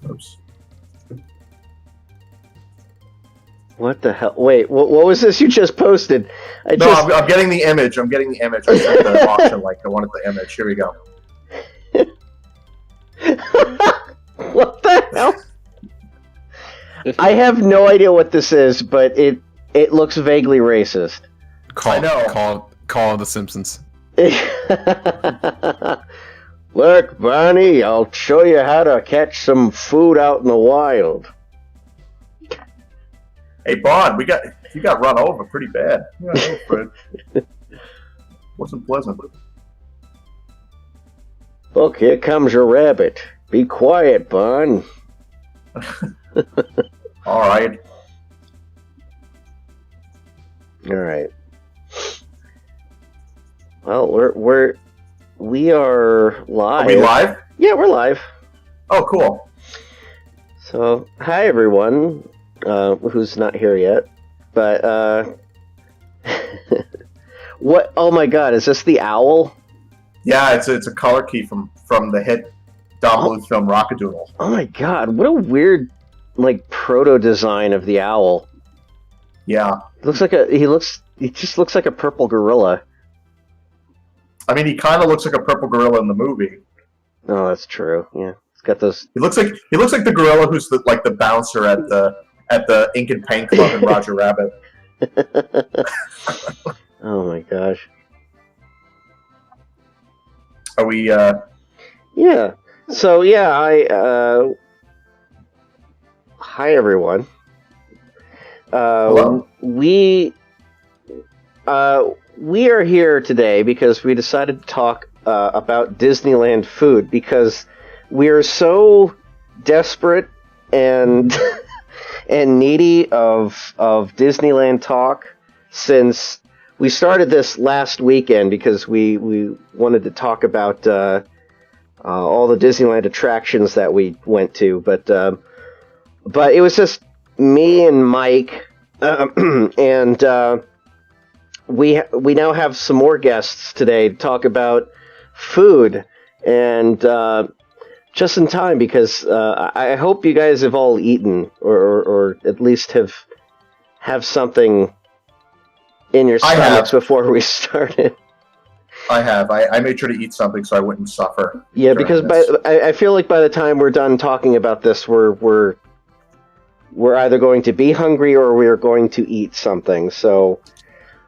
Oops. What the hell? Wait, what was this you just posted? I'm getting the image. I sent the auction link. I wanted the image. Here we go. What the hell? I have no idea what this is, but it looks vaguely racist. I know. Call The Simpsons. Look, Barney, I'll show you how to catch some food out in the wild. Hey, Bond, you got run over pretty bad. Yeah, wasn't pleasant. Look, here comes your rabbit. Be quiet, Bond. All right. All right. Well, we are live. Are we live? Yeah, we're live. Oh, cool. So, hi everyone, who's not here yet. But what? Oh my God, is this the owl? Yeah, it's a color key from the hit Don Bluth film Rockadoodle. Oh my God, what a weird proto design of the owl. Yeah. He just looks like a purple gorilla. I mean, he kind of looks like a purple gorilla in the movie. Oh, that's true. Yeah, he's got those. He looks like the gorilla who's the bouncer at the Ink and Paint Club in Roger Rabbit. Oh my gosh. Are we? Yeah. So yeah, hi everyone. Hello. We are here today because we decided to talk about Disneyland food because we are so desperate and and needy of Disneyland talk since we started this last weekend because we wanted to talk about all the Disneyland attractions that we went to, but it was just me and Mike and. We now have some more guests today to talk about food, and just in time because I hope you guys have all eaten or at least have something in your stomachs before we started. I have. I made sure to eat something so I wouldn't suffer. Yeah, because I feel like by the time we're done talking about this, we're either going to be hungry or we're going to eat something. So.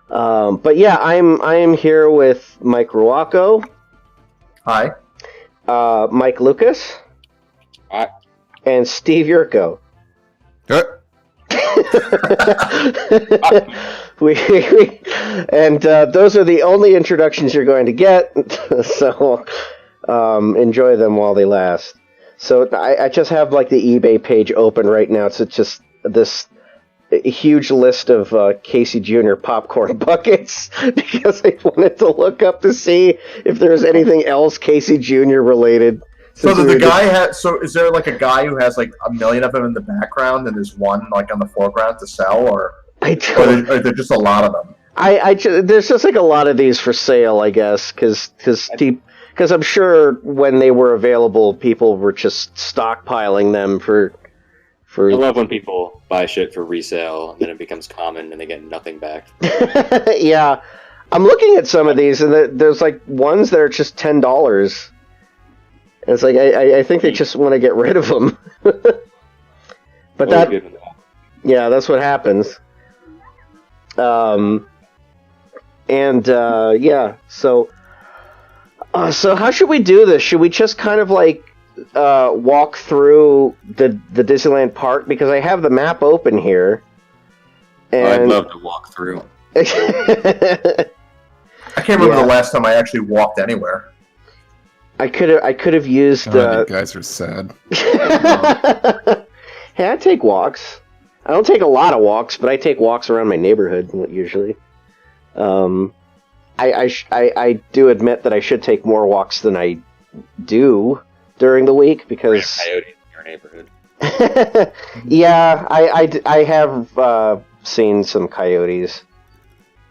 But yeah, I am here with Mike Ruaco. Hi. Mike Lucas. Hi. And Steve Yurko. Those are the only introductions you're going to get, so enjoy them while they last. So I just have the eBay page open right now. It's just this huge list of Casey Jr. popcorn buckets because I wanted to look up to see if there was anything else Casey Jr. related. So is there a guy who has a million of them in the background and there's one on the foreground to sell, or are there just a lot of them? There's just a lot of these for sale, I guess, because I'm sure when they were available, people were just stockpiling them for. I love when people buy shit for resale and then it becomes common and they get nothing back. Yeah, I'm looking at some of these and there's ones that are just $10. And it's I think they just want to get rid of them. But that's what happens. Yeah. So how should we do this? Should we just kind of walk through the Disneyland park because I have the map open here. And I'd love to walk through. I can't remember the last time I actually walked anywhere. I could have used. You guys are sad. Hey, I take walks. I don't take a lot of walks, but I take walks around my neighborhood usually. I do admit that I should take more walks than I do during the week because coyote in your neighborhood. Yeah, I have seen some coyotes,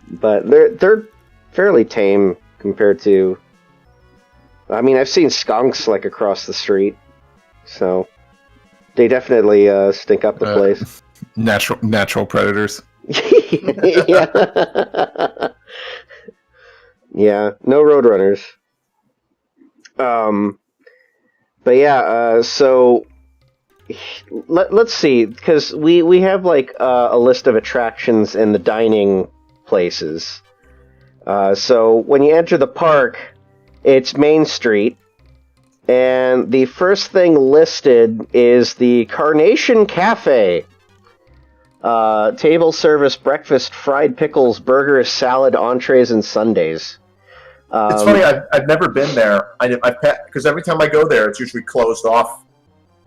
but they're fairly tame compared to. I mean, I've seen skunks across the street, so They definitely stink up the place. Natural predators. Yeah. Yeah, no roadrunners. But yeah, so let's see, because we have like a list of attractions and the dining places. So when you enter the park, it's Main Street, and the first thing listed is the Carnation Cafe. Table service breakfast, fried pickles, burgers, salad, entrees, and sundaes. It's funny, I've never been there. Because every time I go there, it's usually closed off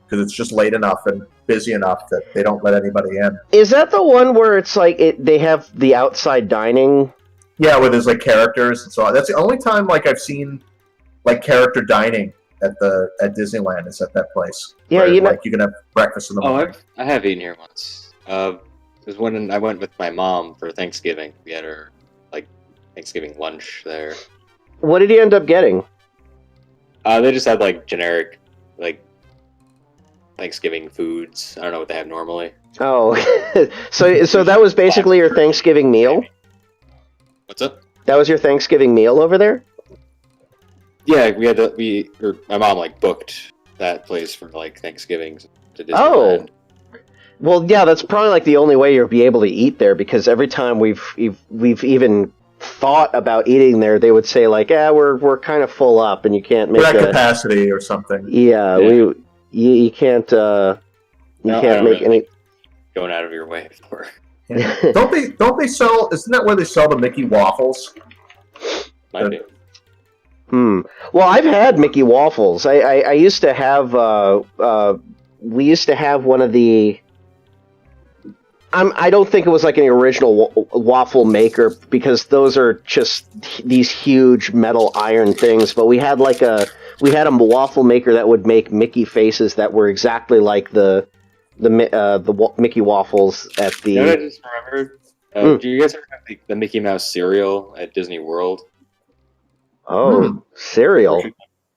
because it's just late enough and busy enough that they don't let anybody in. Is that the one where it's like they have the outside dining? Yeah, where there's like characters and so on. That's the only time like I've seen like character dining at Disneyland is at that place. Yeah, where, like you can have breakfast in the morning. I have eaten here once. It was when I went with my mom for Thanksgiving. We had her like Thanksgiving lunch there. What did you end up getting? They just had like generic like Thanksgiving foods. I don't know what they have normally. Oh, so that was basically your Thanksgiving meal? What's up? That was your Thanksgiving meal over there? Yeah, my mom like booked that place for like Thanksgiving to Disneyland. Oh. Well, yeah, that's probably like the only way you'll be able to eat there, because every time we've even thought about eating there, they would say like, we're kind of full up and you can't make capacity or something. Yeah, you can't make any going out of your way for. Yeah. Don't they sell? Isn't that where they sell the Mickey waffles? Might be. Well, I've had Mickey waffles. I used to have. We used to have one of the. I don't think it was like an original waffle maker, because those are just these huge metal iron things. But we had a waffle maker that would make Mickey faces that were exactly like the Mickey waffles at the. You know what I just remembered? Do you guys ever have the Mickey Mouse cereal at Disney World? Oh, cereal.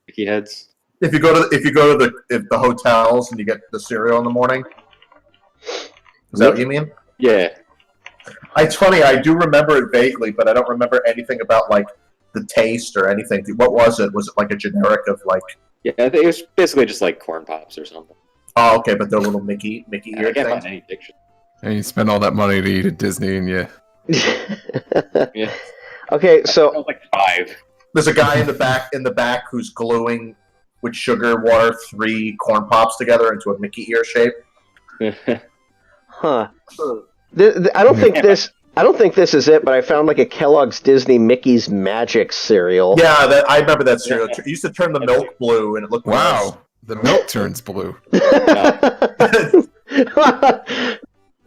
Mickey heads. If you go to the hotels and you get the cereal in the morning. Is that what you mean? Yeah. It's funny, I do remember it vaguely, but I don't remember anything about like the taste or anything. What was it? Was it like a generic of like? Yeah, I think it was basically just like corn pops or something. Oh, okay, but they're little Mickey ear I can't things. find any pictures. And you spend all that money to eat at Disney, and Yeah. Okay, so like 5. There's a guy in the back who's gluing with sugar water 3 corn pops together into a Mickey ear shape. Huh. I don't think this is it, but I found like a Kellogg's Disney Mickey's Magic cereal. Yeah, I remember that cereal. It used to turn the milk blue, and it looked wow, the milk turns blue.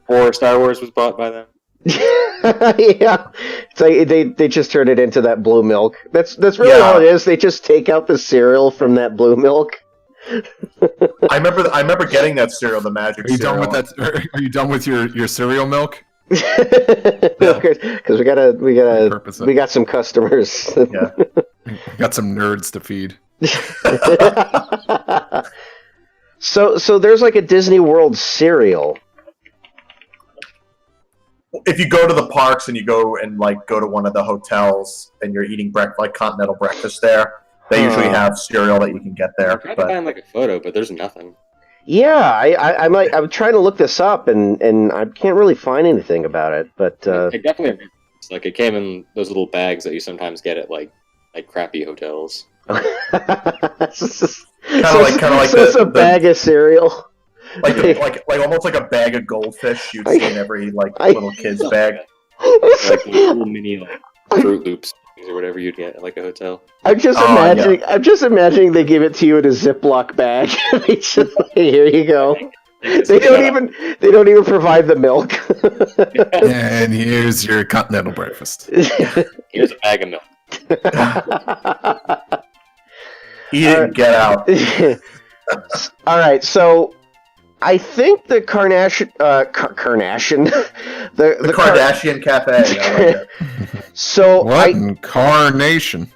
Or Star Wars was bought by them. Yeah, it's like they just turn it into that blue milk. That's really all it is. They just take out the cereal from that blue milk. I remember getting that cereal, the Magic cereal. Done with that? Are you done with your cereal milk? Because we got some customers. Yeah, got some nerds to feed. So there's like a Disney World cereal. If you go to the parks and you go to one of the hotels and you're eating like continental breakfast there, they usually have cereal that you can get there. I'm trying to find like a photo, but there's nothing. Yeah, I'm trying to look this up and I can't really find anything about it. But it definitely like it came in those little bags that you sometimes get at like crappy hotels. Kind of like a bag of cereal. Like almost like a bag of goldfish you'd see in every little kid's bag. Like little mini Fruit Loops or whatever you'd get at like a hotel. I'm just imagining they give it to you in a Ziploc bag. They just here you go. They don't even provide the milk. And here's your continental breakfast. Here's a bag of milk. Eat it and get out. All right, so I think the Carnation, the Kardashian Cafe. I like it. So what incarnation?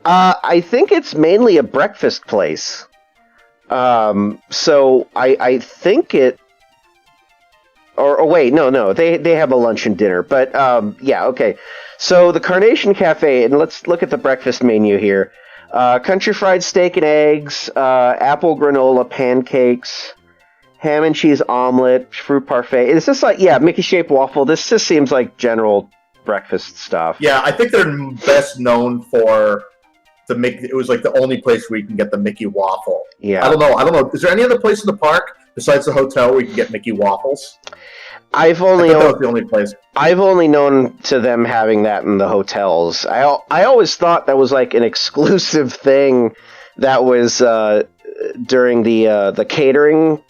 I think it's mainly a breakfast place. So I think it. Or wait, no, they have a lunch and dinner, but yeah, okay. So the Carnation Cafe, and let's look at the breakfast menu here. Country fried steak and eggs, apple granola pancakes, ham and cheese omelet, fruit parfait. Is this like, yeah, Mickey shaped waffle? This just seems like general breakfast stuff. Yeah, I think they're best known for the Mickey. It was like the only place where you can get the Mickey waffle. Yeah. I don't know. Is there any other place in the park besides the hotel where you can get Mickey waffles? That was the only place. I've only known to them having that in the hotels. I always thought that was like an exclusive thing that was during the catering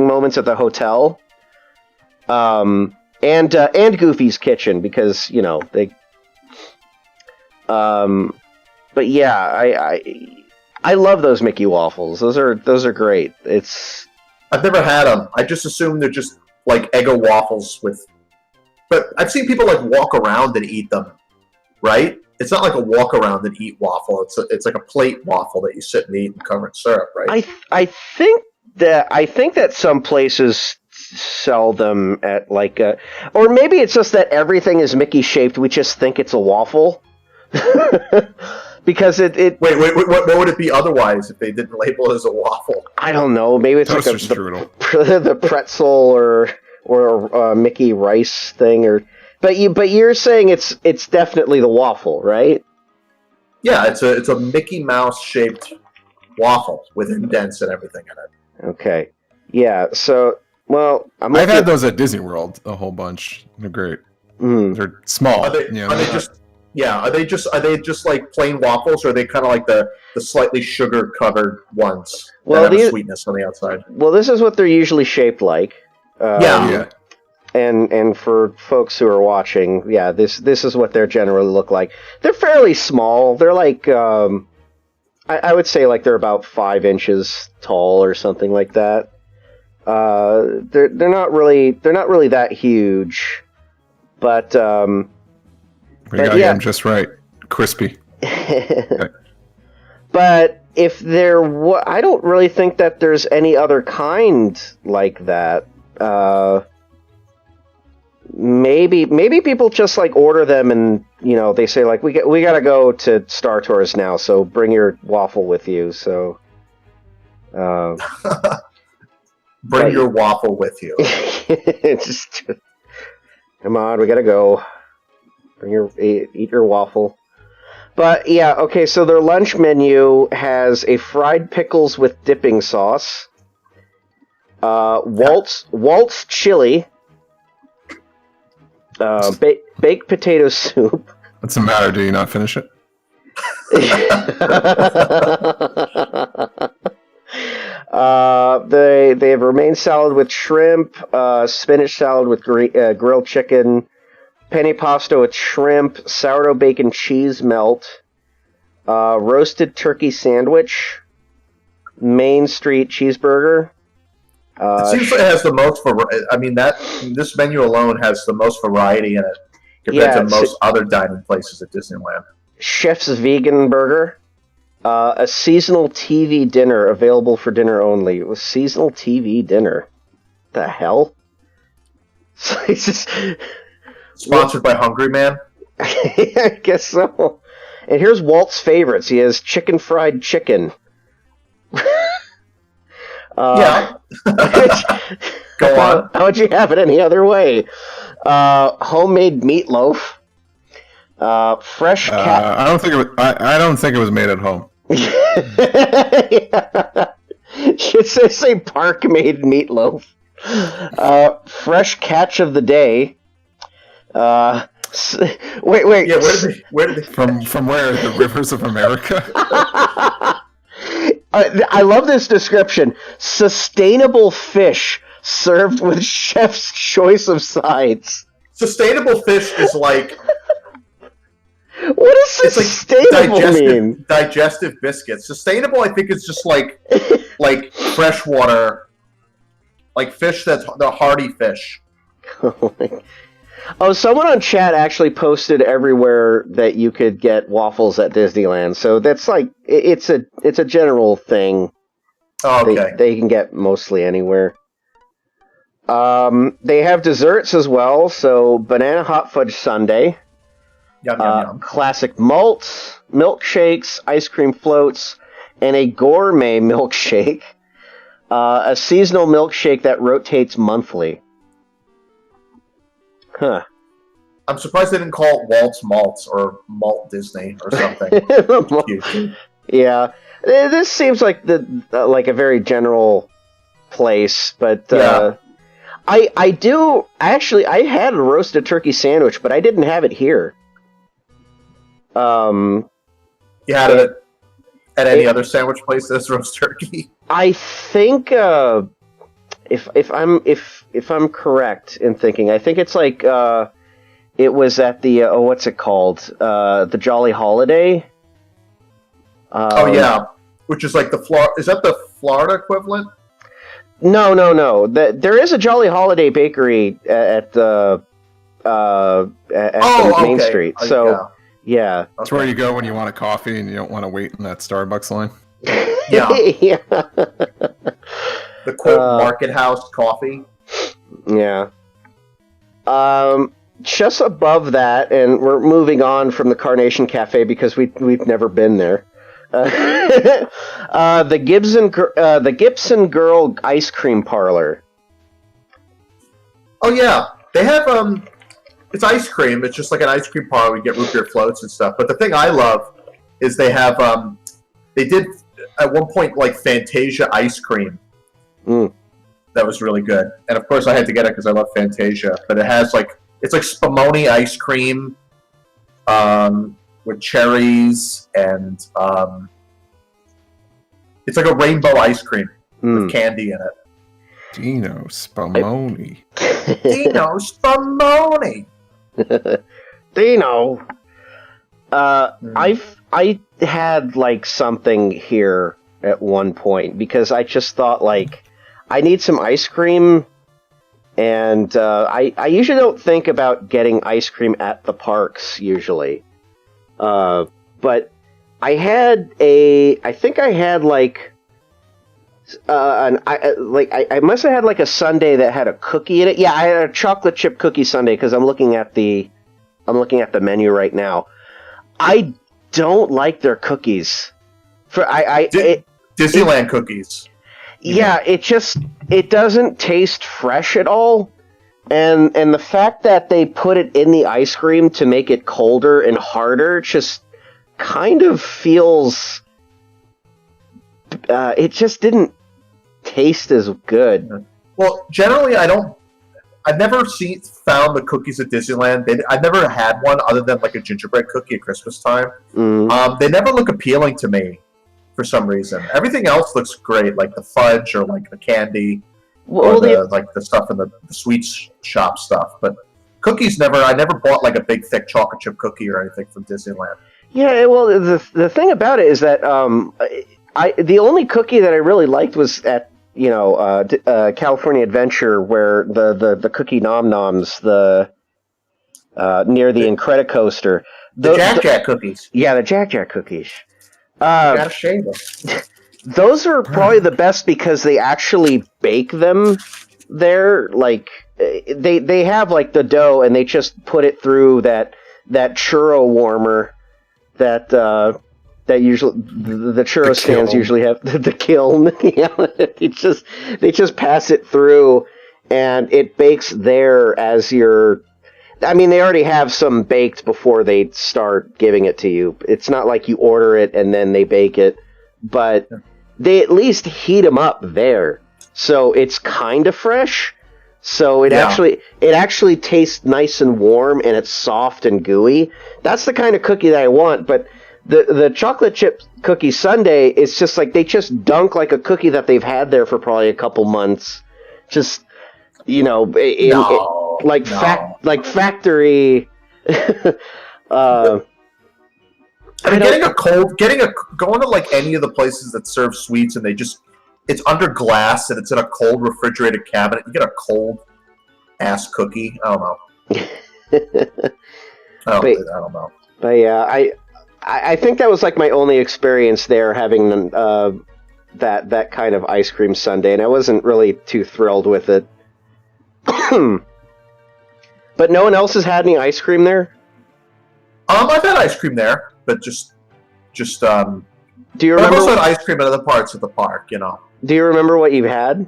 moments at the hotel, and Goofy's Kitchen, because they. But yeah, I love those Mickey waffles. Those are great. I've never had them. I just assume they're just like Eggo waffles but I've seen people like walk around and eat them, right? It's not like a walk around and eat waffle. It's like a plate waffle that you sit and eat and cover in syrup, right? I think that some places sell them at like or maybe it's just that everything is Mickey shaped. We just think it's a waffle. Because it Wait, what would it be otherwise if they didn't label it as a waffle? I don't know. Maybe it's like the pretzel or Mickey rice thing, but you're saying it's definitely the waffle, right? Yeah, it's a Mickey Mouse shaped waffle with indents and everything in it. Okay, yeah. So I've had those at Disney World a whole bunch. They're great. They're small. Are they just like plain waffles, or are they kind of like the slightly sugar covered ones that have sweetness on the outside? Well, this is what they're usually shaped like. Yeah. And for folks who are watching, yeah, this is what they generally look like. They're fairly small. They're like I would say like they're about 5 inches tall or something like that. They're not really that huge, but I'm just right. Crispy. Okay. But if I don't really think that there's any other kind like that. Maybe people just like order them and they say like we gotta go to Star Tours now, so bring your waffle with you. So bring your waffle with you. Just come on, we gotta go. Eat your waffle. But yeah, okay, so their lunch menu has a fried pickles with dipping sauce, Waltz chili, baked potato soup. What's the matter? Do you not finish it? They have romaine salad with shrimp, spinach salad with grilled chicken, penne pasta with shrimp, sourdough bacon cheese melt, roasted turkey sandwich, Main Street cheeseburger. It seems like it has the most variety. I mean, this menu alone has the most variety in it compared to most other dining places at Disneyland. Chef's vegan burger, a seasonal TV dinner available for dinner only. It was seasonal TV dinner. The hell? It's just. Sponsored by Hungry Man? I guess so. And here's Walt's favorites. He has chicken fried chicken. Yeah. Go on. How would you have it any other way? Homemade meatloaf. Fresh cat. I don't think it was made at home. Should say park made meatloaf. Fresh catch of the day. Wait. Yeah, where did they from where? The rivers of America? I love this description. Sustainable fish served with chef's choice of sides. Sustainable fish is like. What does sustainable mean? Digestive biscuits. Sustainable, I think, is just like freshwater, like fish that's the hardy fish. Oh, someone on chat actually posted everywhere that you could get waffles at Disneyland. So that's like it's a general thing Oh, okay. They can get mostly anywhere. They have desserts as well. So banana hot fudge sundae, Yum, yum, yum. classic malts, milkshakes, ice cream floats, and a gourmet milkshake. A seasonal milkshake that rotates monthly. Huh. I'm surprised they didn't call it Walt's Malts or Malt Disney or something. Cute. Yeah, this seems like like a very general place, but Yeah. I had a roasted turkey sandwich, but I didn't have it here. You had it at any other sandwich place that's roast turkey? I think if I'm correct in thinking, I think it's like it was at the what's it called? The Jolly Holiday. Oh yeah, which is like is that the Florida equivalent? No. There is a Jolly Holiday bakery at the Main Street. So yeah. It's where you go when you want a coffee and you don't want to wait in that Starbucks line. Yeah. Yeah. The quote Market House coffee. Yeah. Just above that, and we're moving on from the Carnation Cafe because we've never been there. The Gibson Girl Ice Cream Parlor. Oh yeah, they have it's ice cream. It's just like an ice cream parlor. We get root beer floats and stuff. But the thing I love is they have they did at one point like Fantasia ice cream. That was really good. And of course I had to get it because I love Fantasia. But it has it's like Spumoni ice cream with cherries and it's like a rainbow ice cream with candy in it. Dino Spumoni. Dino Spumoni. Dino. I had like something here at one point because I just thought like I need some ice cream, and I usually don't think about getting ice cream at the parks usually, but I think I had like I must have had like a sundae that had a cookie in it. Yeah, I had a chocolate chip cookie sundae because I'm looking at the menu right now. I don't like their cookies. Disneyland cookies. Yeah, it doesn't taste fresh at all. And the fact that they put it in the ice cream to make it colder and harder just kind of feels it just didn't taste as good. Well, generally I've never found the cookies at Disneyland. I've never had one other than like a gingerbread cookie at Christmas time. They never look appealing to me for some reason. Everything else looks great, like the fudge or like the candy, or like the stuff in the sweets shop stuff. But cookies I never bought like a big thick chocolate chip cookie or anything from Disneyland. Yeah, well, the thing about it is that the only cookie that I really liked was at California Adventure, where the cookie nom noms near the Incredicoaster. The Jack Jack cookies. Yeah, the Jack Jack cookies. You gotta shave them. Those are probably the best because they actually bake them there. Like they have like the dough and they just put it through that churro warmer that usually the churro stands usually have the kiln. Yeah, they just pass it through and it bakes there as you're. I mean, they already have some baked before they start giving it to you. It's not like you order it and then they bake it, but they at least heat them up there, so it's kind of fresh. So it actually tastes nice and warm, and it's soft and gooey. That's the kind of cookie that I want. But the chocolate chip cookie sundae is just like they just dunk like a cookie that they've had there for probably a couple months, just factory. Going to like any of the places that serve sweets and it's under glass and it's in a cold refrigerated cabinet. You get a cold ass cookie. I don't know. I don't know. But yeah, I think that was like my only experience there, having that kind of ice cream sundae, and I wasn't really too thrilled with it. But no one else has had any ice cream there? I've had ice cream there, but just Do you But I've remember? also had ice cream at other parts of the park. Do you remember what you've had?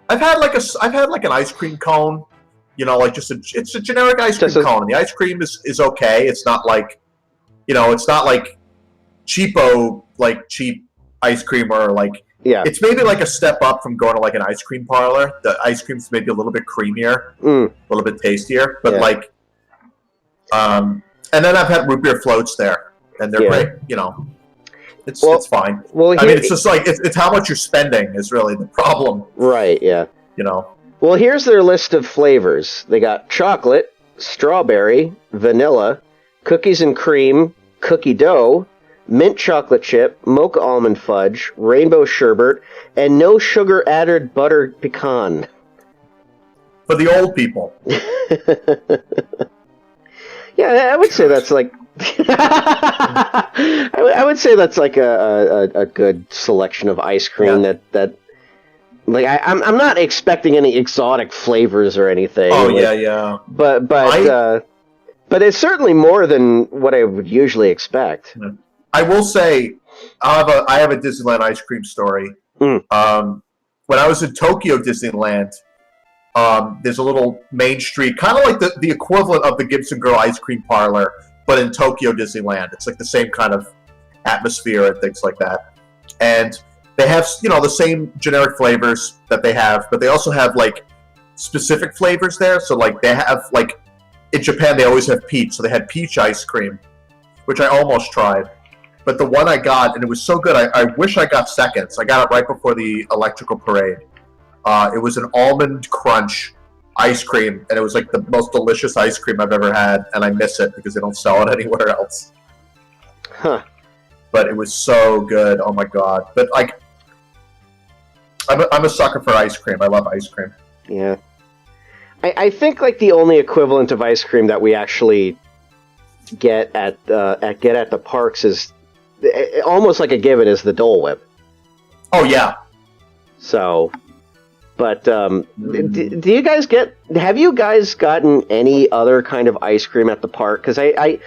I've had like an ice cream cone. Like it's a generic ice cream cone. And the ice cream is okay. It's not like, it's not like cheapo, like cheap ice cream or like. Yeah. It's maybe like a step up from going to like an ice cream parlor. The ice cream's maybe a little bit creamier, a little bit tastier, but like, and then I've had root beer floats there, and they're great. It's fine. Well, I mean, it's just like it's how much you're spending is really the problem. Right. Yeah. Well, here's their list of flavors. They got chocolate, strawberry, vanilla, cookies and cream, cookie dough, mint chocolate chip, mocha almond fudge, rainbow sherbet, and no sugar added butter pecan. For the old people. Yeah, I would say that's like. I would say that's like a good selection of ice cream that like I'm not expecting any exotic flavors or anything. Oh like, yeah. But it's certainly more than what I would usually expect. I will say, I have a Disneyland ice cream story. When I was in Tokyo Disneyland, there's a little main street, kind of like the equivalent of the Gibson Girl ice cream parlor, but in Tokyo Disneyland. It's like the same kind of atmosphere and things like that. And they have, the same generic flavors that they have, but they also have like specific flavors there. So like they have like in Japan they always have peach, so they had peach ice cream, which I almost tried. But the one I got, and it was so good, I wish I got seconds. I got it right before the electrical parade. It was an almond crunch ice cream, and it was like the most delicious ice cream I've ever had, and I miss it because they don't sell it anywhere else. Huh. But it was so good. Oh my god. But like, I'm a sucker for ice cream. I love ice cream. Yeah. I think like the only equivalent of ice cream that we actually get at the parks is almost like a given is the Dole Whip. Oh yeah. So, but do you guys have you guys gotten any other kind of ice cream at the park? Because I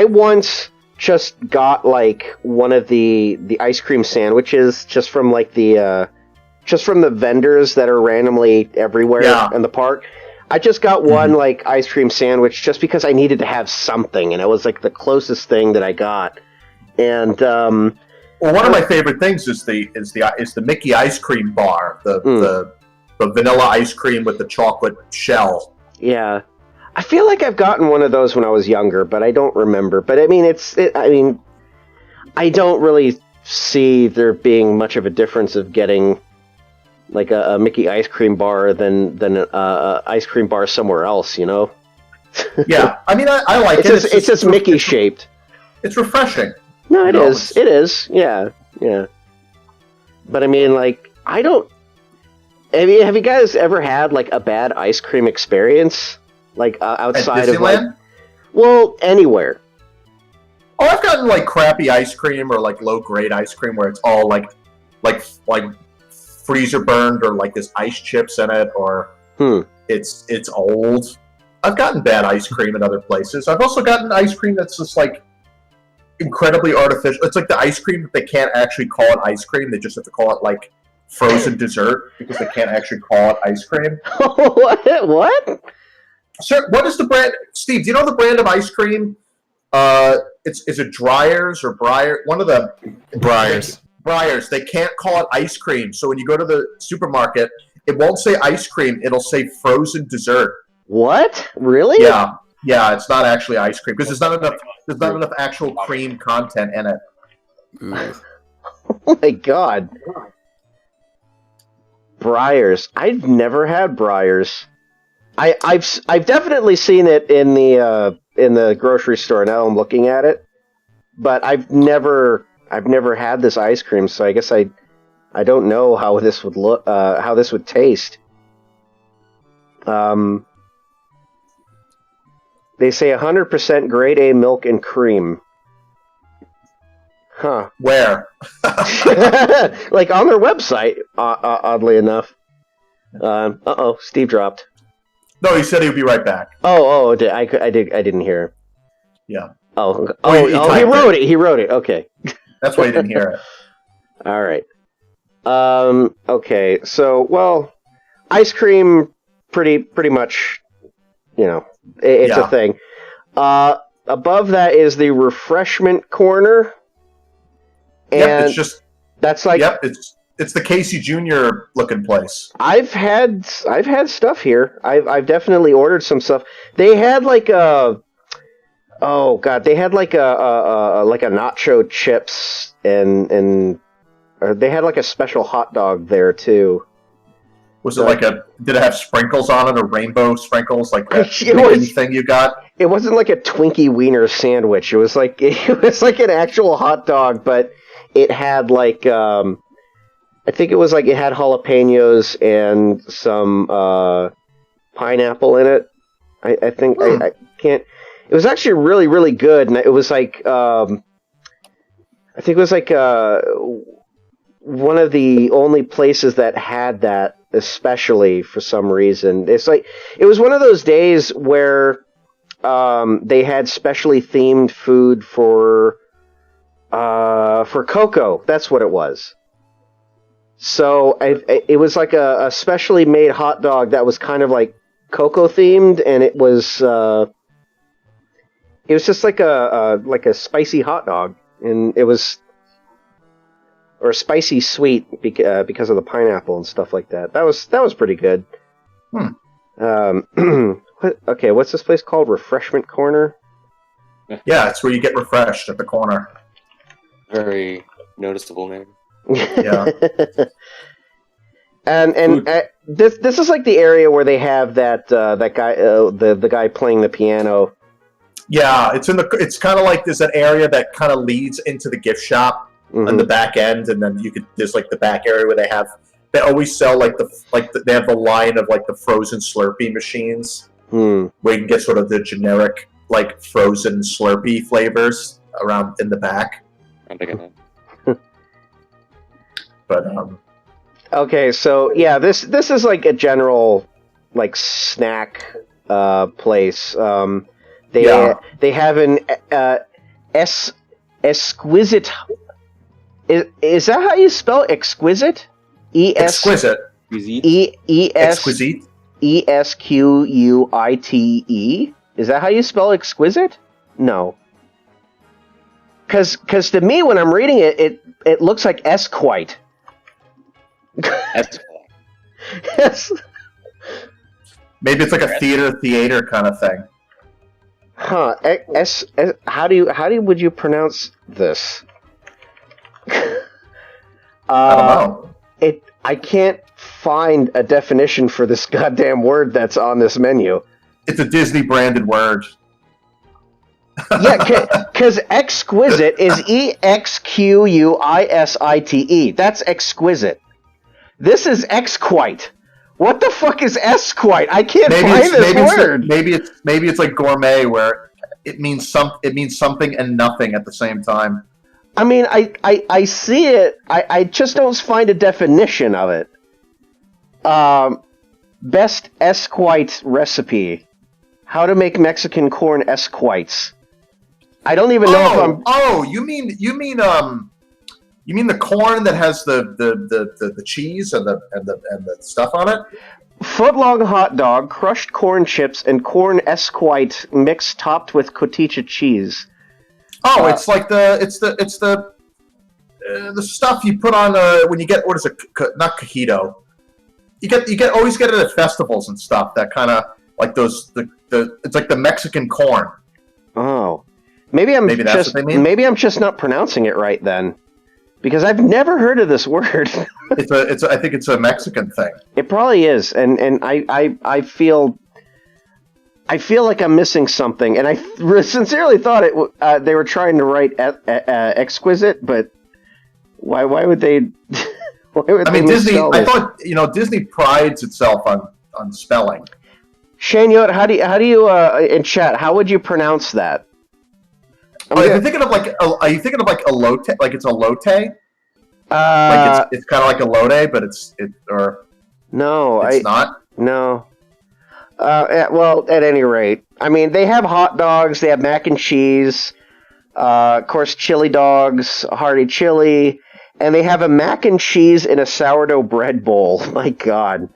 once just got like one of the ice cream sandwiches just from like the vendors that are randomly everywhere in the park. I just got one like ice cream sandwich just because I needed to have something, and it was like the closest thing that I got. And well, one of my favorite things is the Mickey ice cream bar, the vanilla ice cream with the chocolate shell. Yeah, I feel like I've gotten one of those when I was younger, but I don't remember. But I mean, I don't really see there being much of a difference of getting like a Mickey ice cream bar than an ice cream bar somewhere else, Yeah, I mean, I like it. It's just Mickey shaped. It's refreshing. No, it is. It is. Yeah. But I mean, like, I don't. Have you guys ever had like a bad ice cream experience, like outside of like? Well, anywhere. Oh, I've gotten like crappy ice cream or like low grade ice cream where it's all like freezer burned or like there's ice chips in it or it's old. I've gotten bad ice cream in other places. I've also gotten ice cream that's just like incredibly artificial. It's like the ice cream that they can't actually call it ice cream. They just have to call it like frozen dessert because they can't actually call it ice cream. What? Sir, what is the brand? Steve, do you know the brand of ice cream? Is it Dreyer's or Breyer? One of the Breyers. Breyers. They can't call it ice cream. So when you go to the supermarket, it won't say ice cream. It'll say frozen dessert. What? Really? Yeah. It's not actually ice cream because there's not enough actual cream content in it. Oh my god. Breyers. I've never had Breyers. I've definitely seen it in the grocery store. Now I'm looking at it, but I've never had this ice cream, so I guess I don't know how this would look, how this would taste. They say 100% grade A milk and cream. Huh. Where? Like on their website, oddly enough. Steve dropped. No, he said he'd be right back. I didn't hear him. Yeah. He typed wrote it. He wrote it. Okay. That's why he didn't hear it. All right. Okay. So, well, ice cream, pretty much, it's a thing. Above that is the refreshment corner. Yep, it's just that's like it's the Casey Jr. looking place. I've had stuff here. I've definitely ordered some stuff. They had like a they had like a nacho chips and they had like a special hot dog there too. Was it did it have sprinkles on it or rainbow sprinkles like that thing you got? It wasn't like a Twinkie wiener sandwich. It was like an actual hot dog, but it had like I think it was like it had jalapenos and some pineapple in it. I think I can't. It was actually really, really good, and it was like I think it was like one of the only places that had that, especially for some reason. It's like it was one of those days where they had specially themed food for Coco. That's what it was. So it was like a specially made hot dog that was kind of like Coco themed, and it was just like a spicy hot dog, and it was or spicy sweet because of the pineapple and stuff like that. That was pretty good. Okay, what's this place called? Refreshment Corner? Yeah, it's where you get refreshed at the corner. Very noticeable name. Yeah. and this is like the area where they have that guy the guy playing the piano. Yeah, it's kind of like there's an area that kind of leads into the gift shop on the back end, and then there's like the back area where they always sell they have the line of like the frozen Slurpee machines where you can get sort of the generic like frozen Slurpee flavors around in the back. I'm thinking that. But okay, so yeah, this is like a general like snack place. They have an exquisite. Is that how you spell exquisite? exquisite. Exquisite. ESQUITE. Is that how you spell exquisite? No. Because to me, when I'm reading it, it looks like esquite. Yes. Maybe it's like a theater kind of thing. Huh? How would you pronounce this? I don't know. I can't find a definition for this goddamn word that's on this menu. It's a Disney branded word. Yeah, because exquisite is EXQUISITE. That's exquisite. This is exquite. What the fuck is esquite? I can't find this word. Maybe it's like gourmet, where it means something and nothing at the same time. I mean, I see it. I just don't find a definition of it. Best esquite recipe. How to make Mexican corn esquites. I don't even know if I'm. Oh, you mean the corn that has the cheese and the stuff on it? Footlong hot dog, crushed corn chips, and corn esquite mix topped with cotija cheese. Oh, it's like the stuff you put on when you get, what is it? Not cajito. You always get it at festivals and stuff. That kind of like those it's like the Mexican corn. Oh, maybe that's what they mean? Maybe I'm just not pronouncing it right then, because I've never heard of this word. I think it's a Mexican thing. It probably is, and I feel like I'm missing something, and I sincerely thought they were trying to write exquisite, but why would they? I mean, Disney. I thought Disney prides itself on spelling. Shane, how do you in chat? How would you pronounce that? Are you thinking of like? Are you thinking of like elote? Like it's elote? Like it's kind of like elote, but no, it's not. No. Well, at any rate, I mean, they have hot dogs, they have mac and cheese, of course, chili dogs, hearty chili, and they have a mac and cheese in a sourdough bread bowl. My God.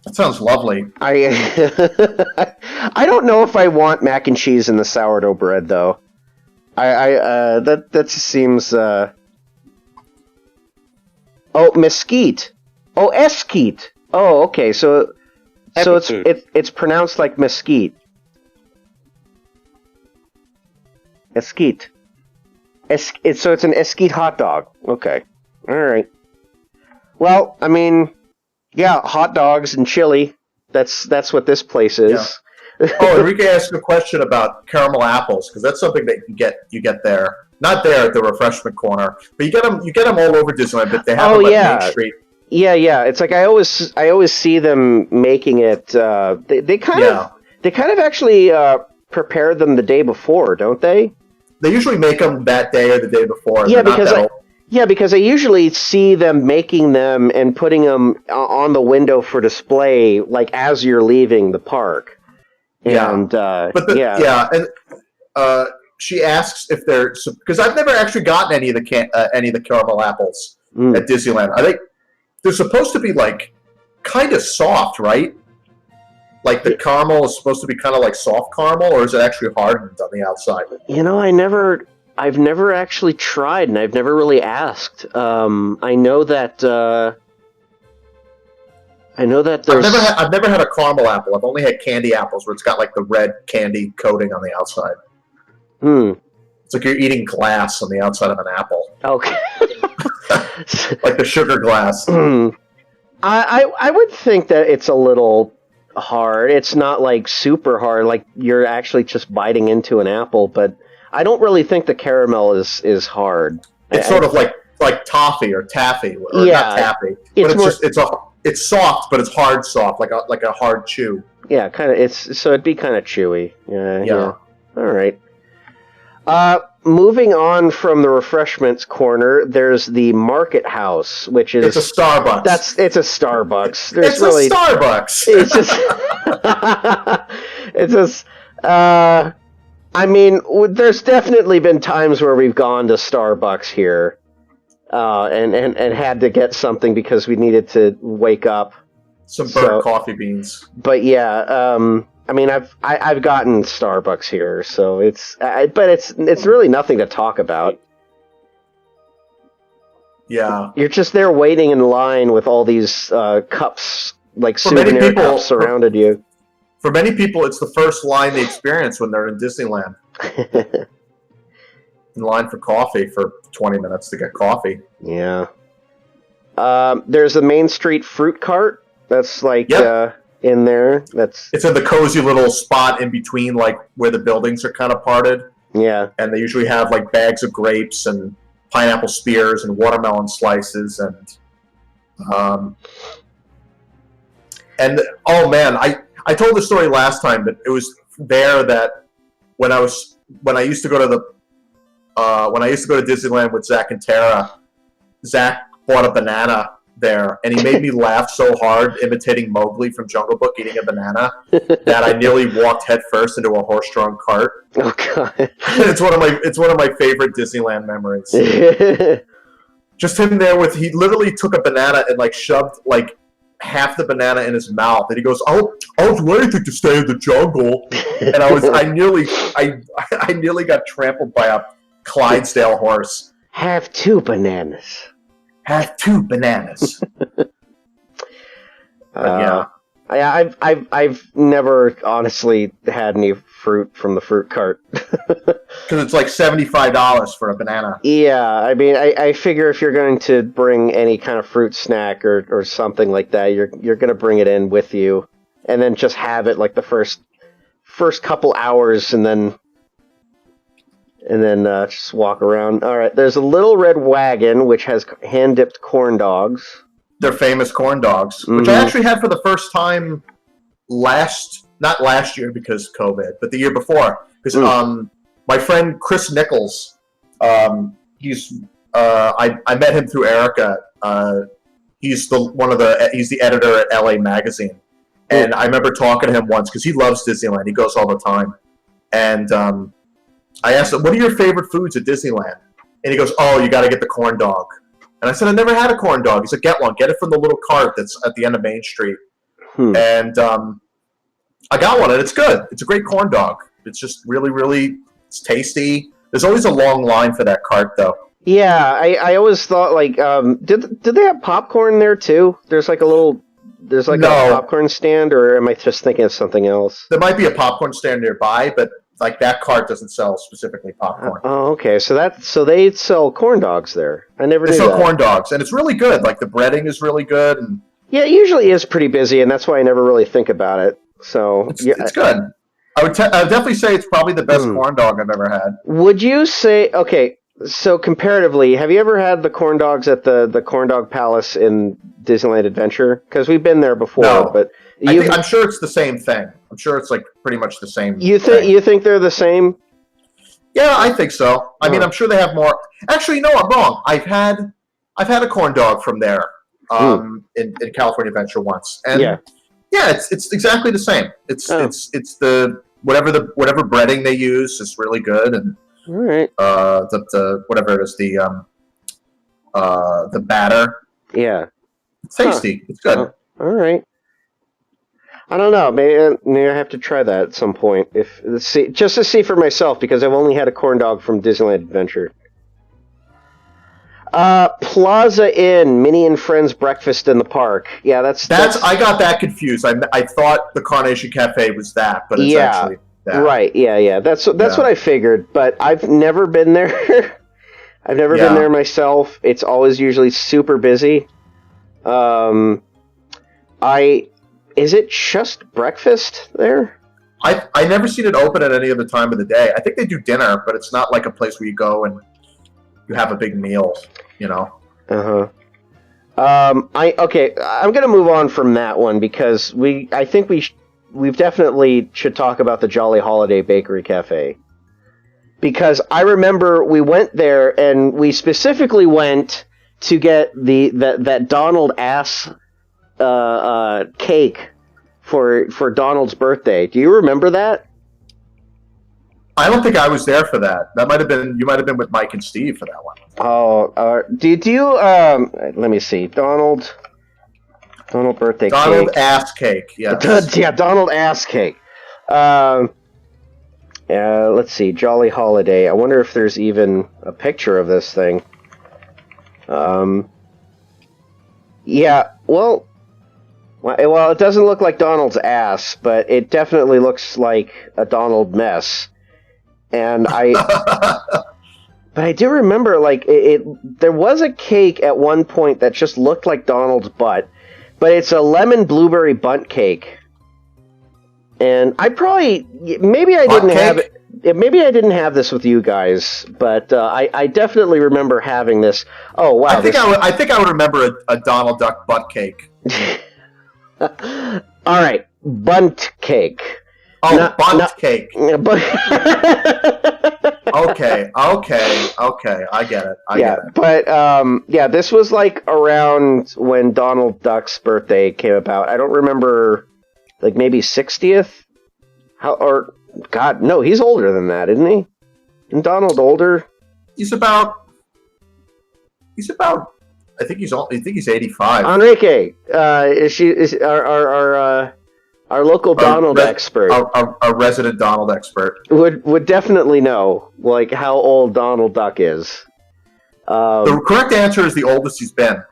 That sounds lovely. I don't know if I want mac and cheese in the sourdough bread, though. That just seems, Oh, mesquite. Oh, esquite. Oh, okay, so it's pronounced like mesquite. Esquite. So it's an esquite hot dog. Okay. All right. Well, I mean, yeah, hot dogs and chili. That's what this place is. Yeah. Oh, Enrique asked a question about caramel apples because that's something that you get there. Not there at the refreshment corner, but you get them all over Disneyland. But they have them at Main Street. Yeah. It's like I always see them making it. They kind of actually prepare them the day before, don't they? They usually make them that day or the day before. Yeah, because I usually see them making them and putting them on the window for display, like as you're leaving the park. And she asks if they're because I've never actually gotten any of the caramel apples at Disneyland. I think they're supposed to be like kind of soft, right? Like the caramel is supposed to be kind of like soft caramel, or is it actually hardened on the outside? You know, I've never actually tried, and I've never really asked. I know that there's. I've never had a caramel apple. I've only had candy apples where it's got like the red candy coating on the outside. It's like you're eating glass on the outside of an apple. Okay. Like the sugar glass. I would think that it's a little hard. It's not like super hard, like you're actually just biting into an apple, but I don't really think the caramel is hard. It's sort of like toffee or taffy, or not taffy. It's soft, but it's hard soft, like a hard chew. Yeah, kind of. It'd be kind of chewy. Yeah. All right. Moving on from the refreshments corner, there's the Market House, which is... It's a Starbucks. It's a Starbucks. It's a Starbucks! It's just... it's just... I mean, there's definitely been times where we've gone to Starbucks here, and had to get something because we needed to wake up. Some burnt coffee beans. But yeah, I mean, I've gotten Starbucks here, so but it's really nothing to talk about. Yeah, you're just there waiting in line with all these cups, like souvenir cups, surrounded you. For many people, it's the first line they experience when they're in Disneyland. In line for coffee for 20 minutes to get coffee. Yeah. There's a Main Street fruit cart that's like. Yep. In there, it's in the cozy little spot in between, like where the buildings are kind of parted. Yeah, and they usually have like bags of grapes and pineapple spears and watermelon slices and oh man, I told the story last time, but it was there that when I used to go to Disneyland with Zach and Tara, Zach bought a banana there, and he made me laugh so hard imitating Mowgli from Jungle Book eating a banana that I nearly walked headfirst into a horse-drawn cart. Oh god! It's one of my favorite Disneyland memories. Just him there he literally took a banana and like shoved like half the banana in his mouth, and he goes, I was waiting to stay in the jungle, and I nearly got trampled by a Clydesdale horse. Have 2 bananas. Have 2 bananas. Yeah. I've never honestly had any fruit from the fruit cart. Because it's like $75 for a banana. Yeah, I mean, I figure if you're going to bring any kind of fruit snack or something like that, you're going to bring it in with you, and then just have it like the first couple hours, and then just walk around. All right, there's a Little Red Wagon, which has hand-dipped corn dogs. They're famous corn dogs, which I actually had for the first time not last year because COVID, but the year before. Because my friend Chris Nichols. He's I met him through Erica. He's the editor at LA Magazine, and I remember talking to him once because he loves Disneyland. He goes all the time, and I asked him, "What are your favorite foods at Disneyland?" And he goes, "Oh, you got to get the corn dog." And I said, "I never had a corn dog." He said, "Get one. Get it from the little cart that's at the end of Main Street." And I got one, and it's good. It's a great corn dog. It's just really, really, it's tasty. There's always a long line for that cart, though. Yeah, I always thought like, did they have popcorn there too? There's like a popcorn stand, or am I just thinking of something else? There might be a popcorn stand nearby, but like that cart doesn't sell specifically popcorn. Oh, okay. So they sell corn dogs there. I never knew that. They sell corn dogs, and it's really good. Like the breading is really good, and yeah, it usually is pretty busy, and that's why I never really think about it. So it's good. I would definitely say it's probably the best corn dog I've ever had. Would you say, okay, so comparatively, have you ever had the corn dogs at the Corn Dog Palace in Disneyland Adventure? Because we've been there before, No. but I'm sure it's the same thing. I'm sure it's like pretty much the same. You think they're the same? Yeah, I think so. I mean, I'm sure they have more. Actually, no, I'm wrong. I've had a corn dog from there in California Adventure once, and yeah, it's exactly the same. It's the whatever breading they use is really good, and all right, the whatever it is, the batter. Yeah, it's tasty. It's good. All right. I don't know. Maybe I have to try that at some point. Just to see for myself, because I've only had a corn dog from Disneyland Adventure. Plaza Inn, Minnie and Friends breakfast in the park. Yeah, that's. I got that confused. I thought the Carnation Cafe was that, but it's actually that. Right. Yeah. That's what I figured. But I've never been there. I've never been there myself. It's always usually super busy. Is it just breakfast there? I never seen it open at any other time of the day. I think they do dinner, but it's not like a place where you go and you have a big meal, you know. I'm gonna move on from that one because I think we've definitely should talk about the Jolly Holiday Bakery Cafe, because I remember we went there and we specifically went to get that Donald ass cake for Donald's birthday. Do you remember that? I don't think I was there for that. You might have been with Mike and Steve for that one. Oh, did you? Let me see. Donald birthday cake. Donald ass cake. Yes. Yeah, Donald ass cake. Let's see. Jolly Holiday. I wonder if there's even a picture of this thing. Yeah. Well, it doesn't look like Donald's ass, but it definitely looks like a Donald mess. And but I do remember, like, there was a cake at one point that just looked like Donald's butt, but it's a lemon blueberry bundt cake. And maybe I didn't have this with you guys, but I definitely remember having this. Oh wow! I think I would remember a Donald Duck butt cake. All right, bundt cake. Oh, bundt cake. Okay, I get it. I get it. But this was like around when Donald Duck's birthday came about. I don't remember, like maybe 60th. No, he's older than that, isn't he? Isn't Donald older? He's about. I think he's 85. Enrique, our local Donald expert, our resident Donald expert, would definitely know like how old Donald Duck is. The correct answer is the oldest he's been.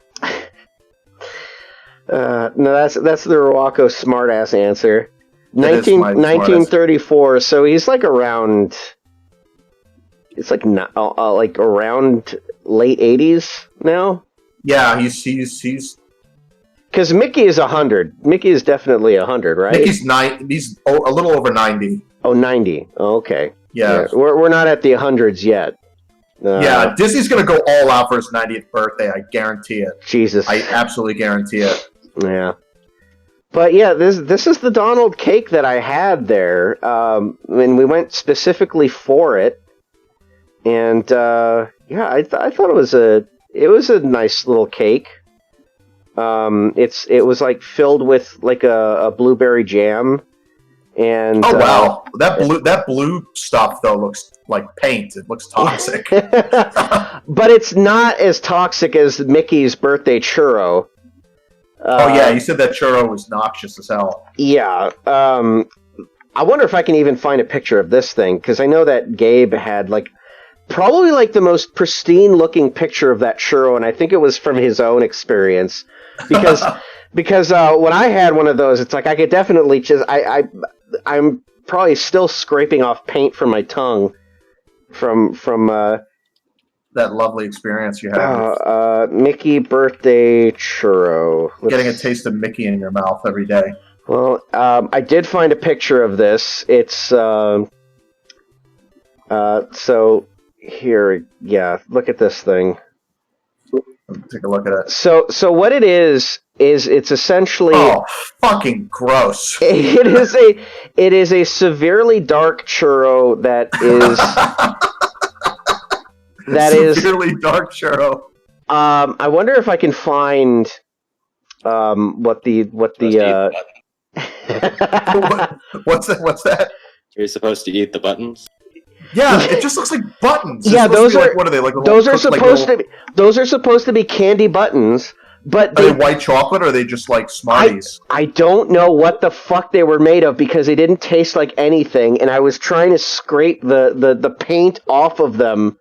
No, that's the Rowacco smartass answer. 1934. So he's like around. It's like around late 80s now. Yeah, he's. Because Mickey is 100. Mickey is definitely 100, right? Mickey's he's a little over 90. Oh, 90. Oh, okay. Yeah. We're not at the 100s yet. Yeah, Disney's going to go all out for his 90th birthday. I guarantee it. Jesus. I absolutely guarantee it. Yeah. But yeah, this is the Donald cake that I had there. And we went specifically for it. And I thought it was a nice little cake. It was like filled with like a blueberry jam, and Oh wow, that blue stuff though looks like paint. It looks toxic. but it's not as toxic as Mickey's birthday churro. Oh yeah, you said that churro was noxious as hell. Yeah. I wonder if I can even find a picture of this thing, because I know that Gabe had probably the most pristine looking picture of that churro, and I think it was from his own experience. Because when I had one of those, it's like I could definitely just I'm probably still scraping off paint from my tongue from that lovely experience you had. Mickey birthday churro. Getting a taste of Mickey in your mouth every day. Well, I did find a picture of this. It's so here, yeah. Look at this thing. Take a look at it. So what it is it's essentially fucking gross. It is a severely dark churro that is severely dark churro. I wonder if I can find what the What's that? Are you supposed to eat the buttons? Yeah, it just looks like buttons. Yeah, those are what are they like? Those are supposed to be candy buttons, but are they white chocolate or are they just like Smarties? I don't know what the fuck they were made of because they didn't taste like anything, and I was trying to scrape the paint off of them,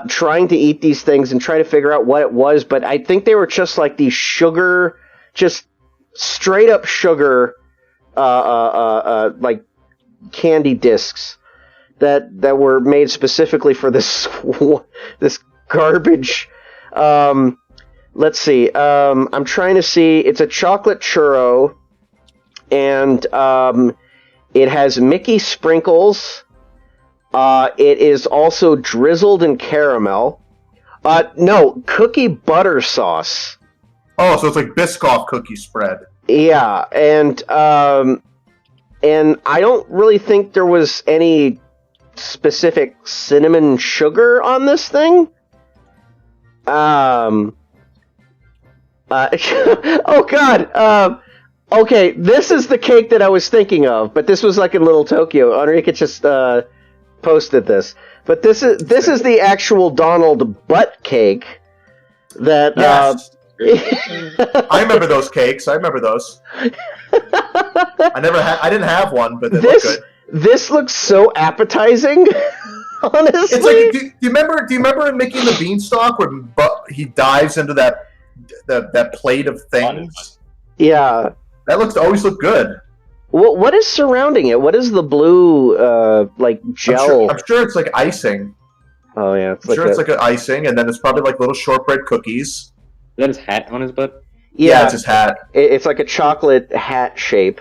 trying to eat these things and try to figure out what it was, but I think they were just like these sugar, just straight up sugar, like candy discs that were made specifically for this garbage. Let's see. I'm trying to see. It's a chocolate churro, and it has Mickey sprinkles. It is also drizzled in caramel. No, cookie butter sauce. Oh, so it's like Biscoff cookie spread. Yeah, and I don't really think there was any specific cinnamon sugar on this thing. Oh God. Okay, this is the cake that I was thinking of, but this was like in Little Tokyo. Enrique just posted this, but this is the actual Donald butt cake that. Yes. I remember those cakes. I remember those. I didn't have one, but they look good. This looks so appetizing. Honestly, it's like do you remember in Mickey and the Beanstalk where he dives into that plate of things? Yeah, that always looked good. What is surrounding it? What is the blue like gel? I'm sure it's like icing. Oh yeah, it's like an icing, and then it's probably like little shortbread cookies. Is that his hat on his butt? Yeah, it's his hat. It's like a chocolate hat shape.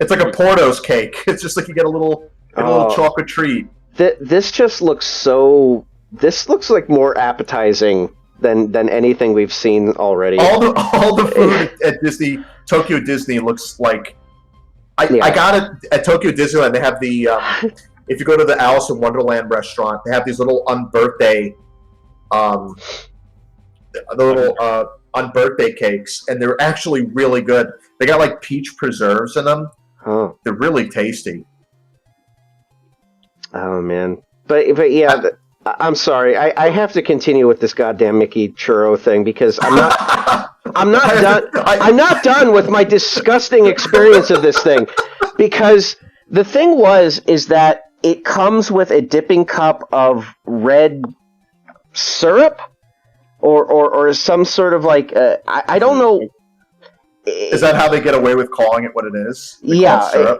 It's like a Porto's cake. It's just like you get a little chocolate treat. This just looks so. This looks like more appetizing than anything we've seen already. All the food at Tokyo Disney looks like. I got it at Tokyo Disneyland. They have the if you go to the Alice in Wonderland restaurant, they have these little unbirthday unbirthday cakes, and they're actually really good. They got like peach preserves in them. Oh, they're really tasty. Oh man, but yeah, I'm sorry. I have to continue with this goddamn Mickey churro thing because I'm not done. I'm not done with my disgusting experience of this thing because the thing is that it comes with a dipping cup of red syrup or some sort of like I don't know. Is that how they get away with calling it what it is? Yeah,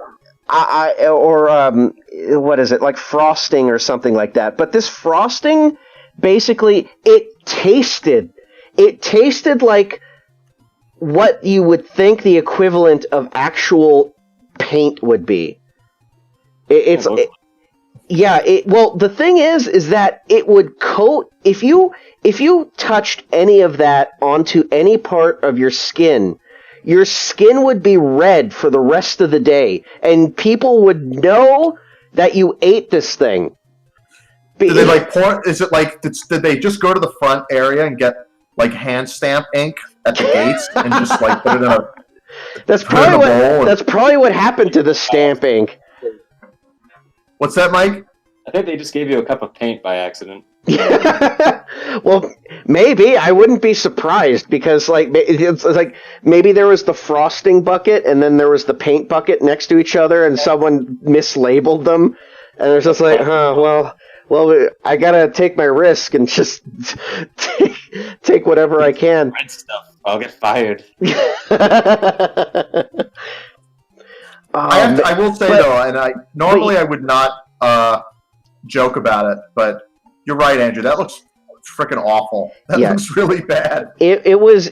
what is it, like frosting or something like that? But this frosting, basically, it tasted like what you would think the equivalent of actual paint would be. Well, the thing is that it would coat if you touched any of that onto any part of your skin would be red for the rest of the day, and people would know that you ate this thing. Did they like pour? Is it like did they just go to the front area and get like hand stamp ink at the gates and just like put it in a? That's put it in probably a bowl what. and- That's probably what happened to the stamp ink. What's that, Mike? I think they just gave you a cup of paint by accident. Well, maybe I wouldn't be surprised because it's like maybe there was the frosting bucket and then there was the paint bucket next to each other and someone mislabeled them and it's just like, well, I gotta take my risk and just take whatever I can. Red stuff. I'll get fired. I will say though, and I normally I would not joke about it, but you're right, Andrew. That looks freaking awful. That looks really bad. It was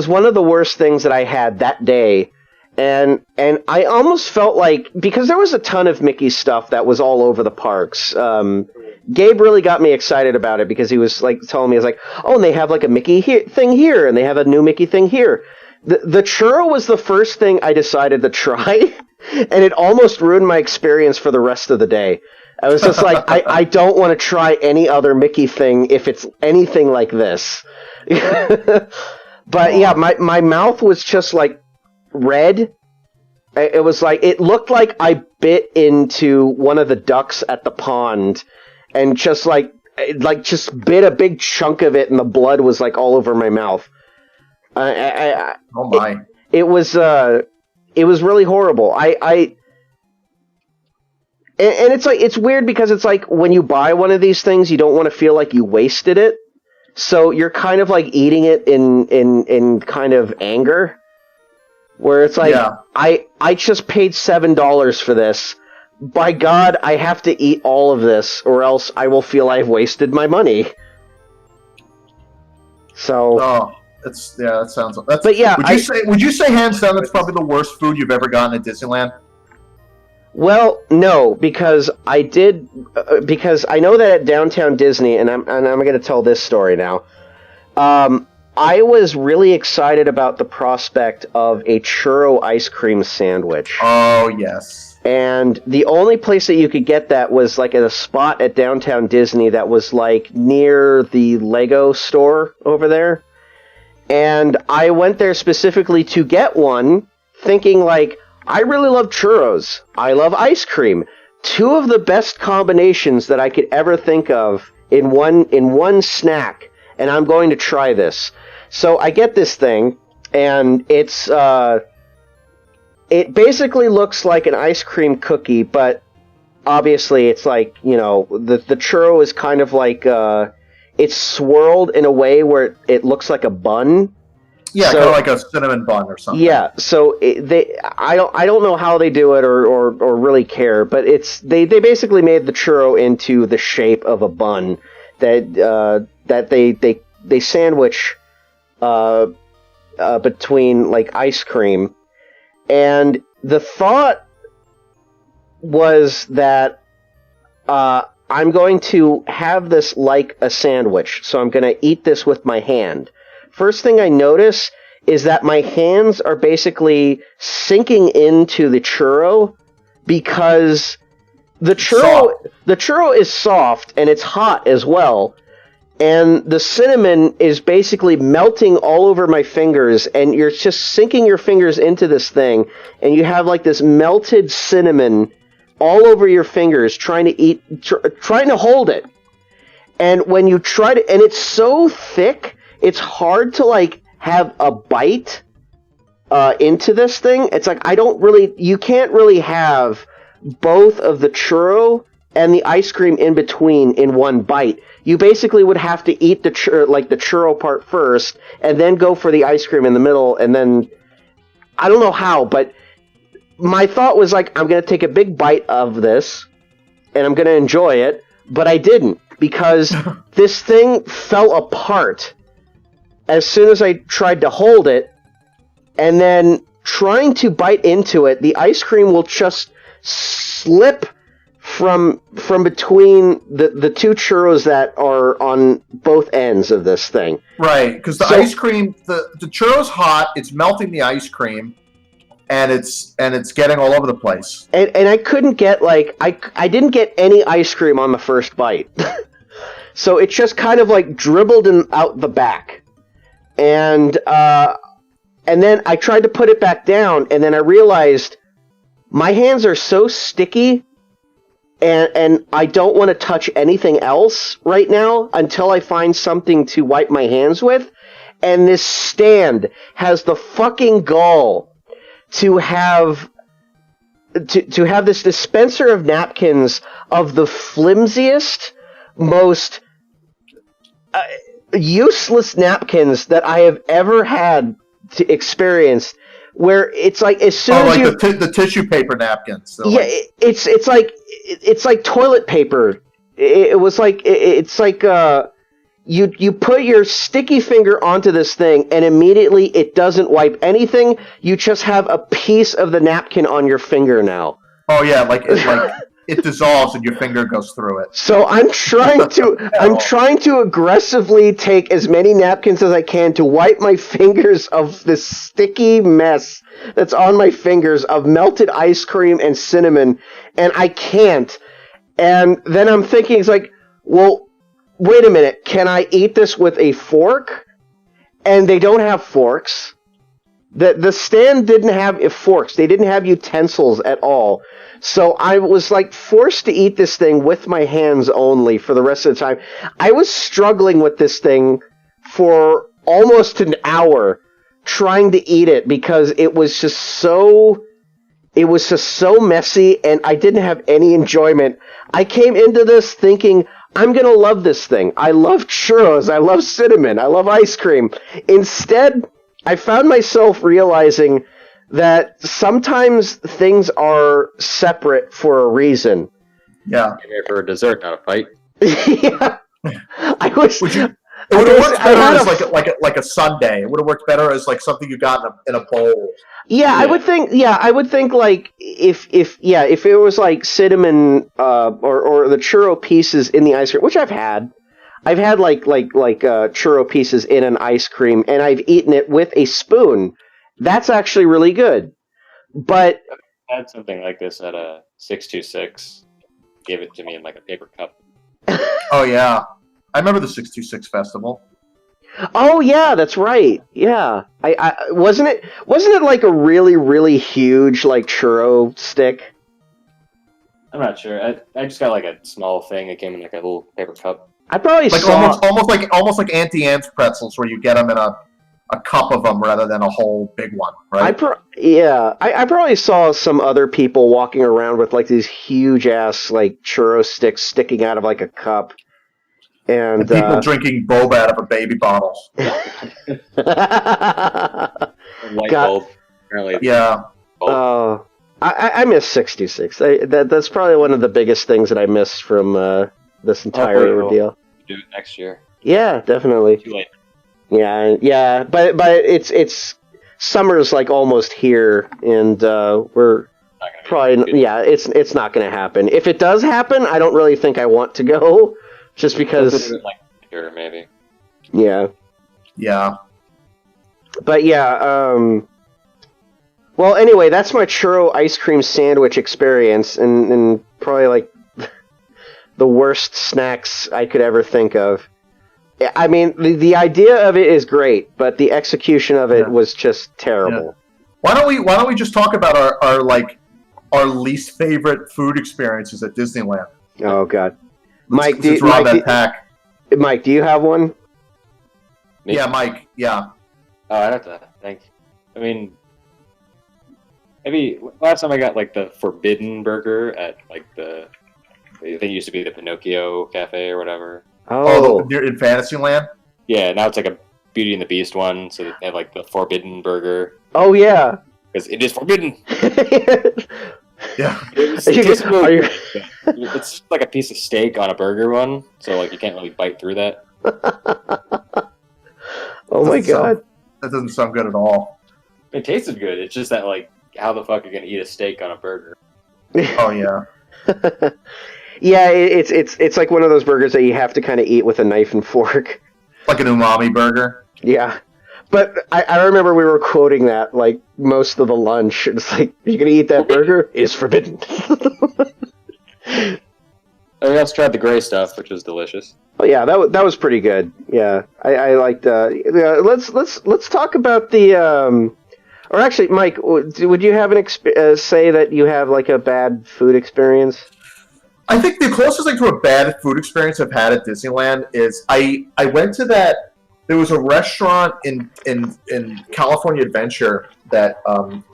one of the worst things that I had that day, and I almost felt like because there was a ton of Mickey stuff that was all over the parks. Gabe really got me excited about it because he was like telling me, he's like, oh, and they have like a Mickey thing here, and they have a new Mickey thing here. The churro was the first thing I decided to try, and it almost ruined my experience for the rest of the day. I was just like, I don't want to try any other Mickey thing if it's anything like this. But yeah, my mouth was just like red. It was like, it looked like I bit into one of the ducks at the pond and just just bit a big chunk of it and the blood was like all over my mouth. Oh my! It was really horrible. And it's like it's weird because it's like when you buy one of these things, you don't want to feel like you wasted it, so you're kind of like eating it in kind of anger, where it's like I just paid $7 for this. By God, I have to eat all of this, or else I will feel I've wasted my money. So. Oh. That sounds. But yeah, would you say hands down that's probably the worst food you've ever gotten at Disneyland? Well, no, because I know that at Downtown Disney, and I'm going to tell this story now. I was really excited about the prospect of a churro ice cream sandwich. Oh yes. And the only place that you could get that was like at a spot at Downtown Disney that was like near the Lego store over there. And I went there specifically to get one, thinking like, I really love churros. I love ice cream. Two of the best combinations that I could ever think of in one snack, and I'm going to try this. So I get this thing, and it's it basically looks like an ice cream cookie, but obviously it's like, you know, the churro is kind of like it's swirled in a way where it looks like a bun. Yeah, kind of like a cinnamon bun or something. Yeah, so I don't know how they do it or really care, but they basically made the churro into the shape of a bun that they sandwich between like ice cream, and the thought was that I'm going to have this like a sandwich, so I'm going to eat this with my hand. First thing I notice is that my hands are basically sinking into the churro because the churro is soft and it's hot as well. And the cinnamon is basically melting all over my fingers, and you're just sinking your fingers into this thing, and you have like this melted cinnamon all over your fingers trying to hold it. And when you try to, and it's so thick, it's hard to like have a bite into this thing. It's like you can't really have both of the churro and the ice cream in between in one bite. You basically would have to eat the churro part first, and then go for the ice cream in the middle, and then I don't know how, but my thought was like, I'm going to take a big bite of this, and I'm going to enjoy it, but I didn't, because this thing fell apart as soon as I tried to hold it, and then trying to bite into it, the ice cream will just slip from between the two churros that are on both ends of this thing. Right, because the ice cream, the churro's hot, it's melting the ice cream, and it's getting all over the place. And I couldn't get I didn't get any ice cream on the first bite. So it just kind of like dribbled out the back. And then I tried to put it back down, and then I realized my hands are so sticky, and I don't want to touch anything else right now until I find something to wipe my hands with. And this stand has the fucking gall to have this dispenser of napkins of the flimsiest, most useless napkins that I have ever had to experience. Where it's like as soon as you the tissue paper napkins. Yeah, like, it's like toilet paper. It's like you put your sticky finger onto this thing and immediately it doesn't wipe anything. You just have a piece of the napkin on your finger now. Oh yeah, it dissolves and your finger goes through it. So I'm trying to aggressively take as many napkins as I can to wipe my fingers of this sticky mess that's on my fingers of melted ice cream and cinnamon, and I can't. And then I'm thinking, it's like, well, wait a minute, can I eat this with a fork? And they don't have forks. The stand didn't have forks. They didn't have utensils at all. So I was like forced to eat this thing with my hands only for the rest of the time. I was struggling with this thing for almost an hour trying to eat it because it was just so messy and I didn't have any enjoyment. I came into this thinking, I'm going to love this thing. I love churros. I love cinnamon. I love ice cream. Instead, I found myself realizing that sometimes things are separate for a reason. Yeah. Came here for a dessert, not a fight. Yeah. I was. It would have worked better as like a sundae. It would have worked better as like something you got in a bowl. Yeah, I would think. Yeah, I would think like if it was like cinnamon or the churro pieces in the ice cream, which I've had like churro pieces in an ice cream, and I've eaten it with a spoon. That's actually really good. But I had something like this at a 626. Gave it to me in like a paper cup. Oh yeah, I remember the 626 festival. Oh yeah, that's right. Yeah, I wasn't it like a really really huge like churro stick? I'm not sure. I just got like a small thing. It came in like a little paper cup. I probably like saw almost like Auntie Anne's pretzels, where you get them in a cup of them rather than a whole big one, right? I probably saw some other people walking around with like these huge ass like churro sticks sticking out of like a cup, and people drinking boba out of a baby bottle. Light bulb. Apparently. Yeah. Oh, I miss 66. That's probably one of the biggest things that I miss from this entire ordeal. Do it next year. Yeah, definitely. Too late. Yeah, but it's summer's like almost here, and we're probably it's not going to happen. If it does happen, I don't really think I want to go, just because. Like here, maybe. Yeah. Yeah. But yeah. Well, anyway, that's my churro ice cream sandwich experience, and probably like the worst snacks I could ever think of. I mean, the idea of it is great, but the execution of it was just terrible. Yeah. Why don't we just talk about our least favorite food experiences at Disneyland? Oh God, Mike, do you have one? Me? Yeah, Mike. Yeah. Oh, I'd have to think. I mean, maybe last time I got like the Forbidden Burger at like I think it used to be the Pinocchio Cafe or whatever. Oh, in Fantasyland? Yeah, now it's like a Beauty and the Beast one, so they have like the Forbidden Burger. Oh yeah, because it is forbidden. Yeah, it's like a piece of steak on a burger one, so like you can't really bite through that. Oh my God, that doesn't sound good at all. It tasted good. It's just that like, how the fuck are you gonna eat a steak on a burger? Oh yeah. Yeah, it's like one of those burgers that you have to kind of eat with a knife and fork. Like an umami burger. Yeah, But I remember we were quoting that like most of the lunch. It's like, you're gonna eat that burger? It's forbidden. We also tried the gray stuff, which was delicious. Oh yeah, that was pretty good. Yeah, I liked. Yeah, let's talk about the. Or actually, Mike, would you have say that you have like a bad food experience? I think the closest thing to a bad food experience I've had at Disneyland is I went to that. There was a restaurant in California Adventure that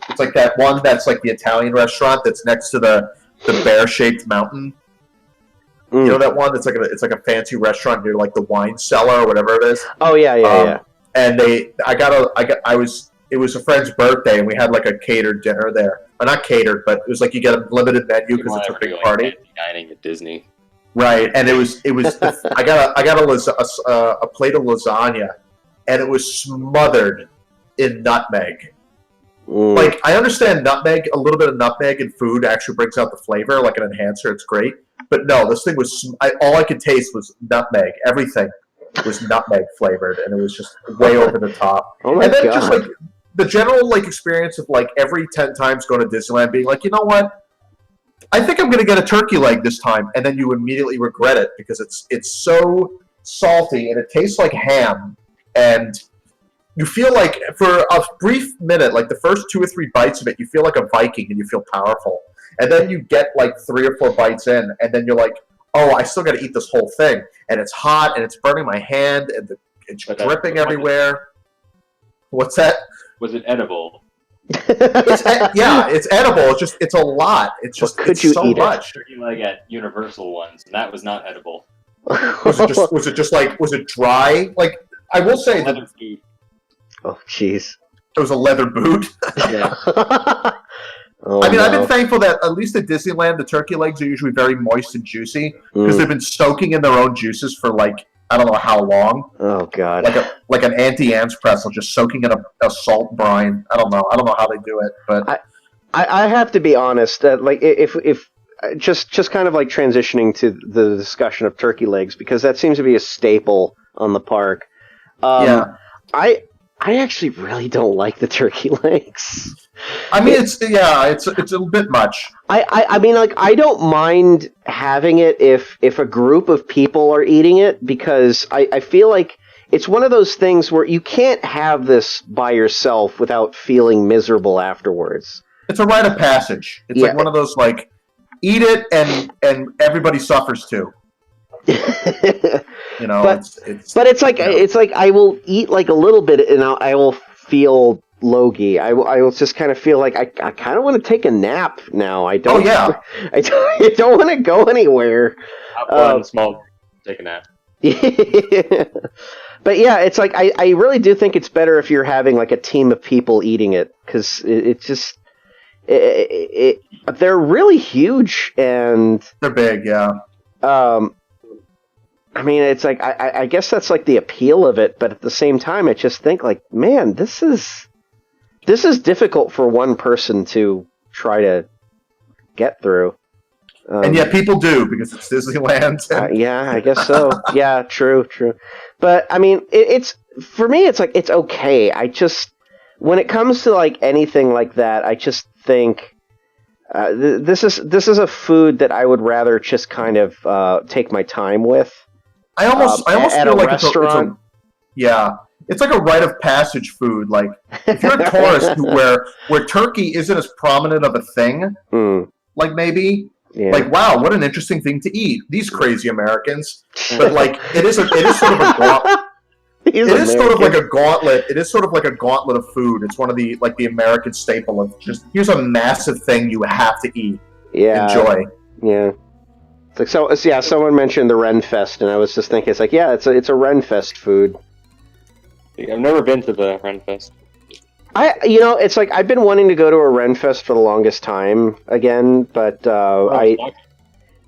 it's like that one that's like the Italian restaurant that's next to the bear-shaped mountain. You know that one? It's like a fancy restaurant near like the wine cellar or whatever it is. Oh yeah. And it was a friend's birthday and we had like a catered dinner there. Or not catered, but it was like you get a limited menu because it's a big party. Dining at Disney. Right, and it was. I got a plate of lasagna, and it was smothered in nutmeg. Like, I understand nutmeg, a little bit of nutmeg in food actually brings out the flavor, like an enhancer. It's great, but no, this thing was. All I could taste was nutmeg. Everything was nutmeg flavored, and it was just way over the top. Oh my and then God. just like the general like experience of like every 10 times going to Disneyland, being like, you know what? I think I'm going to get a turkey leg this time, and then you immediately regret it because it's so salty and it tastes like ham, and you feel like for a brief minute, like the first 2 or 3 bites of it, you feel like a Viking and you feel powerful, and then you get like 3 or 4 bites in, and then you're like, oh, I still got to eat this whole thing, and it's hot and it's burning my hand and it's dripping everywhere. What's that? Was it edible? It's edible. It's a lot. It's just Could it's you so eat it? much. Turkey leg at Universal once, and that was not edible. Was it dry? Like, I will say that Leather food. Oh jeez. it was a leather boot. Yeah. Oh, I mean, I've no. been thankful that at least at Disneyland, the turkey legs are usually very moist and juicy because they've been soaking in their own juices for like I don't know how long. Oh God. Like an Auntie Anne's pretzel, just soaking in a salt brine. I don't know how they do it, but I have to be honest that like if just kind of like transitioning to the discussion of turkey legs because that seems to be a staple on the park. yeah. I actually really don't like the turkey legs. I mean, it's a bit much. I mean, like, I don't mind having it if a group of people are eating it because I feel like it's one of those things where you can't have this by yourself without feeling miserable afterwards. It's a rite of passage. It's like one of those like eat it and everybody suffers too. You know, but it's like I will eat like a little bit and I will feel logy. I will just kind of feel like I kind of want to take a nap now. I don't. Oh yeah. I don't want to go anywhere. One small, take a nap. But yeah, it's like I really do think it's better if you're having like a team of people eating it because it's just they're really huge and They're big, yeah. I mean, it's like I guess that's like the appeal of it, but at the same time, I just think like, man, this is difficult for one person to try to get through. And yet people do because it's Disneyland. Yeah, I guess so. Yeah, true. But I mean, it's for me, it's like it's okay. I just when it comes to like anything like that, I just think this is a food that I would rather just kind of take my time with. I almost at feel a like restaurant. It's like a rite of passage food. Like if you're a tourist where turkey isn't as prominent of a thing, like maybe. Yeah. Like, wow, what an interesting thing to eat. These crazy Americans. But like it is sort of a gauntlet. Sort of like a gauntlet. It is sort of like a gauntlet of food. It's one of the like the American staple of just here's a massive thing you have to eat. Yeah. Enjoy. Yeah. It's like yeah, someone mentioned the Ren Fest and I was just thinking it's like, yeah, it's a Ren Fest food. I've never been to the Ren Fest. It's like I've been wanting to go to a Ren Fest for the longest time again, but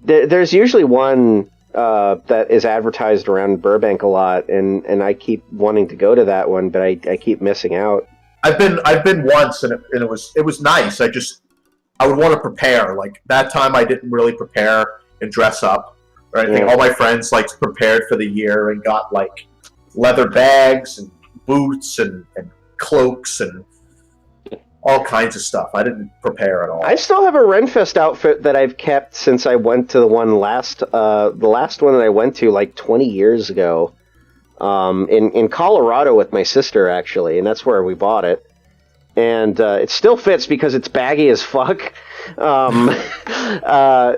there's usually one that is advertised around Burbank a lot, and I keep wanting to go to that one, but I keep missing out. I've been once, and it was nice. I would want to prepare. Like that time, I didn't really prepare and dress up. Right? I think all my friends like prepared for the year and got like leather bags and boots and cloaks and all kinds of stuff. I didn't prepare at all. I still have a Renfest outfit that I've kept since I went to the last one that I went to like 20 years ago, in Colorado with my sister actually, and that's where we bought it. And it still fits because it's baggy as fuck.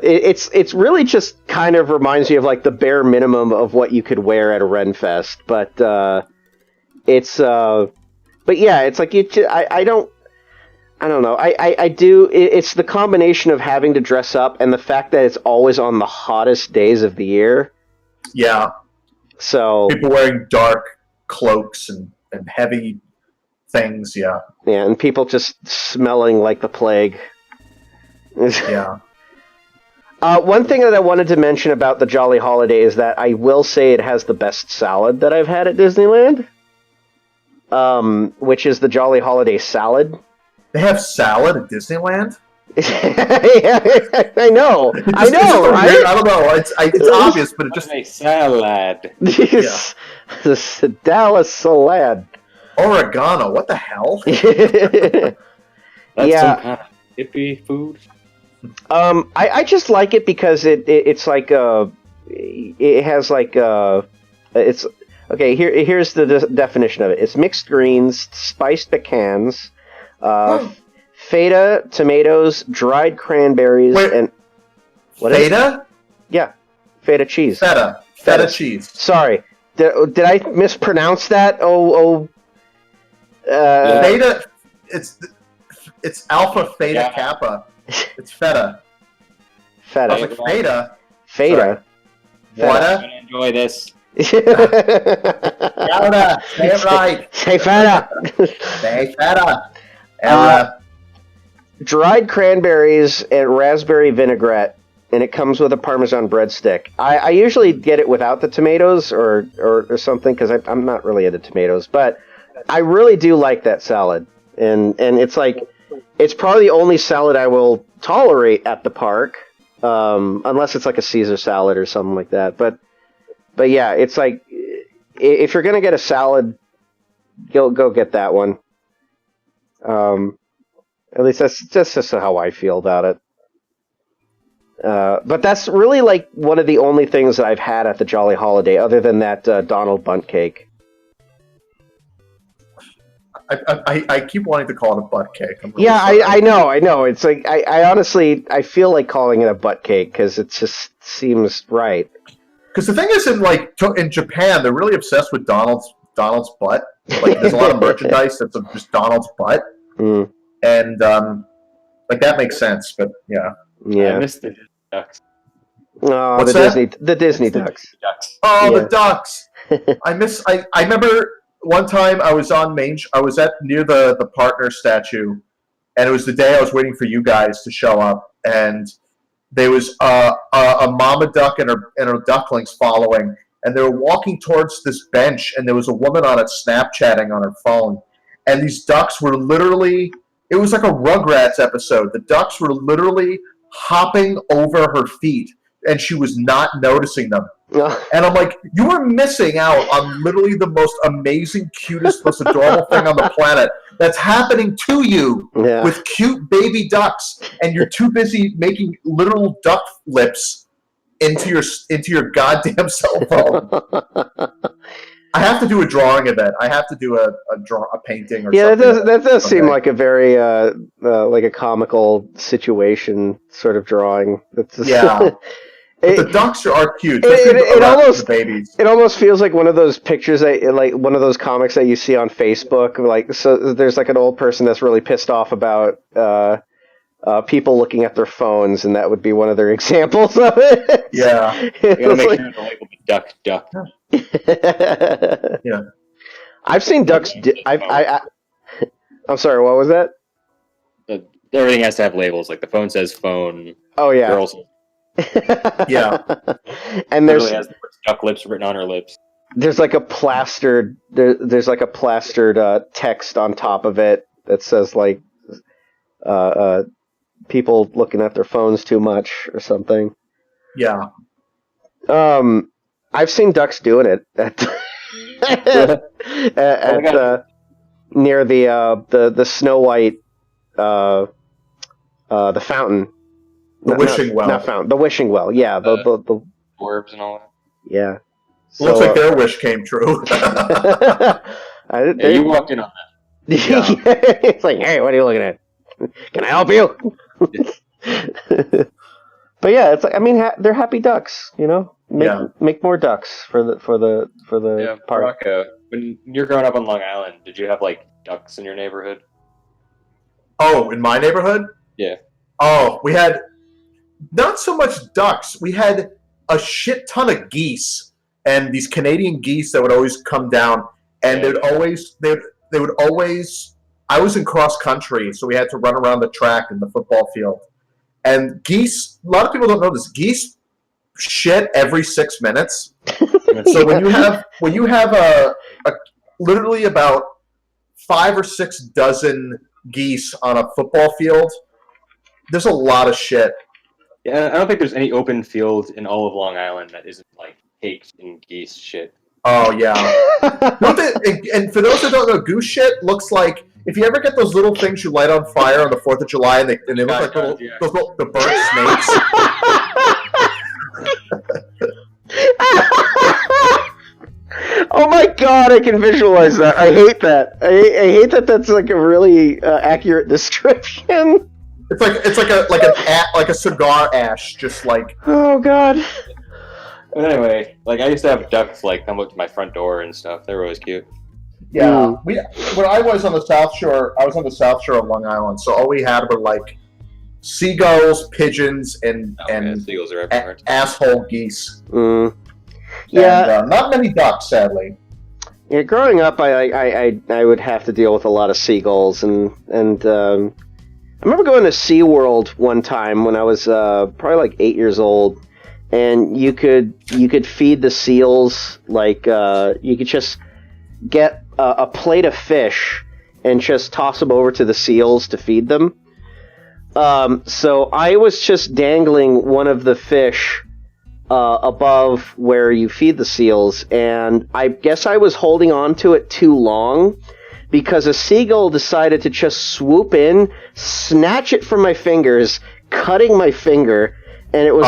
It's really just kind of reminds me of like the bare minimum of what you could wear at a Renfest, but yeah, it's like I don't know. I do. It's the combination of having to dress up and the fact that it's always on the hottest days of the year. Yeah. So people wearing dark cloaks and heavy things. Yeah. Yeah, and people just smelling like the plague. Yeah. One thing that I wanted to mention about the Jolly Holiday is that I will say it has the best salad that I've had at Disneyland, which is the Jolly Holiday salad. They have salad at Disneyland? I know, right? Weird, I don't know. It's obvious, but it just a salad. Yes, the Dallas salad. Oregano. What the hell? That's some kind of hippie food. I just like it because it's like it has like it's okay. Here's the definition of it. It's mixed greens, spiced pecans, feta, tomatoes, dried cranberries, and what feta? Yeah, feta cheese. Feta cheese. Sorry, did I mispronounce that? Feta. It's alpha theta kappa. It's feta. Feta. I was like feta. Feta. What? I'm gonna enjoy this. Feta. Say it right. Say feta. Say feta. Dried cranberries and raspberry vinaigrette, and it comes with a Parmesan breadstick. I usually get it without the tomatoes or something because I'm not really into tomatoes, but I really do like that salad, and it's like. It's probably the only salad I will tolerate at the park, unless it's like a Caesar salad or something like that. But yeah, it's like if you're gonna get a salad, go get that one. At least that's just how I feel about it. But that's really like one of the only things that I've had at the Jolly Holiday, other than that Donald Bundt cake. I keep wanting to call it a butt cake. Really I know. It's like I honestly feel like calling it a butt cake because it just seems right. Because the thing is, in Japan, they're really obsessed with Donald's butt. Like, there's a lot of merchandise that's just Donald's butt, and like that makes sense. But yeah. I missed the ducks. Oh, What's the Disney ducks. Oh, yeah. The ducks. I remember. One time I was near the partner statue, and it was the day I was waiting for you guys to show up, and there was a mama duck and her ducklings following, and they were walking towards this bench, and there was a woman on it Snapchatting on her phone, and these ducks were literally, it was like a Rugrats episode. The ducks were literally hopping over her feet, and she was not noticing them. And I'm like, you are missing out on literally the most amazing, cutest, most adorable thing on the planet that's happening to you with cute baby ducks, and you're too busy making literal duck lips into your goddamn cell phone. I have to do a drawing of that. I have to do a painting or something. Yeah, that does seem like a very like a comical situation sort of drawing. Yeah. But the ducks are cute. It almost feels like one of those pictures like one of those comics that you see on Facebook. Like, so there's like an old person that's really pissed off about people looking at their phones, and that would be one of their examples of it. Yeah, you gotta make sure to label the duck. Yeah, I've seen ducks. I'm sorry. What was that? Everything has to have labels. Like the phone says phone. Oh yeah. Girls. Yeah, and there's has the duck lips written on her lips. There's like a plastered text on top of it that says like people looking at their phones too much or something. Yeah. I've seen ducks doing it. Near the Snow White, the fountain. The wishing well. Not fountain. The wishing well. Yeah. The Orbs and all that. yeah. Looks like their wish came true. You walked in on that. It's like, hey, what are you looking at? Can I help you? But yeah, it's like, I mean, they're happy ducks, you know. Make more ducks for the park. Rocco, when you're growing up on Long Island, did you have like ducks in your neighborhood? Oh, in my neighborhood? Yeah. Oh, we had not so much ducks. We had a shit ton of geese, and these Canadian geese that would always come down, and they would always. I was in cross country, so we had to run around the track in the football field. And geese, a lot of people don't know this. Geese shit every 6 minutes. So when you have a literally about 5 or 6 dozen geese on a football field, there's a lot of shit. Yeah, I don't think there's any open field in all of Long Island that isn't like caked in geese shit. Oh yeah. And for those that don't know, goose shit looks like, if you ever get those little things you light on fire on the 4th of July, and they look like the burnt snakes. Oh my god, I can visualize that. I hate that. I hate that. That's like a really accurate description. It's like a cigar ash, just like. Oh god. But anyway, like I used to have ducks like come up to my front door and stuff. They were always cute. Yeah, when I was on the South Shore, of Long Island. So all we had were like seagulls, pigeons, and seagulls are everywhere. Asshole geese. Yeah, and, not many ducks, sadly. Yeah, growing up, I would have to deal with a lot of seagulls, and I remember going to SeaWorld one time when I was probably like 8 years old. And you could feed the seals, like you could just get a plate of fish and just toss them over to the seals to feed them. So I was just dangling one of the fish above where you feed the seals, and I guess I was holding on to it too long because a seagull decided to just swoop in, snatch it from my fingers, cutting my finger, and it was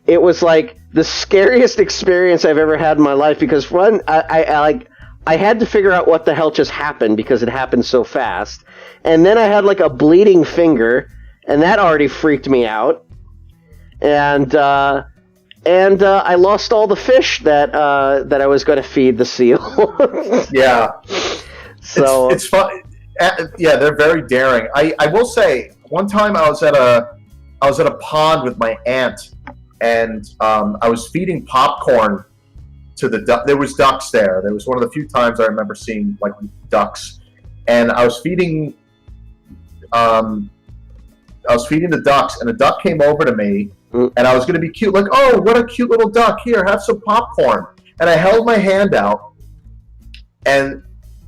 It was like the scariest experience I've ever had in my life, because one, I had to figure out what the hell just happened because it happened so fast, and then I had like a bleeding finger, and that already freaked me out, and I lost all the fish that I was going to feed the seal. Yeah, so it's fun. Yeah, they're very daring. I will say, one time I was at a pond with my aunt. And I was feeding popcorn to the duck. There was ducks there. There was one of the few times I remember seeing like ducks. And I was feeding the ducks, and a duck came over to me, and I was going to be cute, like, oh, what a cute little duck! Here, have some popcorn. And I held my hand out, and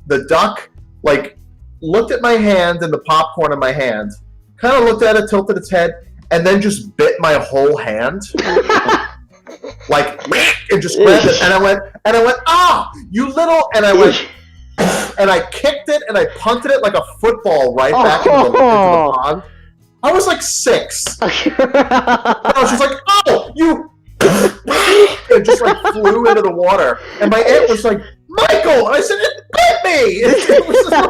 the duck like looked at my hand and the popcorn in my hand, kind of looked at it, tilted its head, and then just bit my whole hand, like, and just grabbed it, and I went, ah, you little, and I went, and I kicked it, and I punted it like a football right back into the pond. I was like 6. And I was just like, oh, you, and just like flew into the water, and my aunt was like, Michael, and I said, it bit me. It was just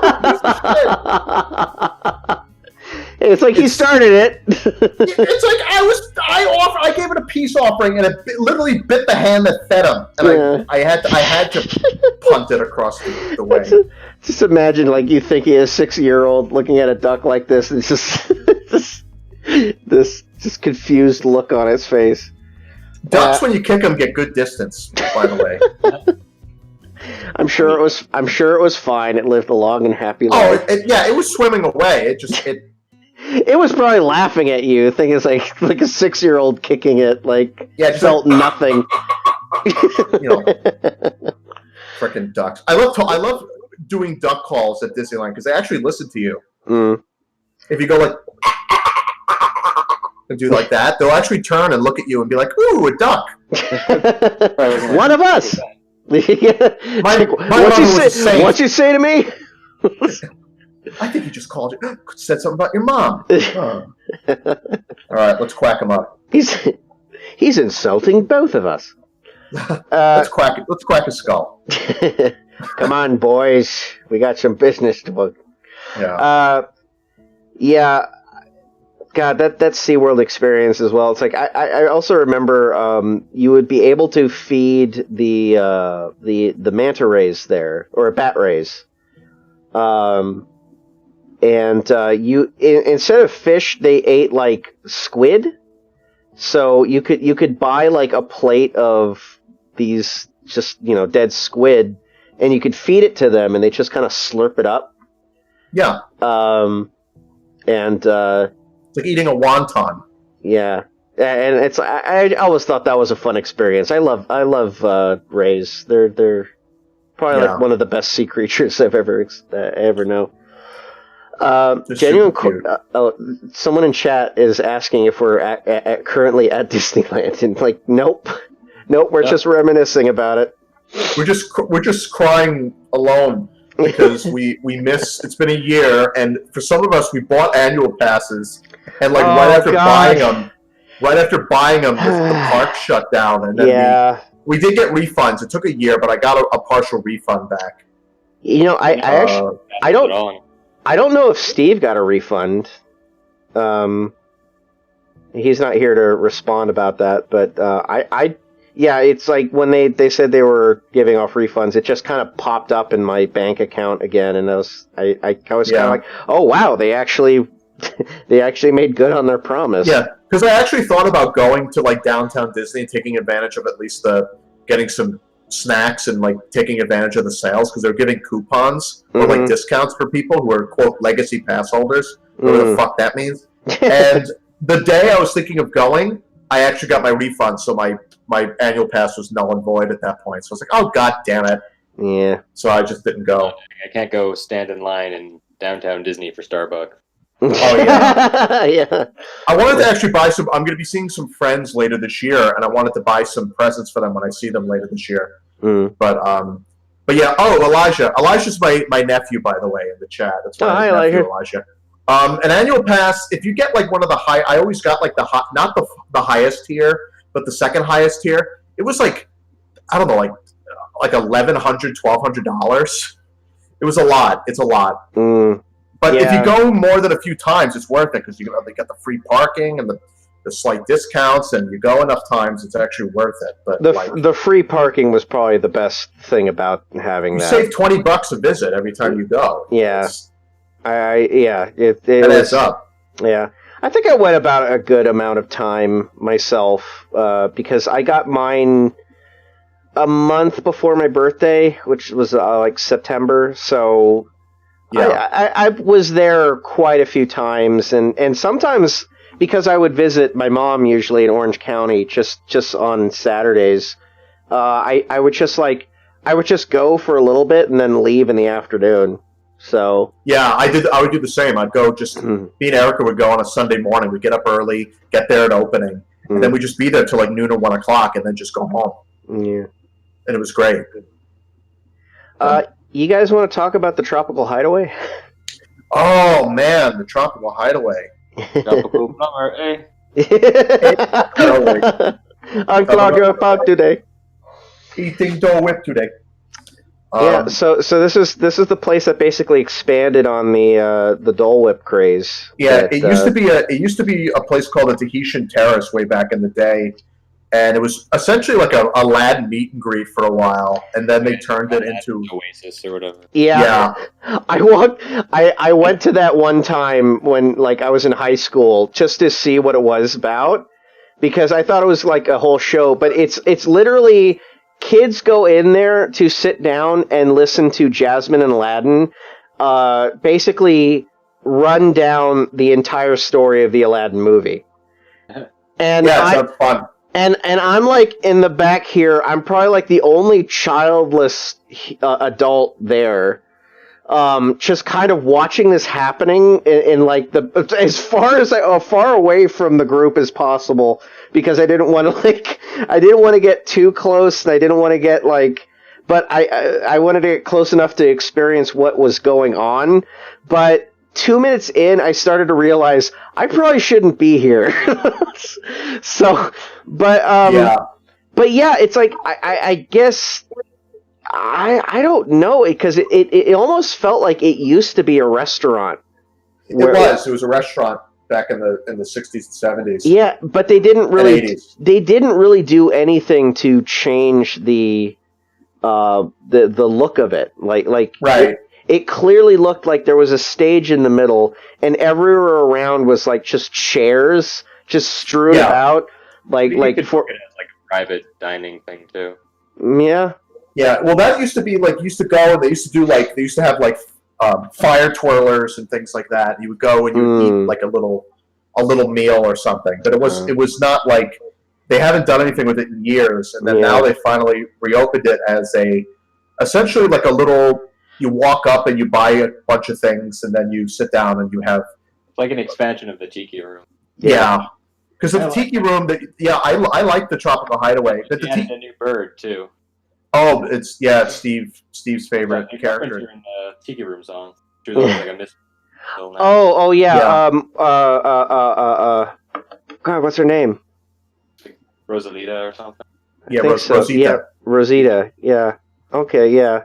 it's like you started it. It's like I gave it a peace offering, and it literally bit the hand that fed him, and I had to punt it across the way. Just imagine, like, you thinking a 6-year-old looking at a duck like this, and just this confused look on its face. Ducks, when you kick them, get good distance. By the way. I'm sure it was fine. It lived a long and happy life. Oh, it was swimming away. It was probably laughing at you, thinking it's like a 6-year-old kicking it, like, felt like, nothing. Frickin' ducks! I love doing duck calls at Disneyland because they actually listen to you. If you go like and do like that, they'll actually turn and look at you and be like, "Ooh, a duck!" One of us. My What'd mother was a saint. What'd you say to me? I think he just called you. Said something about your mom. Huh. All right, let's quack him up. He's insulting both of us. Let's quack his skull. Come on, boys. We got some business to work. Yeah. Yeah. God, that SeaWorld experience as well. It's like I also remember you would be able to feed the manta rays there, or bat rays. And instead of fish, they ate like squid. So you could buy like a plate of these just dead squid, and you could feed it to them, and they just kind of slurp it up. Yeah. It's like eating a wonton. Yeah, and it's I always thought that was a fun experience. I love rays. They're probably like one of the best sea creatures I've ever know. Genuine. Someone in chat is asking if we're currently at Disneyland, and like, nope. We're just reminiscing about it. We're just crying alone because we miss. It's been a year, and for some of us, we bought annual passes, and like right after buying them, the park shut down, and then we did get refunds. It took a year, but I got a partial refund back. I don't know if Steve got a refund. He's not here to respond about that, but it's like when they said they were giving off refunds, it just kind of popped up in my bank account again, and I was kind of like, oh wow, they actually made good on their promise. Yeah, because I actually thought about going to like downtown Disney and taking advantage of at least getting some snacks and like taking advantage of the sales, because they're giving coupons or like discounts for people who are quote legacy pass holders, whatever the fuck that means. And the day I was thinking of going, I actually got my refund, so my annual pass was null and void at that point. So I was like, oh god damn it. Yeah. So I just didn't go. I can't go stand in line in downtown Disney for Starbucks. Oh yeah. Yeah. I wanted to actually buy some. I'm going to be seeing some friends later this year, and I wanted to buy some presents for them when I see them later this year. But yeah. Oh, Elijah. Elijah's my nephew, by the way, in the chat. That's my nephew, Elijah. An annual pass. If you get like one of the high, I always got like not the highest tier, but the second highest tier. It was like, I don't know, like $1,100, $1,200. It was a lot. It's a lot. But if you go more than a few times, it's worth it, because they get the free parking and the slight discounts, and you go enough times, it's actually worth it. But the free parking was probably the best thing about having that. You save $20 a visit every time you go. Yeah, it adds up. Yeah, I think I went about a good amount of time myself, because I got mine a month before my birthday, which was like September. So yeah, I was there quite a few times, and sometimes, because I would visit my mom usually in Orange County just on Saturdays, I would just go for a little bit and then leave in the afternoon. So yeah, I would do the same. I'd go me and Erica would go on a Sunday morning. We'd get up early, get there at opening, and then we'd just be there till like noon or 1 o'clock, and then just go home. Yeah, and it was great. You guys want to talk about the Tropical Hideaway? Oh man, the Tropical Hideaway. Tropical plumber, eh? Unclog your pump today. Eating Dole Whip today. So this is the place that basically expanded on the Dole Whip craze. Yeah, it used to be a place called the Tahitian Terrace way back in the day, and it was essentially like a Aladdin meet and greet for a while, and then they turned it into Oasis or whatever. Yeah. I went to that one time when like I was in high school just to see what it was about, because I thought it was like a whole show, but it's literally kids go in there to sit down and listen to Jasmine and Aladdin basically run down the entire story of the Aladdin movie. And yeah, it sounds fun. And I'm like in the back here, I'm probably like the only childless adult there, just kind of watching this happening in like as far away from the group as possible, because I didn't want to get too close, and I didn't want to get like but I wanted to get close enough to experience what was going on. But 2 minutes in, I started to realize I probably shouldn't be here. So, Yeah. but yeah, it's like I guess I don't know because it almost felt like it used to be a restaurant. It was a restaurant back in the 60s and 70s. Yeah, but they didn't and really 80s. they didn't really do anything to change the look of it. Like Right. it clearly looked like there was a stage in the middle, and everywhere around was like just chairs just strewn Yeah. about. Like You could for look at it as like a private dining thing too. yeah. Yeah, well, that used to be like used to go and they used to have like fire twirlers and things like that. You would go and you would eat like a little meal or something, but it was not like they haven't done anything with it in years. And then now they finally reopened it as essentially like a little. You walk up and you buy a bunch of things, and then you sit down and you have It's like an expansion of the Tiki Room. yeah. Because the Tiki Room, I like the Tropical Hideaway. But They added a new bird too. Oh, it's Steve's favorite character. In the Tiki Room song. She was always like a miss. Oh yeah. God, what's her name? Rosalita or something. Yeah, I think so. Rosita. Yeah, Rosita. Yeah. Okay. Yeah.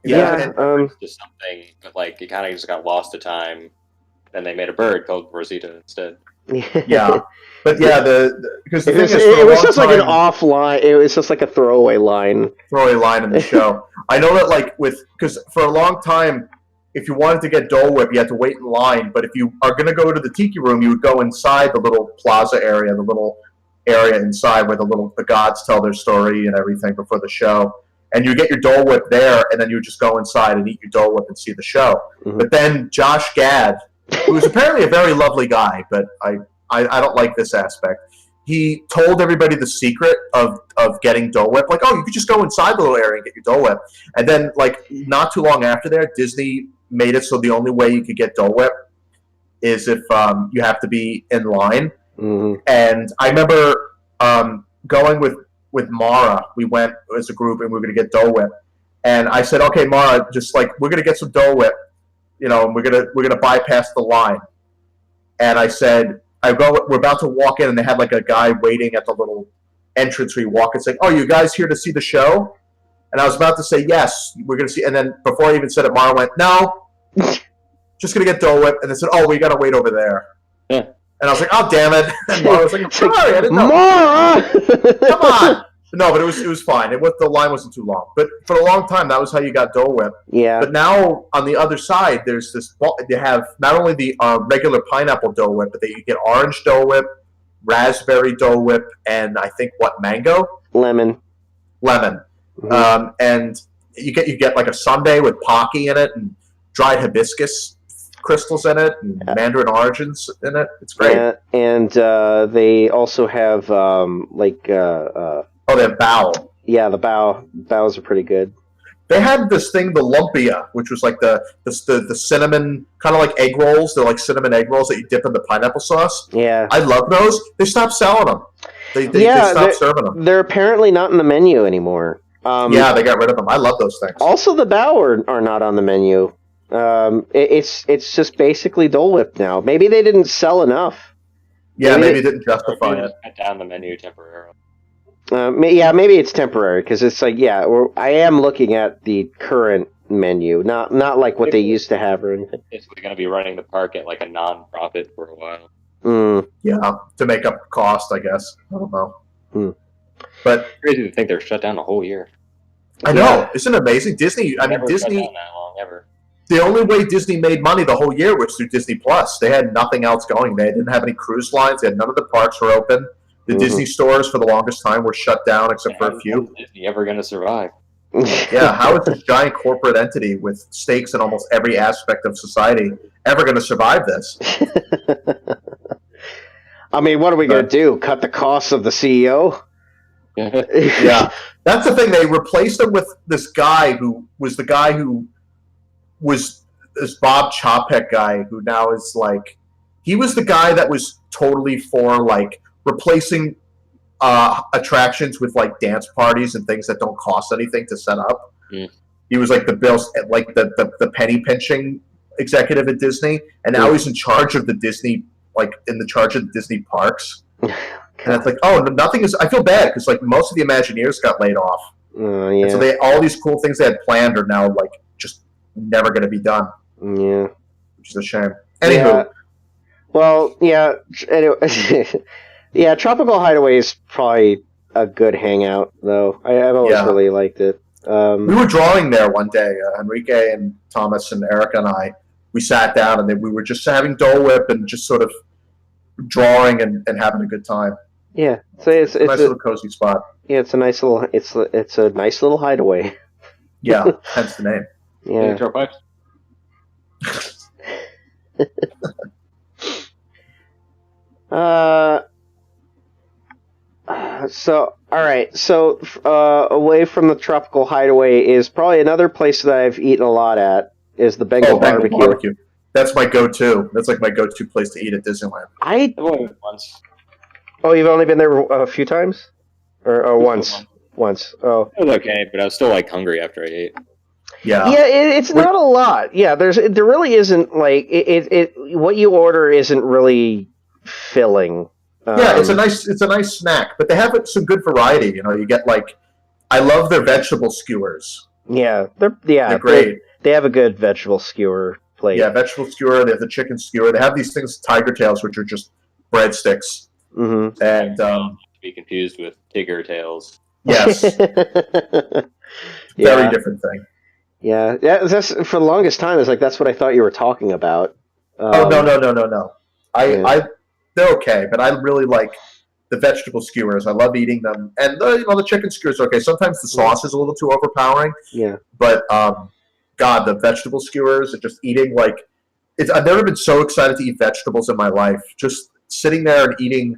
Yeah. Just something that, like, you kind of just got lost to time. Then they made a bird called Rosita instead. Yeah, but yeah, because the thing is, it was just like an off line. It was just like a throwaway line. Throwaway line in the show. I know that, like, because for a long time, if you wanted to get Dole Whip, you had to wait in line. But if you are going to go to the Tiki Room, you would go inside the little plaza area, the little area inside where the gods tell their story and everything before the show. And you get your Dole Whip there, and then you just go inside and eat your Dole Whip and see the show. Mm-hmm. But then Josh Gad, who is apparently a very lovely guy, but I don't like this aspect. He told everybody the secret of getting Dole Whip. Like, oh, you could just go inside the little area and get your Dole Whip. And then, like, not too long after that, Disney made it so the only way you could get Dole Whip is if you have to be in line. Mm-hmm. And I remember going with Mara. We went as a group and we were going to get Dole Whip. And I said, okay, Mara, just like, we're going to get some Dole Whip. You know, and we're gonna bypass the line. And I said, we're about to walk in, and they had like a guy waiting at the little entrance where you walk and saying, "Oh, you guys here to see the show?" And I was about to say, "Yes, we're gonna see." And then before I even said it, Mara went, "No, just gonna get Dole Whip." And they said, "Oh, we gotta wait over there." Yeah. And I was like, "Oh, damn it!" And Mara was like, "I'm sorry, I didn't know." Mara, come on. No, but it was fine. The line wasn't too long. But for a long time, that was how you got Dole Whip. Yeah. But now on the other side, there's this. They have not only the regular pineapple Dole Whip, but you get orange Dole Whip, raspberry Dole Whip, and I think mango, lemon. Mm-hmm. And you get like a sundae with Pocky in it and dried hibiscus crystals in it and mandarin oranges in it. It's great. And they also have Oh, they have bao. Yeah, the baos are pretty good. They had this thing, the lumpia, which was like the cinnamon, kind of like egg rolls. They're like cinnamon egg rolls that you dip in the pineapple sauce. Yeah. I love those. They stopped selling them. They stopped serving them. They're apparently not in the menu anymore. Yeah, they got rid of them. I love those things. Also, the bao are not on the menu. It's just basically Dole Whip now. Maybe they didn't sell enough. Yeah, maybe it didn't justify it. Cut down the menu temporarily. Maybe it's temporary because it's like, I am looking at the current menu, not like what they used to have or anything. It's going to be running the park at like a non-profit for a while. Yeah, to make up cost, I guess. I don't know. But it's crazy to think they're shut down a whole year. I know. Isn't it amazing? Disney. I mean, Disney. Shut down that long, ever. The only way Disney made money the whole year was through Disney Plus. They had nothing else going. They didn't have any cruise lines. They had none of the parks were open. The Disney stores for the longest time were shut down, except for a few. How is Disney ever going to survive? Yeah, how is this giant corporate entity with stakes in almost every aspect of society ever going to survive this? I mean, what are we going to do? Cut the costs of the CEO? Yeah, that's the thing. They replaced him with this guy who was this Bob Chapek guy who now is like, he was the guy that was totally for like replacing attractions with like dance parties and things that don't cost anything to set up. Mm. He was like the penny pinching executive at Disney, and now he's in charge of the Disney, like in the charge of the Disney parks. And it's like, oh, nothing is. I feel bad because like most of the Imagineers got laid off, Yeah. and so all these cool things they had planned are now like just never going to be done. Yeah. Which is a shame. Anywho, Yeah. Well, yeah. Anyway, yeah. Tropical Hideaway is probably a good hangout, though. I've always really liked it. We were drawing there one day. Enrique and Thomas and Erica and I. We sat down and then we were just having Dole Whip and just sort of drawing and having a good time. Yeah, so it's a nice little cozy spot. Yeah, it's a nice little hideaway. Yeah, hence the name. Yeah. Throw pipes. So all right. So away from the Tropical Hideaway is probably another place that I've eaten a lot at is the Bengal Barbecue. That's my go-to. That's like my go-to place to eat at Disneyland. I've only been once. Oh, you've only been there a few times, or once? Once. Oh, it was okay, but I was still like hungry after I ate. Yeah. Yeah, it's not a lot. Yeah, there really isn't like it. What you order isn't really filling. Yeah, it's a nice snack, but they have some good variety. You know, you get like, I love their vegetable skewers. Yeah, they're great. They have a good vegetable skewer plate. Yeah, vegetable skewer. They have the chicken skewer. They have these things, tiger tails, which are just breadsticks. Mm-hmm. And to be confused with tiger tails. Yes. Very different thing. Yeah. That's for the longest time. It's like that's what I thought you were talking about. No. They're okay, but I really like the vegetable skewers. I love eating them, and the chicken skewers are okay. Sometimes the sauce is a little too overpowering. Yeah. But God, the vegetable skewers and just eating like I've never been so excited to eat vegetables in my life. Just sitting there and eating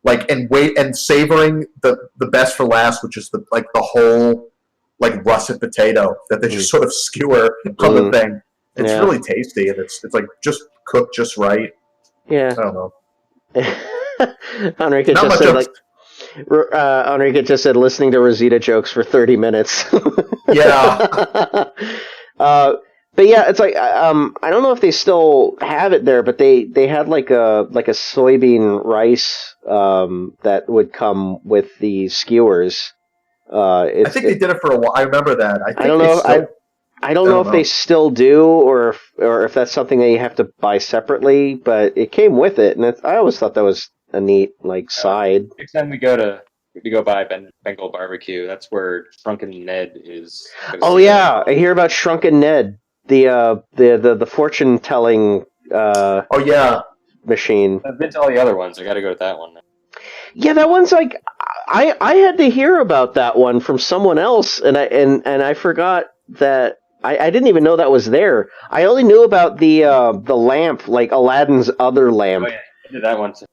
and savoring the best for last, which is the whole like russet potato that they just sort of skewer on the thing. It's really tasty, and it's like just cooked just right. Yeah. I don't know. Enrique just said listening to Rosita jokes for 30 minutes. Yeah. But yeah, it's like I don't know if they still have it there, but they had like a soybean rice that would come with the skewers. I think they did it for a while. I remember that. I don't know. I don't know if they still do, or if that's something that you have to buy separately. But it came with it, and I always thought that was a neat side. Next time we go by Bengal Barbecue, that's where Shrunken Ned is. Oh yeah, I hear about Shrunken Ned, the fortune telling. Oh yeah, machine. I've been to all the other ones. I got to go with that one. Yeah, that one's like I had to hear about that one from someone else, and I forgot that. I didn't even know that was there. I only knew about the lamp, like Aladdin's other lamp. Oh yeah, I did that one too.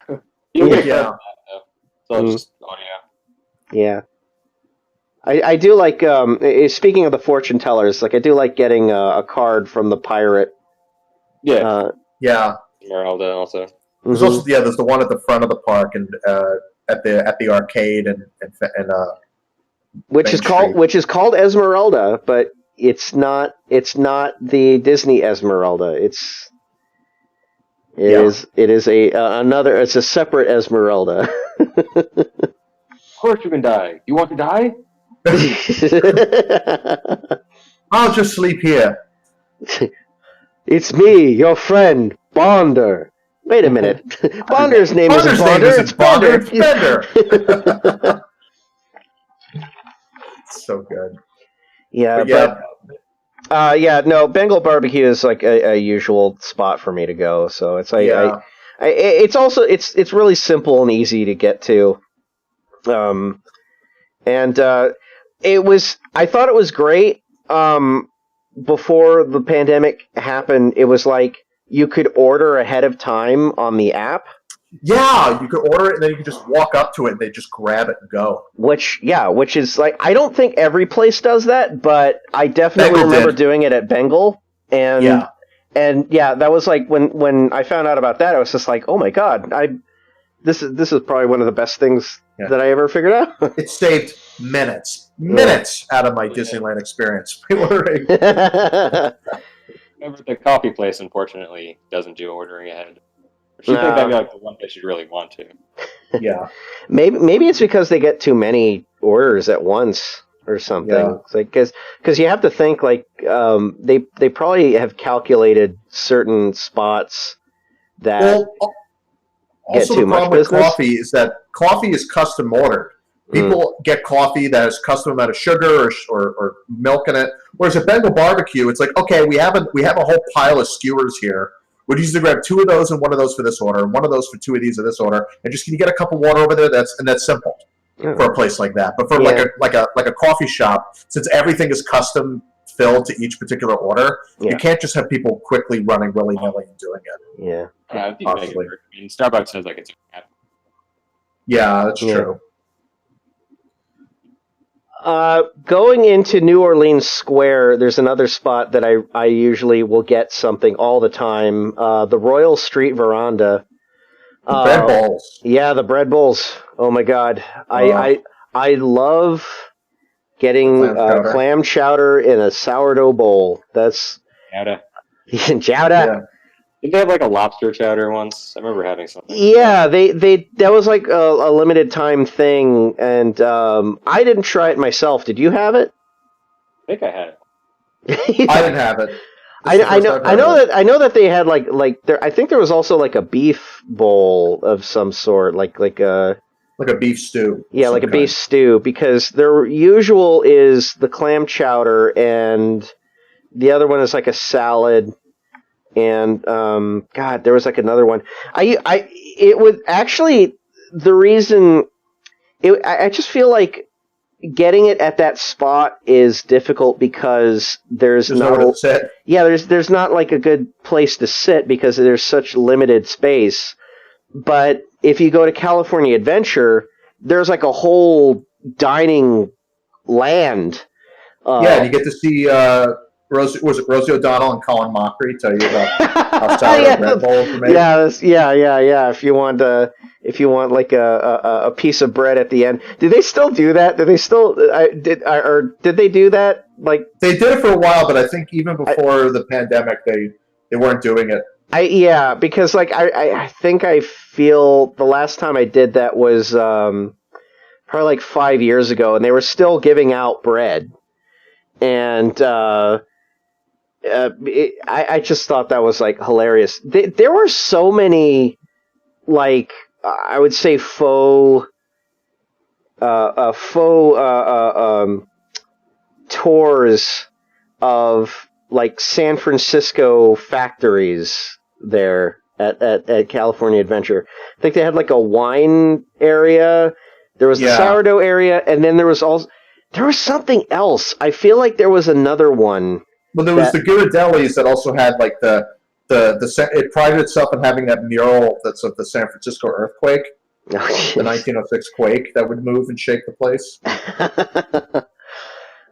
You get that, so it's just audio. Yeah. I do like speaking of the fortune tellers, like I do like getting a card from the pirate. Yeah. Yeah. Esmeralda also. There's also there's the one at the front of the park and at the arcade and which is called Esmeralda, but it's not the Disney Esmeralda. It is a separate Esmeralda. Of course you can die. You want to die? I'll just sleep here. It's me, your friend, Bonder. Wait a minute. Bonder's name isn't Bonder, it's Bender. It's Bender. It's so good. Yeah, Bengal Barbecue is like a usual spot for me to go. So it's like it's also it's really simple and easy to get to. I thought it was great. Before the pandemic happened, it was like you could order ahead of time on the app. Yeah, you could order it and then you could just walk up to it and they just grab it and go. Which is like, I don't think every place does that, but I definitely remember doing it at Bengal. And that was like when I found out about that, I was just like, oh my god, this is probably one of the best things that I ever figured out. It saved minutes out of my Yeah. Disneyland experience ordering. Remember, the coffee place, unfortunately, doesn't do ordering ahead. Which you think No. that'd be like the one place you'd really want to. Yeah, Maybe it's because they get too many orders at once or something. Yeah. It's like because you have to think like they probably have calculated certain spots that well, get also too the much problem with business? coffee is that coffee is custom ordered. People get coffee that has custom amount of sugar or milk in it. Whereas at Bengal Barbecue, it's like, okay, we have a whole pile of skewers here. We'd usually grab 2 of those and 1 of those for this order, and 1 of those for 2 of these of this order, and just can you get a cup of water over there? That's simple Yeah. for a place like that. But for Yeah. like a coffee shop, since everything is custom filled to each particular order, Yeah. you can't just have people quickly running willy nilly and doing it. Yeah. Yeah, it'd be Possibly. bigger. I mean, Starbucks has like its own app. Yeah, that's Yeah. true. Going into New Orleans Square, there's another spot that I usually will get something all the time. The Royal Street Veranda. Bread balls. Yeah, the bread bowls. Oh my god, I love getting Clam chowder. clam chowder in a sourdough bowl. That's Chowder. chowder. Yeah. Did they have like a lobster chowder once? I remember having something. Yeah, they that was like a limited time thing, and I didn't try it myself. Did you have it? I think I had it. I didn't have it. I know that they had like there. I think there was also like a beef bowl of some sort, like a Like a beef stew. yeah, of like a some beef stew, because their usual is the clam chowder, and the other one is like a salad. And God, there was like another one. It was actually the reason. I just feel like getting it at that spot is difficult because there's There's not. nowhere to sit. Yeah, there's not like a good place to sit because there's such limited space. But if you go to California Adventure, there's like a whole dining land. Yeah, and you get to see Rosie O'Donnell and Colin Mockery tell you about how sourdough bread bowls are made. Yeah. If you want like a piece of bread at the end, do they still do that? Do they still did they do that? Like They did it for a while, but I think even before the pandemic, they weren't doing it. Because like I think I feel the last time I did that was probably like 5 years ago, and they were still giving out bread, and I just thought that was like hilarious. There were so many like I would say faux tours of like San Francisco factories there at California Adventure. I think they had like a wine area. There was the Yeah. sourdough area, and then there was something else. I feel like there was another one. Well, there was the Ghirardellis that also had like it prided itself on having that mural that's of the San Francisco earthquake, the 1906 quake that would move and shake the place.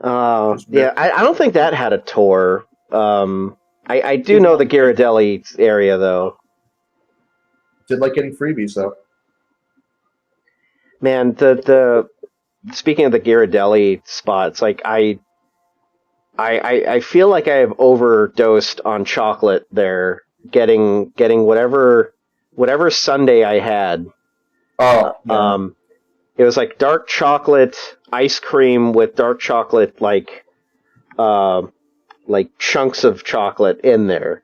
Oh, yeah. I don't think that had a tour. I do know the Ghirardelli area, though. Did like getting freebies though. Man, the speaking of the Ghirardelli spots, like I feel like I have overdosed on chocolate there, getting whatever sundae I had. Oh, yeah. It was like dark chocolate ice cream with dark chocolate like chunks of chocolate in there.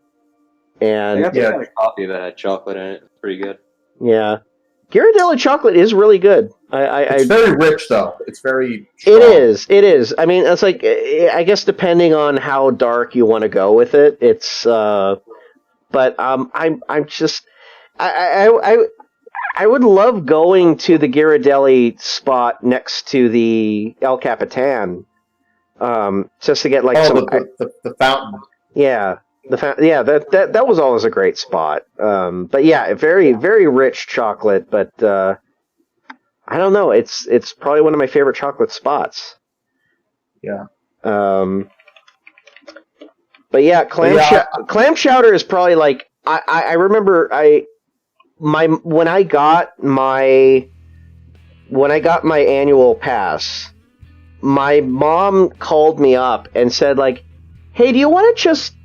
I And got some kind of coffee that had chocolate in it. It's pretty good. yeah, Ghirardelli chocolate is really good. It's very rich though. It's very strong. It is. I mean, it's like I guess depending on how dark you want to go with it, it's. But I'm just I would love going to the Ghirardelli spot next to the El Capitan, just to get like some. the fountain. Yeah, that was always a great spot. But yeah, very very rich chocolate. But I don't know. It's probably one of my favorite chocolate spots. Yeah. But yeah, clam chowder is probably like I remember when I got my annual pass, my mom called me up and said, like, hey, do you want to just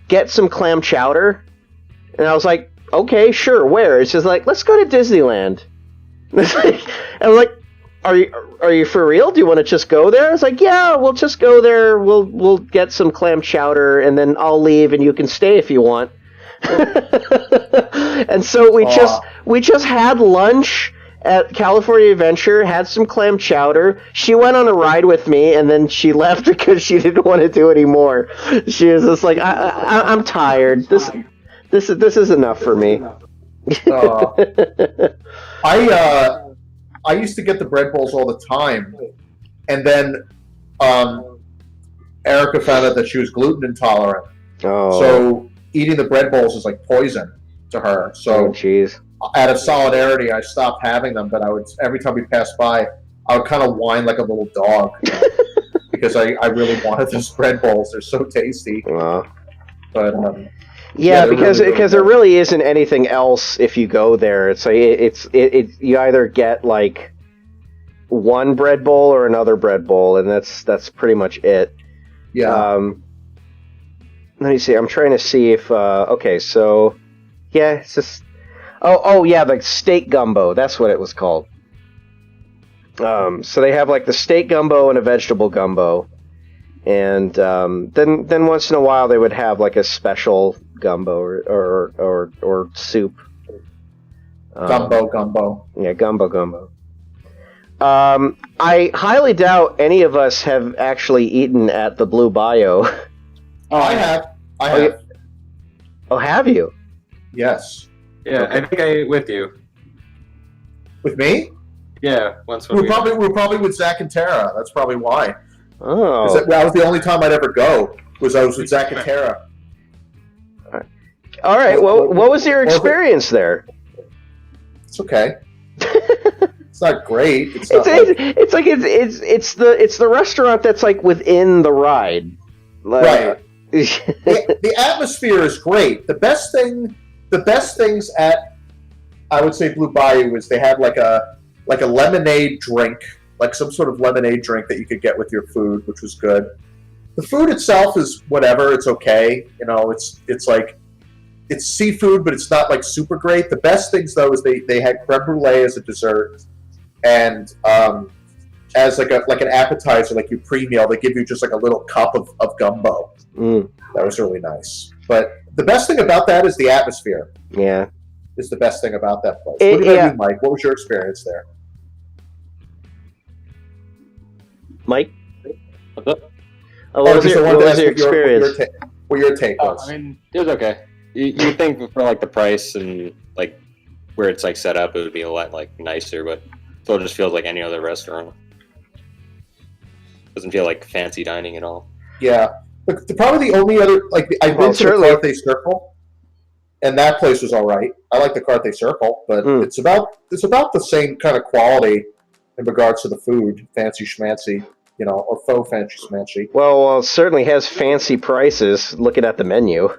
get some clam chowder? And I was like, okay, sure, where? It's just like, let's go to Disneyland. And I'm like, are you for real? Do you want to just go there? I was like, yeah, we'll just go there. We'll get some clam chowder, and then I'll leave, and you can stay if you want. And so we just had lunch at California Adventure, had some clam chowder. She went on a ride with me, and then she left because she didn't want to do anymore. She was just like, I'm tired. This is enough for me. I used to get the bread bowls all the time, and then Erica found out that she was gluten intolerant. Oh. So eating the bread bowls is like poison to her. So jeez. Out of solidarity, I stopped having them. But I would, every time we passed by, I would kind of whine like a little dog because I really wanted those bread bowls. They're so tasty. But yeah, because there really isn't anything else if you go there. It's like you either get like one bread bowl or another bread bowl, and that's pretty much it. Yeah. Let me see. I'm trying to see if okay, so yeah, it's just oh yeah, the steak gumbo. That's what it was called. So they have like the steak gumbo and a vegetable gumbo, and then once in a while they would have like a special gumbo or soup. Gumbo. Yeah, gumbo. I highly doubt any of us have actually eaten at the Blue Bayou. Oh, I have. Oh, have you? Yes. Yeah, I think I ate with you. With me? Yeah, once We're probably with Zach and Tara. That's probably why. Oh. That was the only time I'd ever go. I was with Zach and Tara. All right. Well, what was your experience there? It's okay. It's not great. It's the restaurant that's like within the ride. Right. The atmosphere is great. The best things at, I would say, Blue Bayou is they had like a lemonade drink, like some sort of lemonade drink that you could get with your food, which was good. The food itself is whatever. It's okay. You know, it's like, it's seafood, but it's not like super great. The best things though is they had creme brulee as a dessert, and as like an appetizer, like your pre-meal, they give you just like a little cup of gumbo. That was really nice. But the best thing about that is the atmosphere. Yeah, is the best thing about that place. What about you, Mike? What was your experience there? Mike? What's up? What was your experience? What your take was? I mean, it was okay. You think for like the price and like where it's like set up, it would be a lot like nicer, but still just feels like any other restaurant. Doesn't feel like fancy dining at all. Yeah, but probably the only other I've been to the Carthay Circle, and that place was all right. I like the Carthay Circle, but it's about the same kind of quality in regards to the food, fancy schmancy, you know, or faux fancy schmancy. Well, it certainly has fancy prices. Looking at the menu.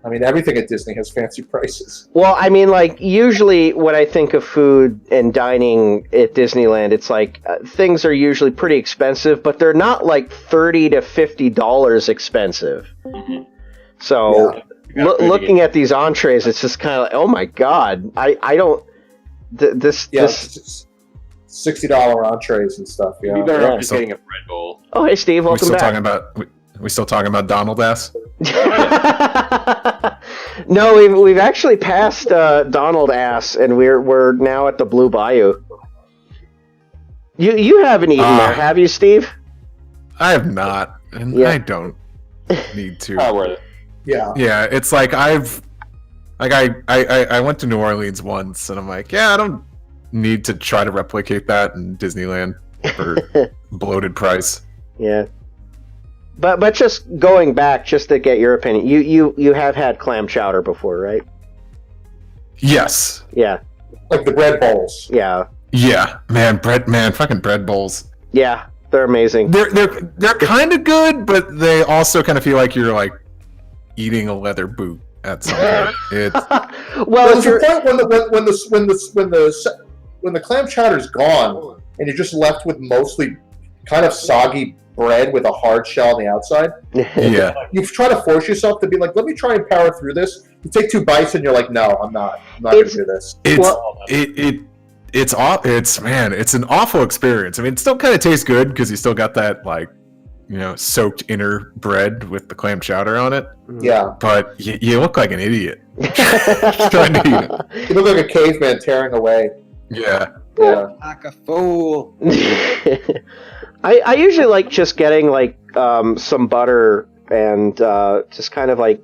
I mean, everything at Disney has fancy prices. Well, I mean, like, usually when I think of food and dining at Disneyland, it's like things are usually pretty expensive, but they're not like $30 to $50 expensive. Mm-hmm. So, looking at these entrees, it's just kind of like, oh my god, I don't. This $60 entrees and stuff. Yeah, you better off just getting a bread bowl. Oh, hey Steve, welcome back. We still talking about Donald ass? No, we've actually passed Donald ass, and we're now at the Blue Bayou. You haven't eaten there, have you, Steve? I have not, and I don't need to. Oh, worth it. Yeah, it's like I went to New Orleans once, and I'm like, yeah, I don't need to try to replicate that in Disneyland for bloated price. Yeah. But just going back, just to get your opinion, you have had clam chowder before, right? Yes. Yeah. Like the bread bowls. Yeah. Yeah, fucking bread bowls. Yeah, they're amazing. They're kind of good, but they also kind of feel like you're like eating a leather boot at some point. Well, there's a point when the clam chowder's gone and you're just left with mostly kind of soggy bread with a hard shell on the outside. Yeah. You try to force yourself to be like, let me try and power through this. You take 2 bites and you're like, no, I'm not going to do this. It's an awful experience. I mean, it still kind of tastes good because you still got that like, soaked inner bread with the clam chowder on it. Yeah. But you look like an idiot trying to eat it. You look like a caveman tearing away. Yeah. Yeah. Like a fool. I usually like just getting like some butter and just kind of like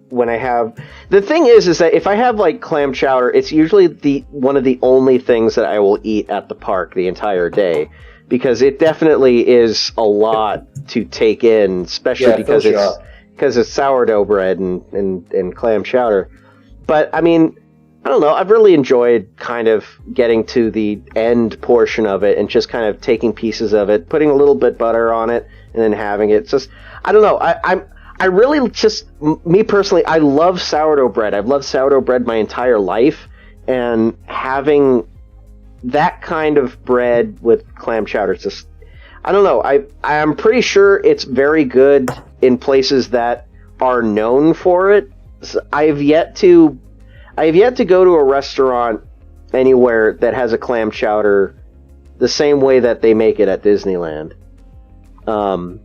when I have the thing is that if I have like clam chowder, it's usually one of the only things that I will eat at the park the entire day because it definitely is a lot to take in, especially because it's sourdough bread and clam chowder. But I mean, I don't know. I've really enjoyed kind of getting to the end portion of it and just kind of taking pieces of it, putting a little bit butter on it, and then having it. It's just, I don't know. I really just, me personally, I love sourdough bread. I've loved sourdough bread my entire life, and having that kind of bread with clam chowder, it's just, I don't know. I'm pretty sure it's very good in places that are known for it. So I have yet to go to a restaurant anywhere that has a clam chowder the same way that they make it at Disneyland. And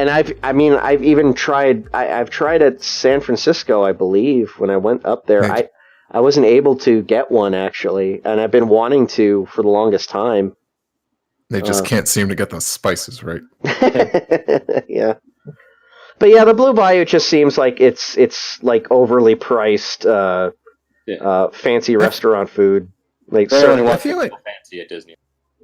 I've even tried. I've tried at San Francisco, I believe, when I went up there. Right. I wasn't able to get one actually, and I've been wanting to for the longest time. They just can't seem to get those spices right. Yeah. But yeah, the Blue Bayou just seems like it's like overly priced, fancy restaurant food. Like I feel like fancy at Disney.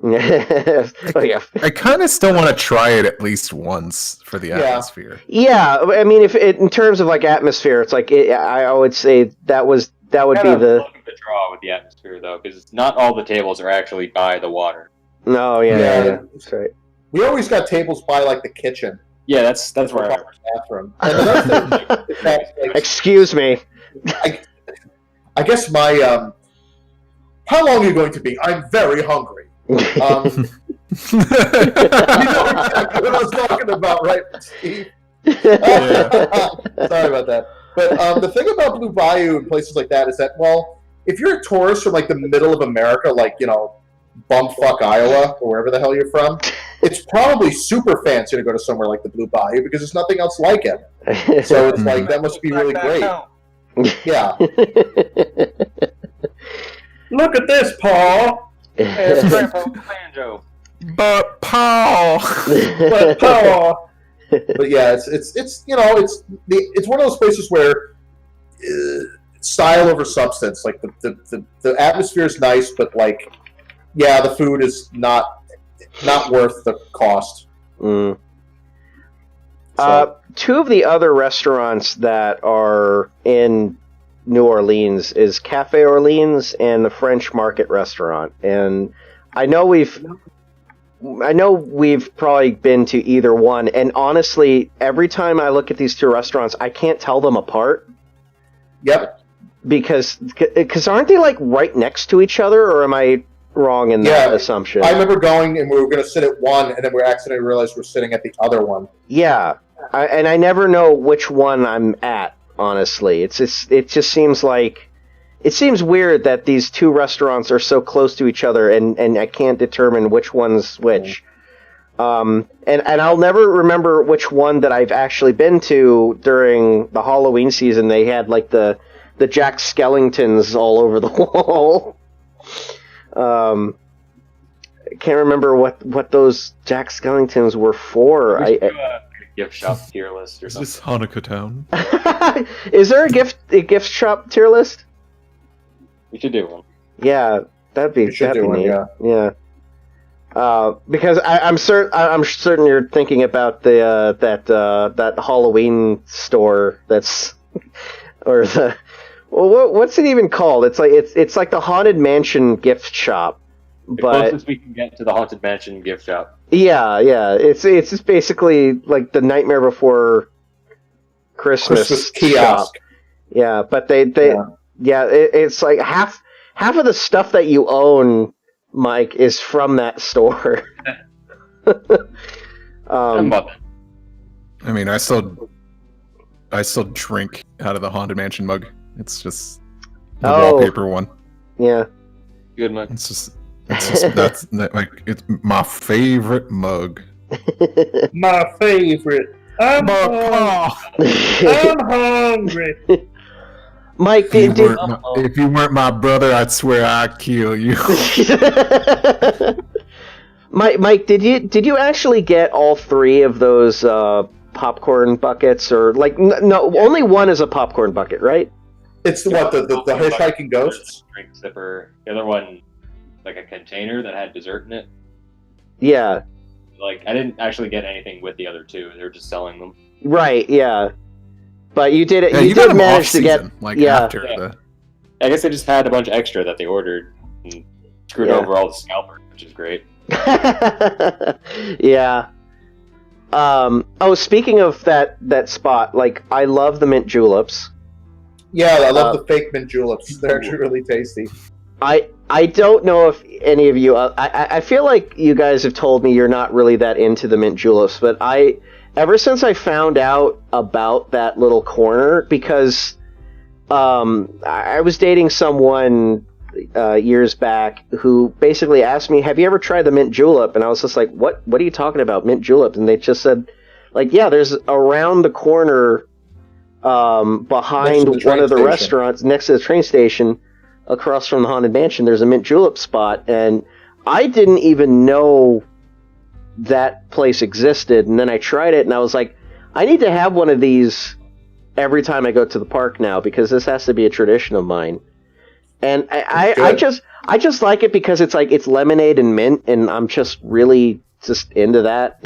Oh, yeah. I kind of still want to try it at least once for the atmosphere. Yeah, I mean, in terms of like atmosphere, it's like I would say that would be the draw with the atmosphere though, because not all the tables are actually by the water. No, yeah, that's right. We always got tables by like the kitchen. Yeah, that's where I bathroom. And the other thing, Excuse me. I guess my how long are you going to be? I'm very hungry. You know exactly what I was talking about, right, Steve? Sorry about that. But the thing about Blue Bayou and places like that is that, well, if you're a tourist from like the middle of America, like, bumfuck Iowa or wherever the hell you're from, it's probably super fancy to go to somewhere like the Blue Bayou because there's nothing else like it. So it's like, that must be really great. Yeah. Look at this, Paul. It's Grandpa Banjo. But Paul. But Paul. But yeah, it's one of those places where style over substance. Like the atmosphere is nice, but like, yeah, the food is not worth the cost. Mm. Two of the other restaurants that are in New Orleans is Cafe Orleans and the French Market Restaurant. And I know we've probably been to either one. And honestly, every time I look at these two restaurants, I can't tell them apart. Yep. Because aren't they like right next to each other, or am I wrong in that assumption? I remember going and we were going to sit at one, and then we accidentally realized we're sitting at the other one. Yeah, and I never know which one I'm at. Honestly, it just seems weird that these two restaurants are so close to each other, and I can't determine which one's which. And I'll never remember which one that I've actually been to during the Halloween season. They had like the Jack Skellingtons all over the wall. I can't remember what those Jack Skellingtons were for. Gift shop tier list or Is something. this Hanukkah Town? Is there a gift shop tier list? We should do one. Yeah, that'd be neat. Yeah. Because I'm certain you're thinking about the that Halloween store that's or the what's it even called? It's like the Haunted Mansion gift shop. The But closest we can get to the Haunted Mansion gift shop. yeah, it's just basically like the Nightmare Before Christmas kiosk. shop. Yeah, but it's like half of the stuff that you own, Mike, is from that store. I'm about that. I mean, I still drink out of the Haunted Mansion mug. It's just the wallpaper one. Yeah. Good mug. It's just that's like it's my favorite mug. My favorite. I'm hungry. Mike, If you weren't my brother, I'd swear I'd kill you. Mike, did you actually get all 3 of those popcorn buckets, or like no, only one is a popcorn bucket, right? It's the hitchhiking ghosts. Drink sipper. The other one, like a container that had dessert in it. Yeah. Like I didn't actually get anything with the other 2. They were just selling them. Right. Yeah. But you did it. Yeah, you did manage to get after the. I guess they just had a bunch extra that they ordered and screwed over all the scalpers, which is great. Yeah. Speaking of that spot, like I love the mint juleps. Yeah, I love the fake mint juleps. They're actually really tasty. I don't know if any of you. I feel like you guys have told me you're not really that into the mint juleps, but ever since I found out about that little corner, because I was dating someone years back who basically asked me, "Have you ever tried the mint julep?" And I was just like, "What are you talking about, mint julep?" And they just said, like, "Yeah, there's around the corner, behind one of the restaurants next to the train station, across from the Haunted Mansion, there's a mint julep spot." And I didn't even know that place existed, and then I tried it, and I was like, I need to have one of these every time I go to the park now, because this has to be a tradition of mine. And I just like it because it's lemonade and mint, and I'm just really just into that.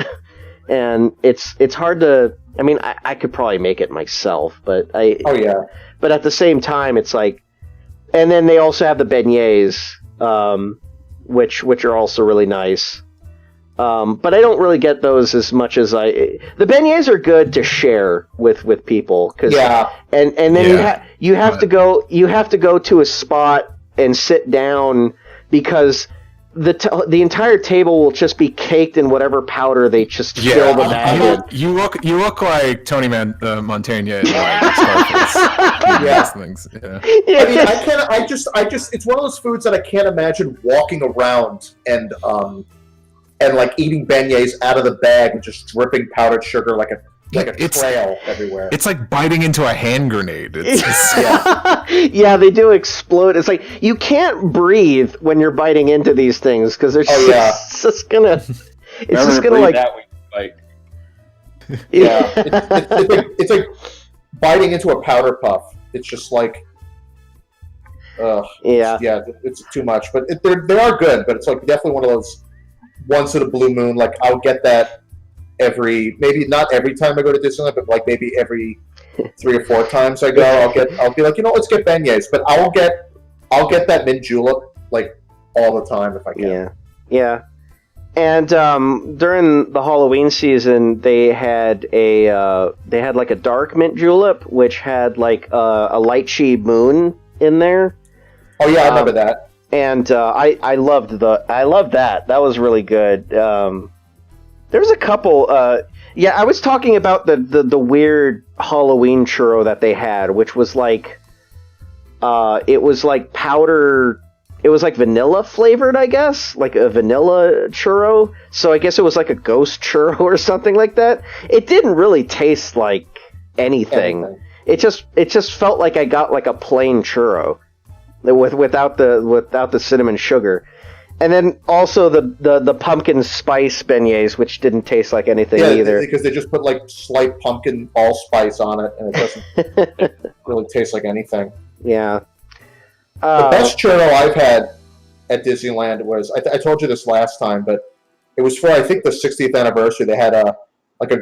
And it's hard to. I mean, I could probably make it myself, but But at the same time, it's like, and then they also have the beignets, which are also really nice. But I don't really get those as much as the beignets are good to share with people, and then you have to go to a spot and sit down, because the entire table will just be caked in whatever powder they just fill the bag in. You look like Tony Montaigne in like Scarface. Things. Yeah. I mean, I just it's one of those foods that I can't imagine walking around and like eating beignets out of the bag and just dripping powdered sugar like a trail everywhere. It's like biting into a hand grenade. It's yeah, they do explode. It's like you can't breathe when you're biting into these things, because they're just gonna. It's just gonna like. That like. Yeah, it's like biting into a powder puff. It's just like. It's too much, but they are good. But it's like definitely one of those once in a blue moon. Like I'll get that maybe not every time I go to Disneyland, but like maybe every 3 or 4 times I go, I'll be like, let's get beignets. But I'll get that mint julep like all the time if I can. Yeah. And during the Halloween season, they had like a dark mint julep, which had like a lychee moon in there. Oh yeah, I remember that. And I loved that. That was really good. There's a couple. I was talking about the weird Halloween churro that they had, which was like, it was like powder. It was like vanilla flavored, I guess, like a vanilla churro. So I guess it was like a ghost churro or something like that. It didn't really taste like anything. It just felt like I got like a plain churro without the cinnamon sugar. And then also the pumpkin spice beignets, which didn't taest like anything either. Because they just put like slight pumpkin allspice on it, and it doesn't really taste like anything. Yeah. The best churro I've had at Disneyland was, I told you this last time, but it was for, I think, the 60th anniversary. They had a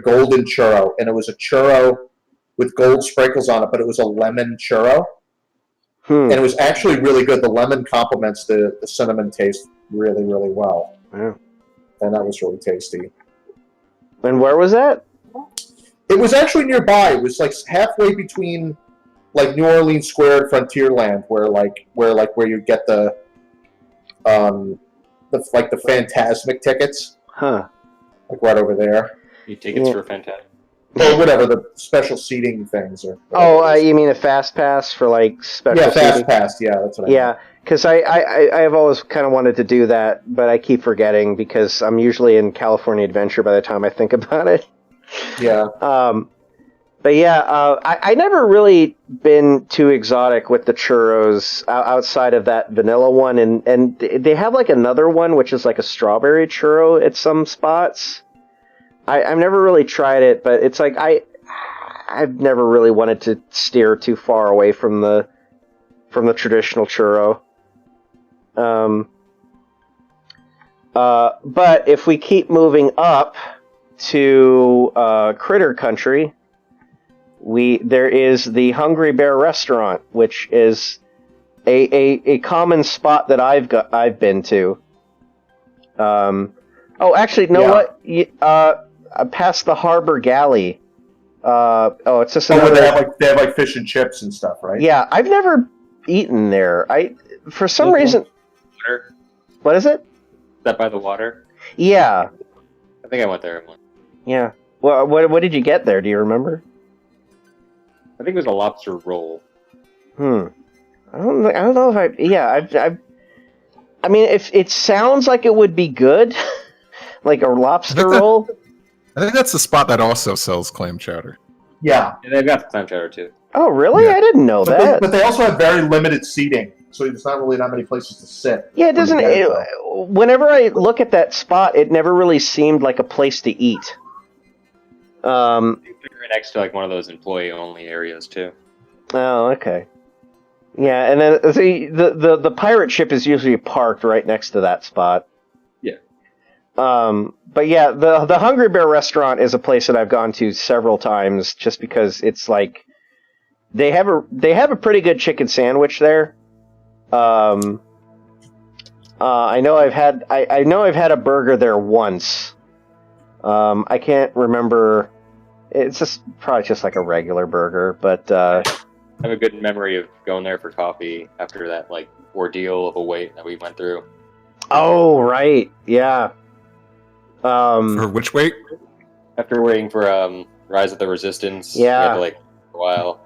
golden churro, and it was a churro with gold sprinkles on it, but it was a lemon churro. And it was actually really good. The lemon complements the cinnamon taste really, really well. Yeah. And that was really tasty. And where was that? It was actually nearby. It was like halfway between like New Orleans Square and Frontierland, where you get the Phantasmic tickets. Huh. like right over there, You tickets for Fantastic. or whatever the special seating things are. Oh, you mean a fast pass for like special yeah, fast seating? pass. Yeah, that's what I Yeah, because I have always kind of wanted to do that, but I keep forgetting because I'm usually in California Adventure by the time I think about it. Yeah. But yeah, I never really been too exotic with the churros outside of that vanilla one, and they have like another one which is like a strawberry churro at some spots. I've never really tried it, but it's like I've never really wanted to steer too far away from the traditional churro. But if we keep moving up to Critter Country, there is the Hungry Bear restaurant, which is a common spot that I've been to. Actually, what? Past the Harbor Galley. It's just another. They have like fish and chips and stuff, right? Yeah, I've never eaten there. For some reason. Water. What is it? Is that by the water? Yeah. I think I went there once. Yeah. Well, what did you get there? Do you remember? I think it was a lobster roll. I don't know if I mean, if it sounds like it would be good, like a lobster roll. I think that's the spot that also sells clam chowder. Yeah. And they've got the clam chowder too. Oh, really? Yeah. I didn't know that. But they also have very limited seating, so there's not really that many places to sit. Yeah, it doesn't. Whenever I look at that spot, it never really seemed like a place to eat. You're next to like one of those employee-only areas too. Oh, okay. Yeah, and then the pirate ship is usually parked right next to that spot. Yeah. But yeah, the Hungry Bear restaurant is a place that I've gone to several times, just because it's like they have a pretty good chicken sandwich there. I know I've had a burger there once. I can't remember. It's probably just like a regular burger, but I have a good memory of going there for coffee after that like ordeal of a wait that we went through. Oh, right, yeah. For which wait? After waiting for Rise of the Resistance. Yeah. We had to, like for a while.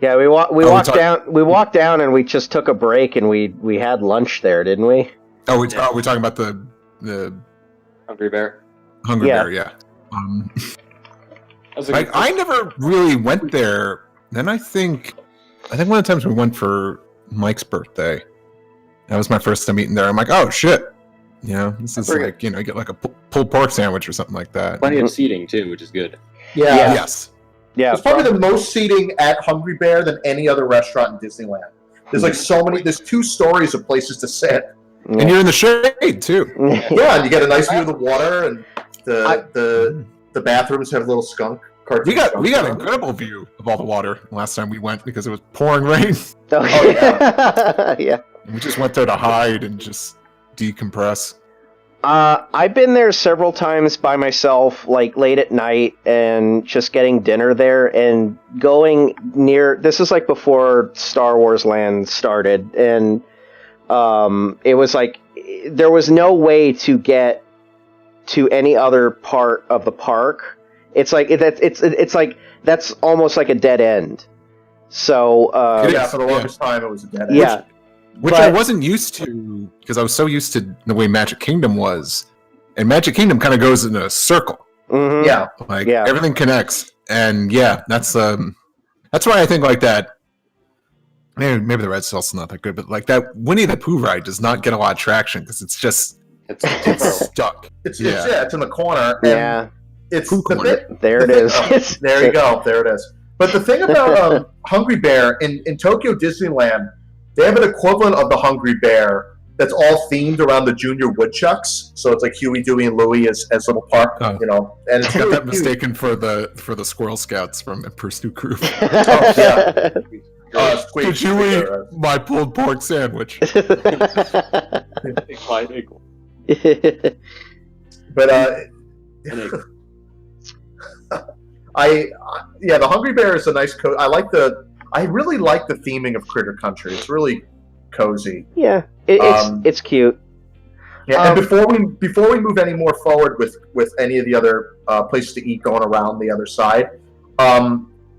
Yeah, we walked down and we just took a break and we had lunch there, didn't we? Oh, we're talking about the Hungry Bear. Hungry Yeah. Bear, yeah. I I never really went there. Then I think one of the times we went for Mike's birthday. That was my first time eating there. I'm like, oh shit, this is like you get like a pulled pork sandwich or something like that. plenty of seating too, which is good. Yeah. Yes. Yeah, It's probably the most seating at Hungry Bear than any other restaurant in Disneyland. There's like so many. There's 2 stories of places to sit. And you're in the shade too. Yeah, and you get a nice view of the water, and the bathrooms have little skunk cartoon. We got skunks an on them. incredible view of all the water last time we went because it was pouring rain. Oh, yeah. yeah. We just went there to hide and just decompress. I've been there several times by myself, like late at night, and just getting dinner there and going near. This is like before Star Wars Land started, and it was like there was no way to get to any other part of the park. It's like it's like that's almost like a dead end. So Yeah, for the longest time it was a dead end. yeah. Which I wasn't used to because I was so used to the way Magic Kingdom was. And Magic Kingdom kind of goes in a circle. Mhm. Yeah. Like Yeah. everything connects. And yeah, that's why I think like that. Maybe the Red Steel's not that good, but like that Winnie the Pooh ride does not get a lot of traction because it's just It's stuck. It's in the corner. And Yeah. It's Pooh the corner. thing- There it the thing- is. There you go. There it is. But the thing about Hungry Bear in Tokyo Disneyland, they have an equivalent of the Hungry Bear that's all themed around the Junior Woodchucks. So it's like Huey, Dewey, and Louie as little park, Oh. and it's I got really that cute. mistaken for the Squirrel Scouts from Emperor's New Groove. Oh, yeah. Squeak, Did you eat my pulled pork sandwich? equal. But the Hungry Bear is a nice I really like the theming of Critter Country. It's really cozy. Yeah, it's cute. Yeah, and before we move any more forward with any of the other places to eat going around the other side,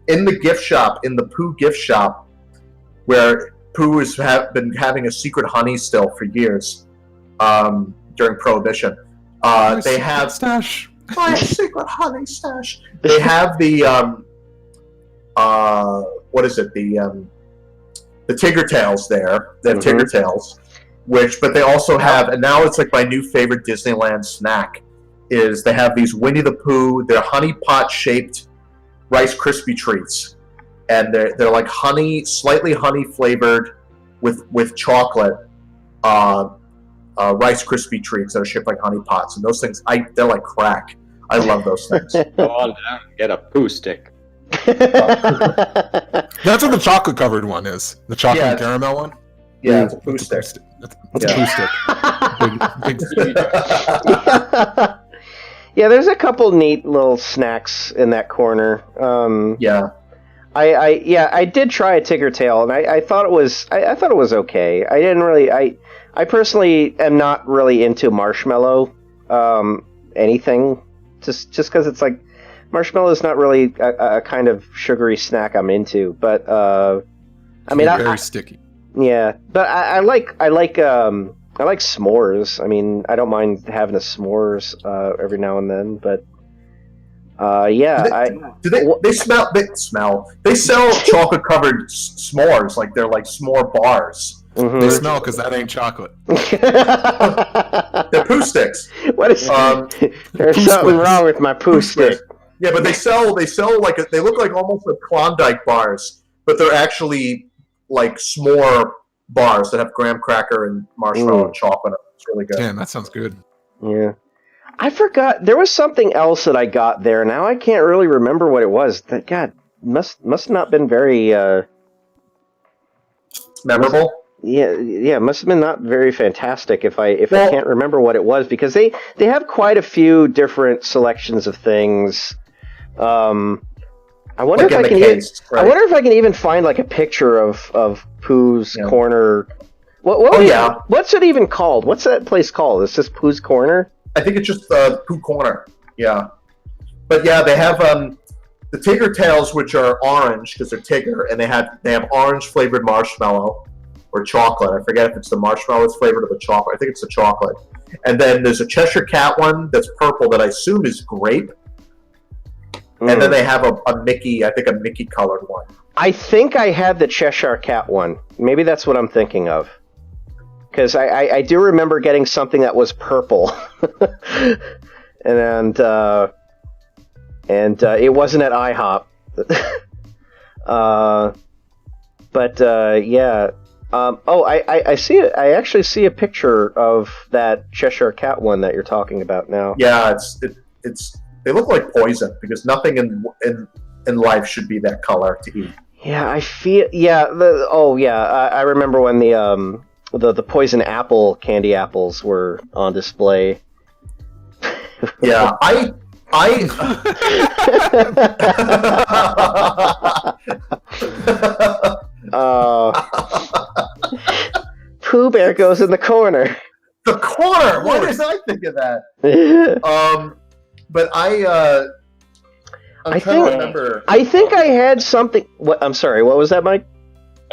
in the gift shop, in the Pooh gift shop, where Pooh has been having a secret honey still for years, during Prohibition, they have stash. my secret honey stash. They have the what is it? The Tigger Tails there. They have Tigger Tails, but they also have, and now it's like my new favorite Disneyland snack is they have these Winnie the Pooh. They're honey pot shaped Rice Krispie treats, and they're like slightly honey flavored with chocolate. Rice Krispie treats that are shaped like honey pots, and those things, they're like crack. I love those things. Go on down and get a Pooh stick. That's what the chocolate covered one is. The chocolate and caramel one. Yeah, it's a Pooh stick. That's a Pooh stick. Big. Yeah, there's a couple neat little snacks in that corner. Yeah. I did try a Tigger Tail, and I thought it was okay. I didn't really. I personally am not really into marshmallow anything, just because it's like marshmallow is not really a kind of sugary snack I'm into. But I mean, very sticky. Yeah, but I like s'mores. I mean, I don't mind having a s'mores every now and then, but yeah. They sell chocolate covered s'mores, like they're like s'more bars. Mm-hmm. They smell because that ain't chocolate. They're Pooh sticks. What is? There's something wrong with my Pooh stick. Yeah, but they sell like they look like almost like Klondike bars, but they're actually like s'more bars that have graham cracker and marshmallow and chocolate. It's really good. Damn, that sounds good. Yeah. I forgot there was something else that I got there. Now I can't really remember what it was. That God must not been very memorable. Yeah, must have been not very fantastic if I can't remember what it was, because they have quite a few different selections of things. I wonder if I can I wonder if I can even find like a picture of Pooh's Corner. What's it even called? What's that place called? It's just Pooh's Corner? I think it's just Pooh Corner. Yeah. But yeah, they have the Tigger Tails, which are orange because they're Tigger, and they have orange flavored marshmallow or chocolate. I forget if it's the marshmallow that's flavored or the chocolate. I think it's the chocolate. And then there's a Cheshire Cat one that's purple that I assume is grape. And then they have a Mickey, I think a Mickey colored one. I think I had the Cheshire Cat one. Maybe that's what I'm thinking of. Because I do remember getting something that was purple. and it wasn't at IHOP. Yeah. I see it. I actually see a picture of that Cheshire Cat one that you're talking about now. Yeah, it's they look like poison because nothing in life should be that color to eat. Yeah, I feel. Yeah. I remember when the poison apple candy apples were on display. Yeah, Pooh Bear goes in the corner. The corner. Why did I think of that? But I'm trying to remember. I think I had something. What? I'm sorry. What was that, Mike?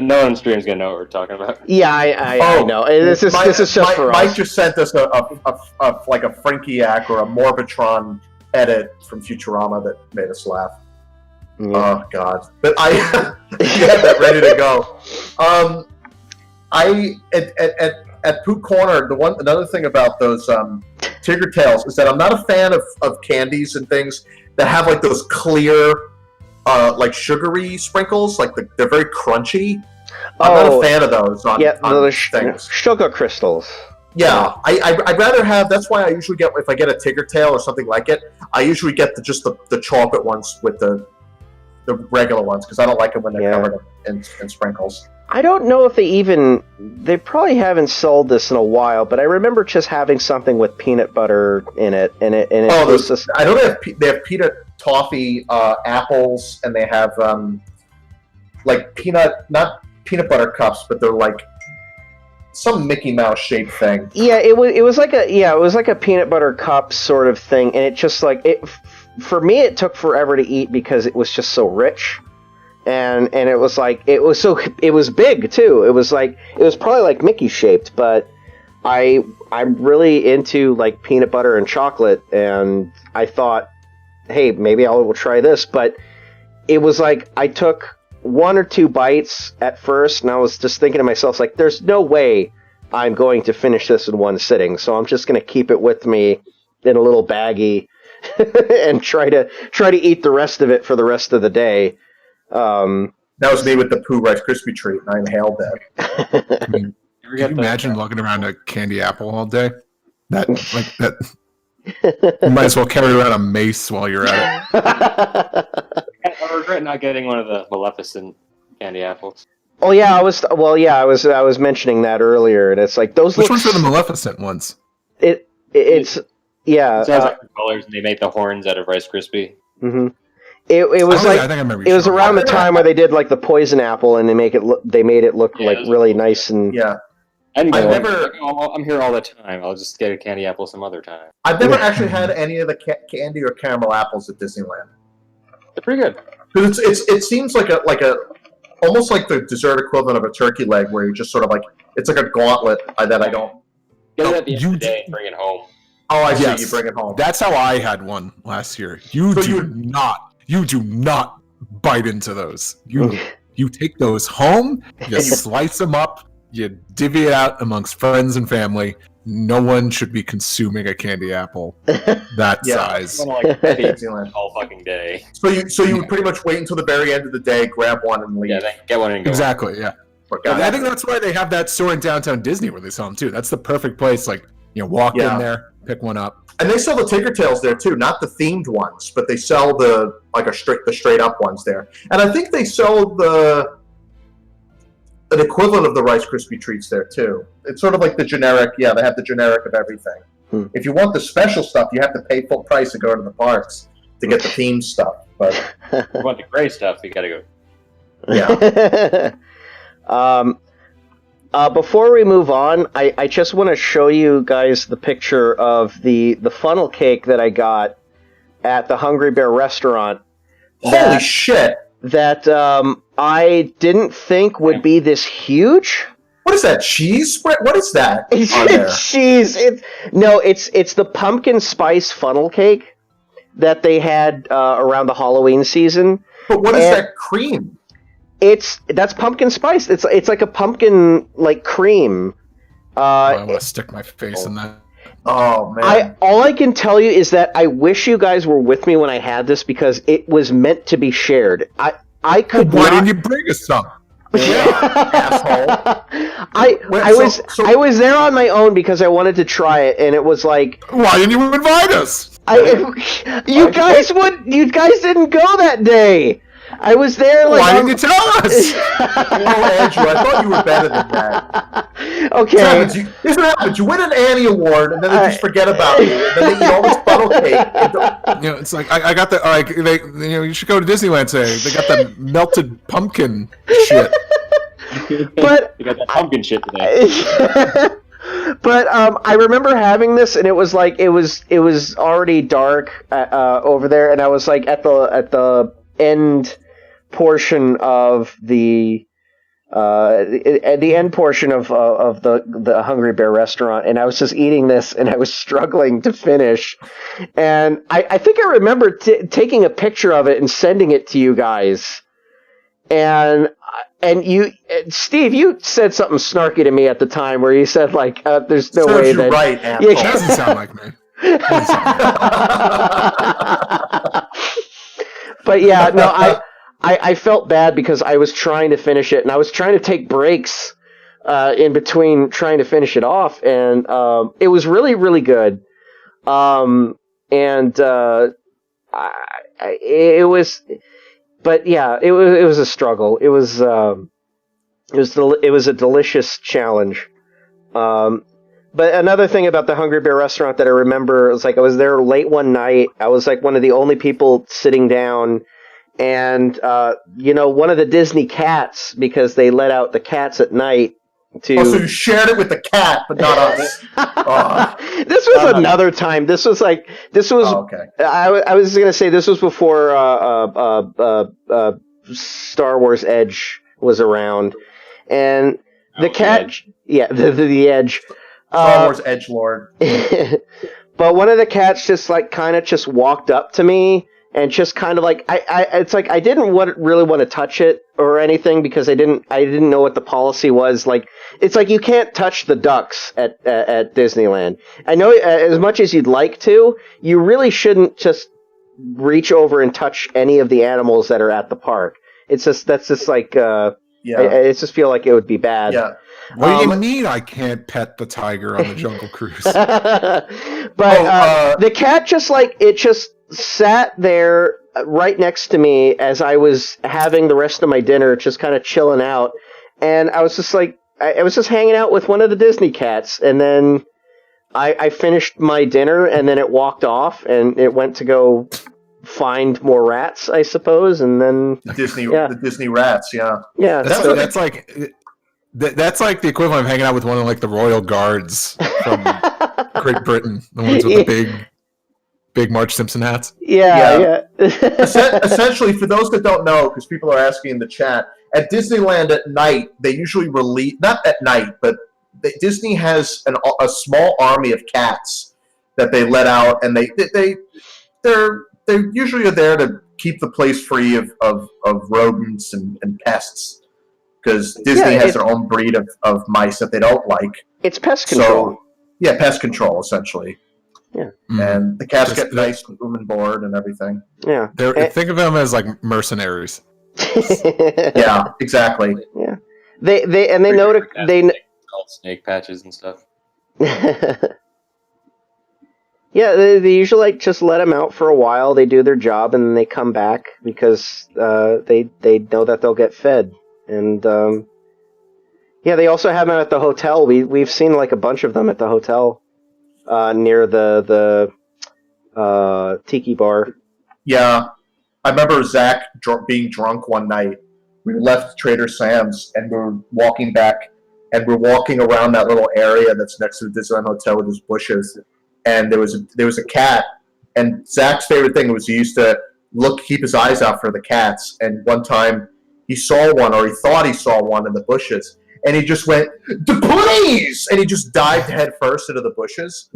No one on stream is gonna know what we're talking about. Yeah, I know. This is just for us. Mike just sent us a Frankiac or a Morbitron edit from Futurama that made us laugh. Yeah. Oh God! But I had that ready to go. At Pooh Corner, another thing about those Tigger Tails is that I'm not a fan of candies and things that have like those clear, like sugary sprinkles. Like they're very crunchy. I'm not a fan of those on things. Sugar crystals. Yeah, I'd rather have. That's why I usually get, if I get a Tigger Tail or something like it, I usually get the chocolate ones with the regular ones because I don't like them when they're covered in sprinkles. I don't know if they probably haven't sold this in a while, but I remember just having something with peanut butter in it, I know they have peanut toffee apples, and they have like not peanut butter cups, but they're like some Mickey Mouse shaped thing. Yeah, it was like a peanut butter cup sort of thing, and it just like for me it took forever to eat because it was just so rich. And it was like it was big too. It was probably like Mickey shaped, but I'm really into like peanut butter and chocolate, and I thought, hey, maybe I will try this. But it was like I took 1 or 2 bites at first, and I was just thinking to myself, like, there's no way I'm going to finish this in one sitting. So I'm just going to keep it with me in a little baggie and try to eat the rest of it for the rest of the day. That was me with the Pooh Rice Krispie treat, and I inhaled that. I mean, can you imagine lugging around a candy apple all day? That you might as well carry around a mace while you're at it. I regret not getting one of the Maleficent candy apples. Oh yeah, I was mentioning that earlier, and it's like those. Which ones are the Maleficent ones? It's yeah. It sounds like the colors, and they made the horns out of Rice Krispie. Mm-hmm. It was like, I think I remember it was around the time where they did like the poison apple, and they made it look like really nice and I'm here all the time. I'll just get a candy apple some other time. I've never actually had any of the candy or caramel apples at Disneyland. They're pretty good. It seems like a almost like the dessert equivalent of a turkey leg, where you just sort of like it's like a gauntlet that I don't. Get it at the end of the day and bring it home. Oh, I see. You bring it home. That's how I had one last year. You do not bite into those. You take those home, you slice them up, you divvy it out amongst friends and family. No one should be consuming a candy apple that size. All fucking day. So you would pretty much wait until the very end of the day, grab one, and leave. Yeah, get one and go. Exactly. Yeah. I think that's why they have that store in downtown Disney where they sell them too. That's the perfect place. Like, walk in there, pick one up. And they sell the Tinkertails there too, not the themed ones, but they sell the straight up ones there. And I think they sell an equivalent of the Rice Krispie treats there too. It's sort of like the generic. Yeah, they have the generic of everything. If you want the special stuff, you have to pay full price to go to the parks to get the themed stuff. But if you want the gray stuff, you got to go. Yeah. Before we move on, I just want to show you guys the picture of the funnel cake that I got at the Hungry Bear restaurant. Holy shit! That I didn't think would be this huge. What is that, cheese? What is that? It's cheese. It's the pumpkin spice funnel cake that they had around the Halloween season. But what is that cream? That's pumpkin spice. It's like a pumpkin like cream. I want to stick my face in that. Oh man! All I can tell you is that I wish you guys were with me when I had this because it was meant to be shared. I could. Why didn't you bring us some? Asshole! I was there on my own because I wanted to try it, and it was like. Why didn't you invite us? You guys didn't go that day. I was there. Why didn't you tell us? Andrew, I thought you were better than that. Okay. This is what happens. You win an Annie Award, and then they just forget about you. And then they eat all this funnel cake. It's like I got the you should go to Disneyland today. They got the melted pumpkin shit. But you got that pumpkin shit today. But I remember having this, and it was like it was already dark over there, and I was like at the end portion of the end portion of the Hungry Bear restaurant, and I was just eating this, and I was struggling to finish. And I think I remember taking a picture of it and sending it to you guys. And you, Steve, you said something snarky to me at the time where you said like, "There's no way that." Right, it doesn't sound like me. But yeah, no, I felt bad because I was trying to finish it, and I was trying to take breaks in between trying to finish it off, and it was really, really good. It was, but yeah, it was a struggle. It was a delicious challenge. But another thing about the Hungry Bear restaurant that I remember was like I was there late one night. I was like one of the only people sitting down, and one of the Disney cats, because they let out the cats at night to. Oh, so you shared it with the cat, but not us. Oh. This was another time. This was. Oh, okay. I was gonna say this was before Star Wars Edge was around, and the cat. The Edge. Star Wars Edgelord. But one of the cats just kind of walked up to me and just kind of it's like I didn't really want to touch it or anything because I didn't know what the policy was. Like, it's like you can't touch the ducks at Disneyland. I know as much as you'd like to, you really shouldn't just reach over and touch any of the animals that are at the park. It's just I just feel like it would be bad. Yeah. What do you mean I can't pet the tiger on the Jungle Cruise? But the cat just sat there right next to me as I was having the rest of my dinner, just kind of chilling out, and I was just I was just hanging out with one of the Disney cats, and then I finished my dinner, and then it walked off, and it went to go find more rats, I suppose, and then the Disney rats, yeah. That's like the equivalent of hanging out with one of the royal guards from Great Britain, the ones with the big Marge Simpson hats. Yeah. Essentially, for those that don't know, because people are asking in the chat, at Disneyland at night, they usually release, not at night, but Disney has a small army of cats that they let out, and they're usually there to keep the place free of rodents and pests. Because Disney has their own breed of mice that they don't like. It's pest control. So, pest control, essentially. Yeah. And the cats get nice room and board and everything. Yeah. Think of them as mercenaries. Yeah, exactly. Yeah. They know called snake patches and stuff. Yeah, they usually just let them out for a while. They do their job and then they come back because they know that they'll get fed. And they also have them at the hotel. We've seen a bunch of them at the hotel near the tiki bar. Yeah, I remember Zach being drunk one night. We left Trader Sam's and we were walking back, and we're walking around that little area that's next to the Disneyland Hotel with those bushes. And there was a cat, and Zach's favorite thing was he used to keep his eyes out for the cats. And one time, he saw one, or he thought he saw one in the bushes, and he just went, "The putties!" And he just dived head first into the bushes.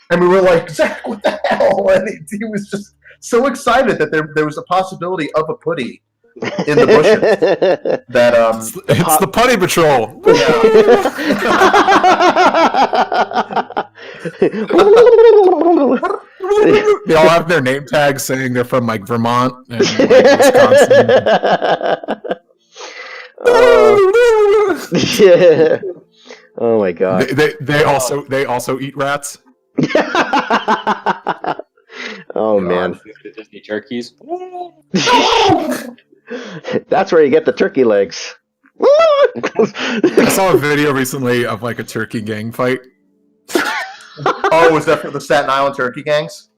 And we were like, "Zach, what the hell?" And he was just so excited that there was a possibility of a putty in the bushes. That it's the Putty Patrol. They all have their name tags saying they're from Vermont and Wisconsin. Oh my god! They also eat rats. Oh man! The Disney turkeys. That's where you get the turkey legs. I saw a video recently of a turkey gang fight. Oh, was that for the Staten Island turkey gangs?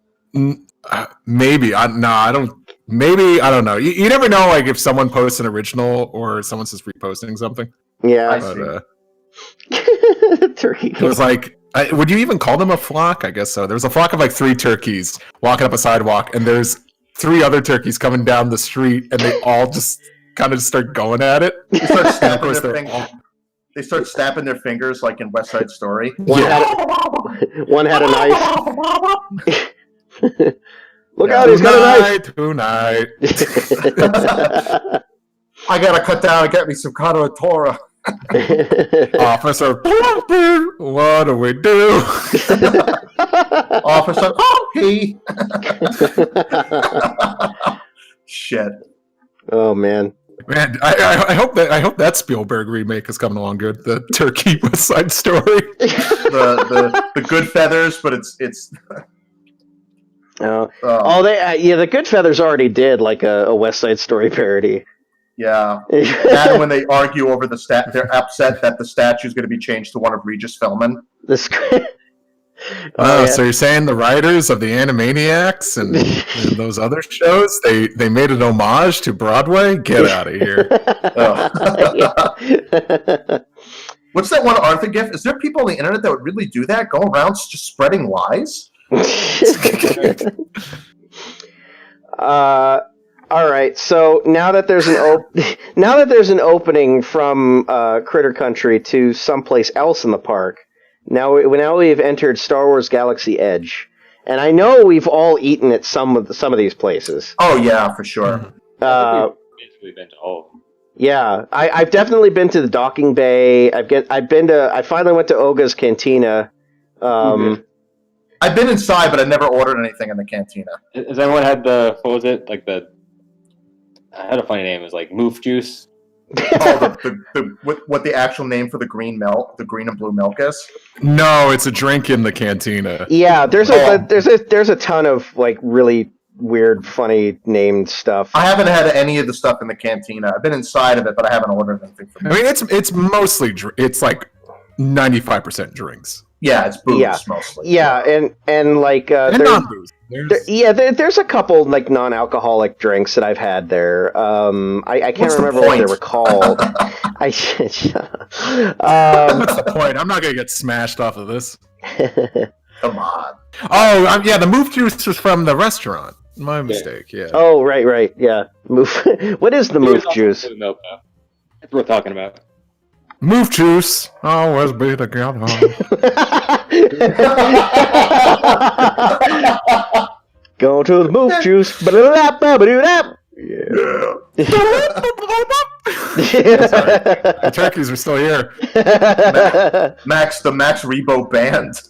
Maybe. I don't. Maybe, I don't know. You never know, if someone posts an original or someone's just reposting something. Yeah, but, turkey. It was would you even call them a flock? I guess so. There was a flock of 3 turkeys walking up a sidewalk, and there's 3 other turkeys coming down the street, and they all just kind of start going at it. They start snapping their fingers. They start snapping their fingers like in West Side Story. One had a knife. Look out, he's got a knife. Tonight. I gotta cut down and get me some Torah. Officer, what do we do? Officer, Shit. Oh man. Man, I hope that Spielberg remake is coming along good. The Turkey West Side Story. the good feathers, but it's. The Good Feathers already did a West Side Story parody. Yeah, and when they argue over the they're upset that the statue is going to be changed to one of Regis Philbin. So you're saying the writers of the Animaniacs and those other shows they made an homage to Broadway? Get out of here! What's that one Arthur gif? Is there people on the internet that would really do that? Go around just spreading lies? All right. So now that there's an opening from Critter Country to someplace else in the park, now we've entered Star Wars Galaxy Edge, and I know we've all eaten at some of these places. Oh yeah, for sure. We've basically been to all of them. Yeah, I've definitely been to the docking bay. I finally went to Oga's Cantina. I've been inside, but I never ordered anything in the cantina. Has anyone had what was it? Like I had a funny name. It was like Moof Juice. What the actual name for the green milk, the green and blue milk is? No, it's a drink in the cantina. Yeah, there's a ton of like really weird, funny named stuff. I haven't had any of the stuff in the cantina. I've been inside of it, but I haven't ordered anything from it. I mean, it's mostly it's like 95% drinks. Yeah, it's booze mostly. Yeah, and like and non-booze. There's a couple like non-alcoholic drinks that I've had there. I can't remember what they were called. What's the point? I'm not gonna get smashed off of this. Come on. Oh, yeah, the Moof Juice was from the restaurant. My mistake, yeah. Oh, right, yeah. What is the Moof Juice? That's what we're talking about. Moof Juice, always be together. Go to the Moof Juice. The turkeys are still here. The Max Rebo band.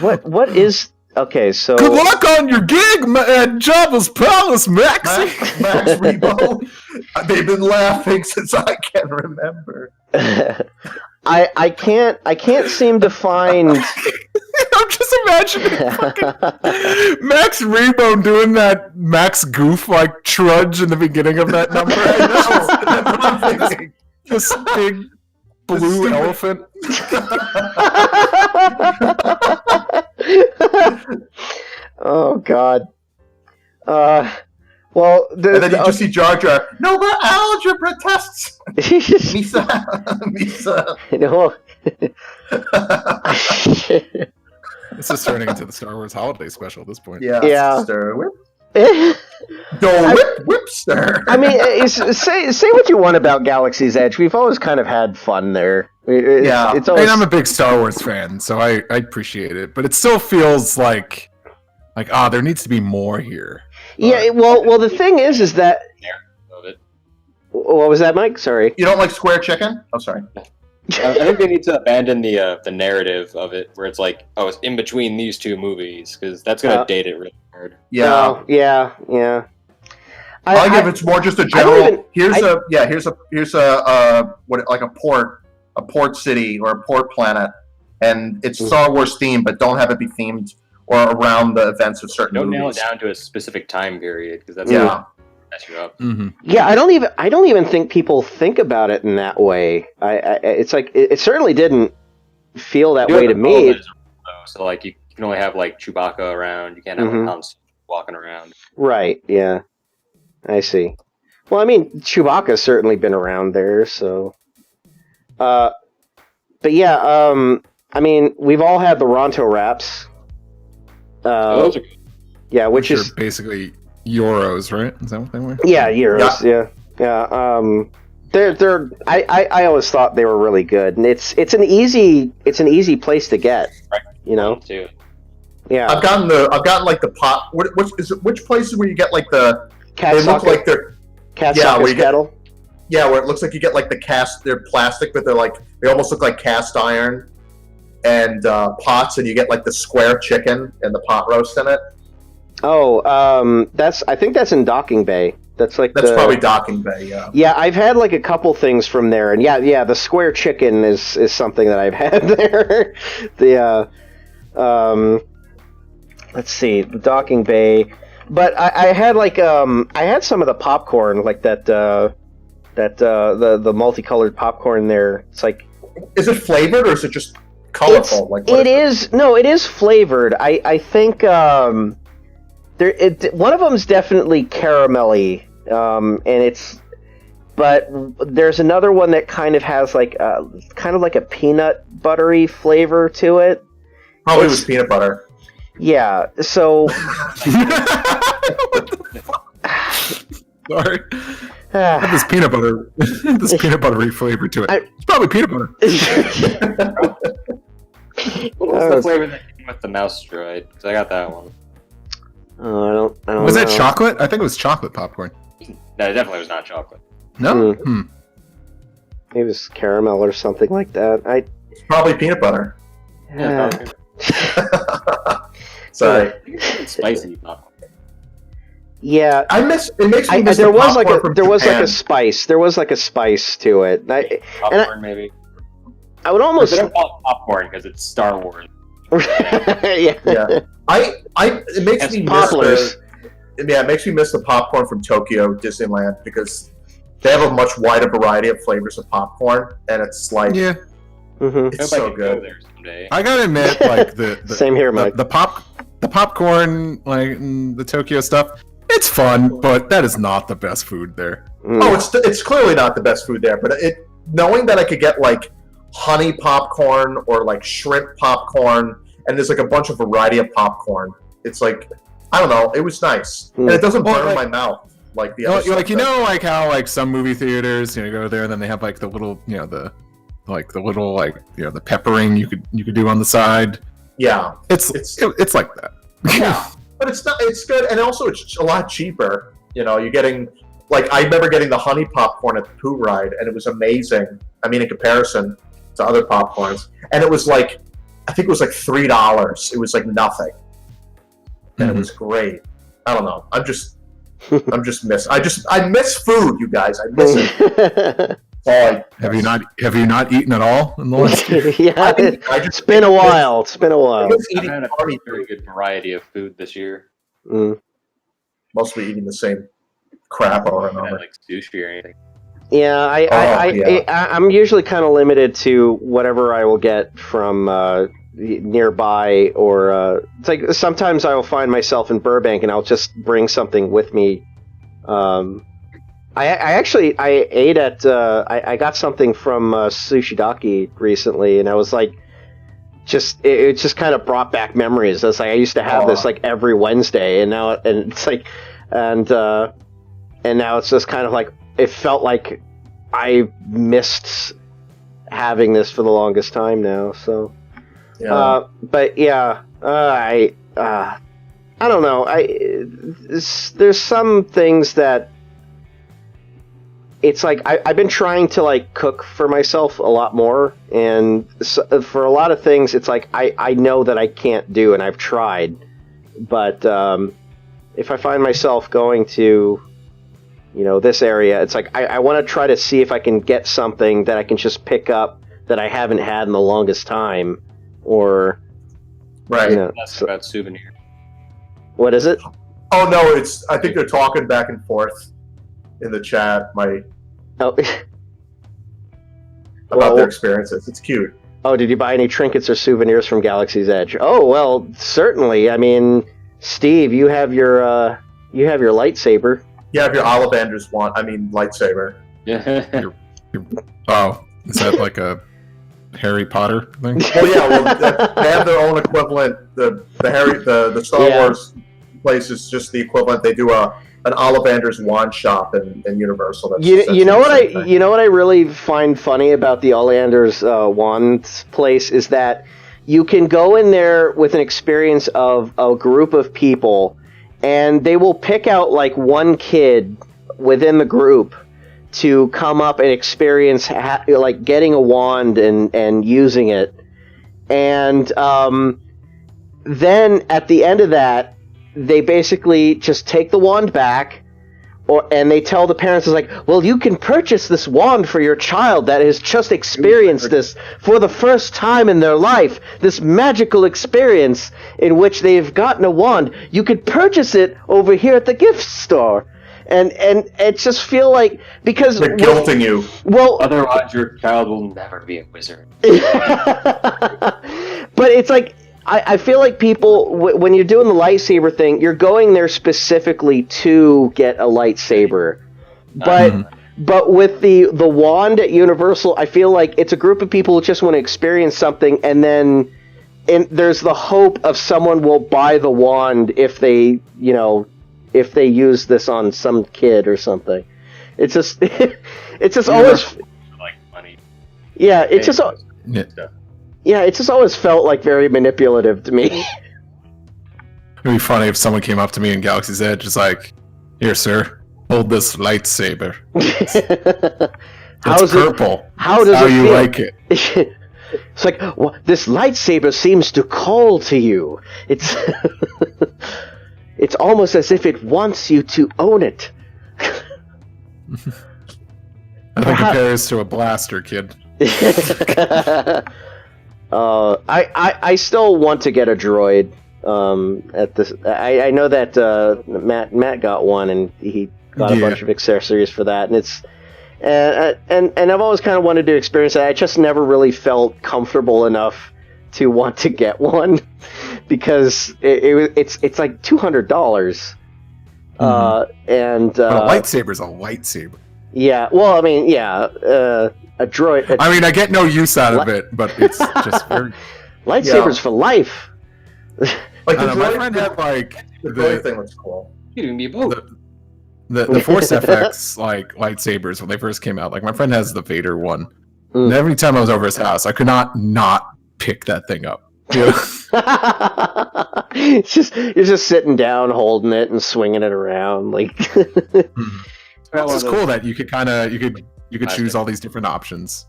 What is... Okay, so... Good luck on your gig at Jabba's Palace, Maxie! Max Rebo. They've been laughing since I can remember. I can't seem to find... I'm just imagining fucking Max Rebo doing that Max Goof like trudge in the beginning of that number. This big blue elephant. Oh God. Well, and then you just see Jar Jar. No more algebra tests. Misa. No. This is turning into the Star Wars holiday special at this point. Yeah. Stir whip. Whipster. I mean, say what you want about Galaxy's Edge. We've always kind of had fun there. It's always... I'm a big Star Wars fan, so I appreciate it. But it still feels like there needs to be more here. Yeah, well, the thing is that... What was that, Mike? Sorry. You don't like square chicken? Oh, sorry. I think they need to abandon the narrative of it, where it's like, oh, it's in between these two movies, because that's going to date it really hard. Yeah. Yeah. I give it's more just a general. Here's a port city or a port planet, and it's Star Wars themed, but don't have it be themed or around the events of certain Don't movies. nail it down to a specific time period, because that's mess you up. Mm-hmm. Yeah, I don't even think people think about it in that way. It's like it certainly didn't feel that way to me. So like you can only have like Chewbacca around. You can't have Han walking around. Right. Yeah. I see. Well, I mean, Chewbacca's certainly been around there, so. But yeah, I mean, we've all had the Ronto wraps. Those are good. Yeah, which is basically euros, right? Is that what they were? Yeah, euros. Yeah. They're. I always thought they were really good, and it's an easy place to get. Right. You know. Too. Yeah. I've gotten like the pot. Which places where you get like the? Cat they look like they're kettle. Yeah, where it looks like you get like the cast. They're plastic, but they almost look like cast iron, and pots, and you get like the square chicken and the pot roast in it. Oh, I think that's in Docking Bay. That's probably Docking Bay. Yeah. Yeah, I've had like a couple things from there, and yeah, the square chicken is something that I've had there. Let's see, the Docking Bay. But I had like I had some of the popcorn, like the multicolored popcorn there. It's like, is it flavored or is it just colorful? It is flavored. I think one of them's definitely caramelly, and but there's another one that kind of has like a peanut buttery flavor to it. Probably was peanut butter. Yeah, so Sorry. Had this peanut butter, this peanut buttery flavor to it. It's probably peanut butter. What was the flavor that came with the mouse droid? Because I got that one. I don't Was know. that chocolate? I think it was chocolate popcorn. No, it definitely was not chocolate. No? Maybe it was caramel or something like that. It's probably peanut butter. Yeah, Sorry. spicy popcorn. Yeah, It makes me miss there the was like popcorn a from Japan. spice. There was like a spice to it. Popcorn, maybe. I would almost. They don't call it popcorn because it's Star Wars. Yeah. Yeah. It makes me miss Poplars. it makes me miss the popcorn from Tokyo Disneyland because they have a much wider variety of flavors of popcorn, and it's like Yeah. Mm-hmm. it's Nobody so can go good. there someday. I gotta admit, like the Same here, Mike. the popcorn, like the Tokyo stuff. It's fun, but that is not the best food there. Oh, it's clearly not the best food there, but knowing that I could get like honey popcorn or like shrimp popcorn, and there's like a bunch of variety of popcorn. It's like I don't know. It was nice, and it doesn't Well, burn like- my mouth like the Well, other. like stuff does. like how like some movie theaters, you go there and then they have like the little, the little the peppering you could do on the side. Yeah, It's like that. yeah, but it's not. It's good, and also it's a lot cheaper. You're getting like I remember getting the honey popcorn at the Pooh ride, and it was amazing. I mean, in comparison to other popcorns, and it was like I think it was like $3. It was like nothing, and it was great. I don't know. I miss food, you guys. I miss it. Have you not eaten at all in the last year? Yeah, it's been a while. It's been a I while. miss I've eating had a party very food. good variety of food this year. Mostly eating the same crap over and I had over. like sushi or anything. Yeah, I'm usually kind of limited to whatever I will get from nearby, or it's like sometimes I will find myself in Burbank and I'll just bring something with me. I ate at I got something from Sushidaki recently, and I was like, it just kind of brought back memories. It's like I used to have this like every Wednesday, and now it's like and now it's just kind of like it felt like I missed having this for the longest time now. So, but yeah, I don't know. There's some things that it's like I've been trying to like cook for myself a lot more, and so, for a lot of things, it's like I know that I can't do, and I've tried, but if I find myself going to this area, it's like I want to try to see if I can get something that I can just pick up that I haven't had in the longest time, or Right. That's about souvenir. What is it? Oh no, I think they're talking back and forth in the chat. Oh, About their experiences. It's cute. oh, did you buy any trinkets or souvenirs from Galaxy's Edge? Oh well, certainly. I mean, Steve, you have your lightsaber. Yeah, if your Ollivanders lightsaber. Yeah. Oh, is that like a Harry Potter thing? Well, yeah, they have their own equivalent. The Star Yeah. Wars place is just the equivalent. They do an Ollivanders wand shop in Universal. That's You know what the same thing. you know what I really find funny about the Oleander's Wands place is that you can go in there with an experience of a group of people, and they will pick out like one kid within the group to come up and experience like getting a wand and using it, and then at the end of that, they basically just take the wand back, and they tell the parents, it's like, well, you can purchase this wand for your child that has just experienced this for the first time in their life, this magical experience in which they've gotten a wand. You could purchase it over here at the gift store. And it just feel like, because They're guilting you. well, Otherwise, your child will never be a wizard. but it's like I feel like people when you're doing the lightsaber thing, you're going there specifically to get a lightsaber, but But with the wand at Universal, I feel like it's a group of people who just want to experience something, and then there's the hope of someone will buy the wand if they use this on some kid or something. It's just always like money. Yeah, it's just Yeah. yeah, it's just always felt like very manipulative to me. It'd be funny if someone came up to me in Galaxy's Edge, just like, "Here, sir, hold this lightsaber. It's purple. How does it you feel? like it?" It's like, well, this lightsaber seems to call to you. It's it's almost as if it wants you to own it. I think compares to a blaster, kid. I still want to get a droid. At this, I know that Matt got one, and he got a bunch of accessories for that, and it's and I've always kind of wanted to experience it. I just never really felt comfortable enough to want to get one because it's like $200. And But a lightsaber's a lightsaber. Yeah, well, I mean, yeah, a droid. I mean, I get no use out of it, but it's just very. Lightsabers for life. Like I the don't know, my droid, friend had like the droid thing looks cool. You can be both. the Force FX like lightsabers when they first came out. Like my friend has the Vader one. Mm. And every time I was over his house, I could not pick that thing up. You know? It's just you're just sitting down, holding it, and swinging it around. Like It's just cool that you could choose all these different options,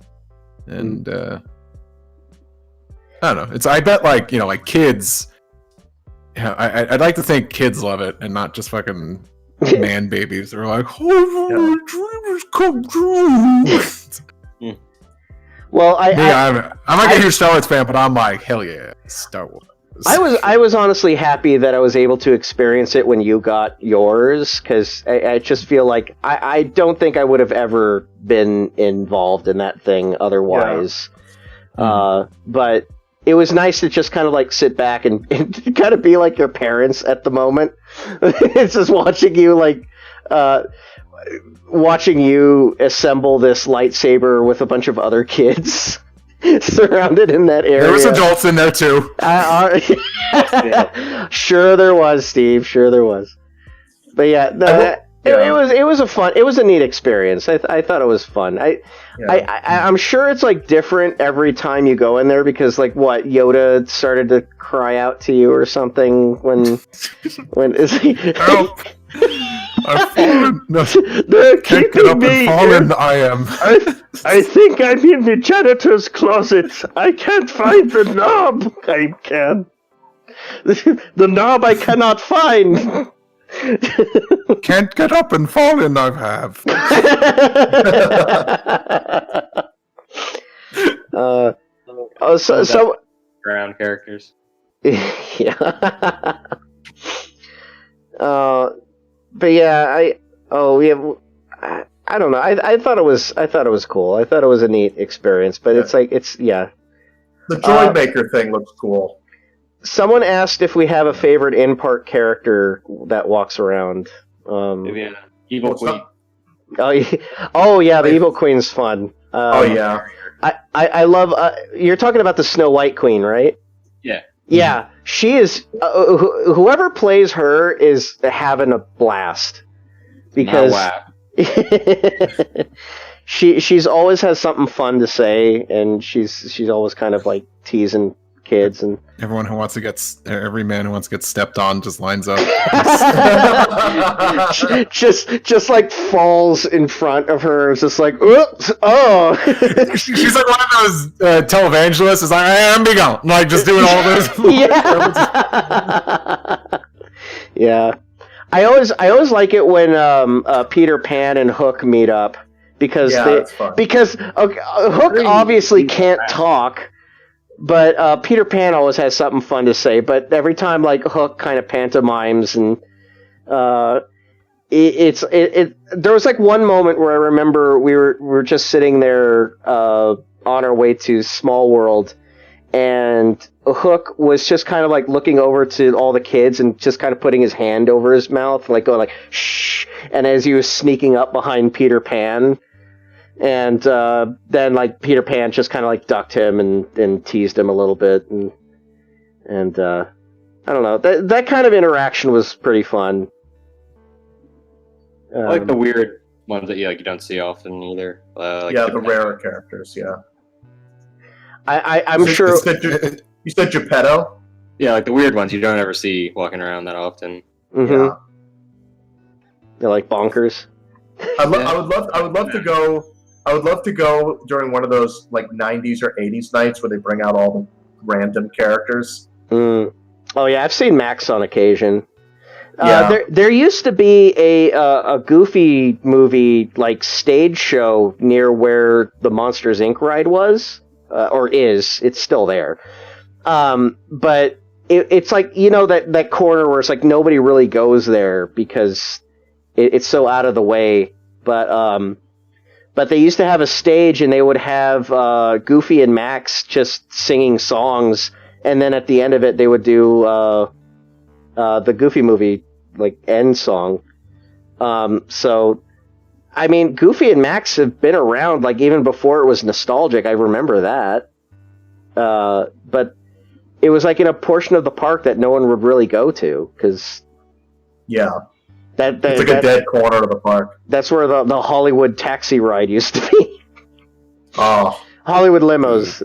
and I don't know. I bet like kids. Yeah, I'd like to think kids love it and not just fucking man babies. They're like, "Oh, my dreams come true." Well, I'm like a huge Star Wars fan, but I'm like, hell yeah, Star Wars. I was honestly happy that I was able to experience it when you got yours, because I just feel like I don't think I would have ever been involved in that thing otherwise. Yeah. But it was nice to just kind of like sit back and kind of be like your parents at the moment. It's just watching you assemble this lightsaber with a bunch of other kids surrounded in that area. There was adults in there too. Sure there was, Steve. Sure there was. But yeah, it was a neat experience. I thought it was fun. I'm sure it's like different every time you go in there because like what Yoda started to cry out to you or something when is he? Help! I've fallen. No, they're can't keeping get up me. and fallen. I am. I think I'm in the janitor's closet. I can't find the knob. I can. The knob I cannot find. Can't get up and fallen. I have. So ground characters. Yeah. But yeah, I don't know. I thought it was cool. I thought it was a neat experience, but it's like the droid maker thing looks cool. Someone asked if we have a favorite in-park character that walks around. Maybe Evil Queen. Oh yeah, the Evil Queen's fun. Yeah. I love. You're talking about the Snow White Queen, right? Yeah. Yeah, she is. Whoever plays her is having a blast because she's always has something fun to say, and she's always kind of like teasing kids and every man who wants to get stepped on just lines up. just like falls in front of her. It's just like, oops, oh. She's like one of those televangelists. Is like, I'm be gone. Like just doing all this. Yeah. I always like it when Peter Pan and Hook meet up because Hook obviously can't talk. But Peter Pan always has something fun to say. But every time, like Hook kind of pantomimes, and there was like one moment where I remember we were just sitting there on our way to Small World, and Hook was just kind of like looking over to all the kids and just kind of putting his hand over his mouth, like going like shh. And as he was sneaking up behind Peter Pan, and then like Peter Pan just kind of like ducked him and teased him a little bit, and I don't know, that kind of interaction was pretty fun. I like the weird ones that you don't see often either. The rarer characters. Yeah, I'm sure. You said Geppetto. Yeah, like the weird ones you don't ever see walking around that often. Mm-hmm. Yeah. They're like bonkers. I would love to go. I would love to go during one of those like 90s or 80s nights where they bring out all the random characters. Mm. Oh yeah, I've seen Max on occasion. Yeah. There used to be a Goofy movie like stage show near where the Monsters Inc. ride was, or is. It's still there. But it's like, that corner where it's like nobody really goes there because it's so out of the way. But they used to have a stage and they would have Goofy and Max just singing songs, and then at the end of it they would do the Goofy movie like end song. So I mean, Goofy and Max have been around like even before it was nostalgic. I remember that. But it was like in a portion of the park that no one would really go to because it's like a dead corner of the park. That's where the Hollywood taxi ride used to be. Oh, Hollywood limos,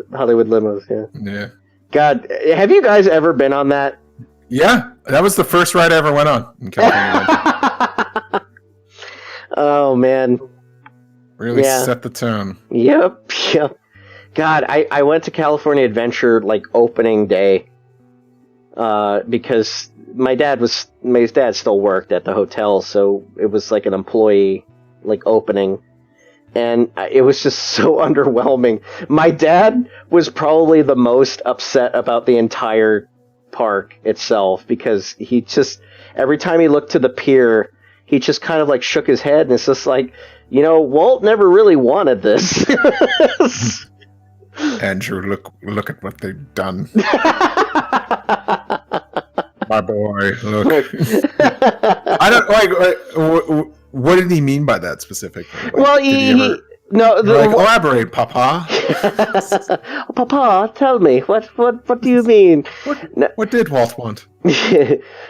yeah. Yeah. God, have you guys ever been on that? Yeah, that was the first ride I ever went on in California. Oh man, really set the tone. Yep. God, I went to California Adventure like opening day, because my dad still worked at the hotel, so it was like an employee like opening, and it was just so underwhelming. My dad was probably the most upset about the entire park itself because he just every time he looked to the pier, he just kind of like shook his head, and it's just like, Walt never really wanted this. Andrew, look at what they've done. My boy, look. I don't like. What did he mean by that specifically? Like, well, elaborate, Papa. Papa, tell me what do you mean? What did Walt want?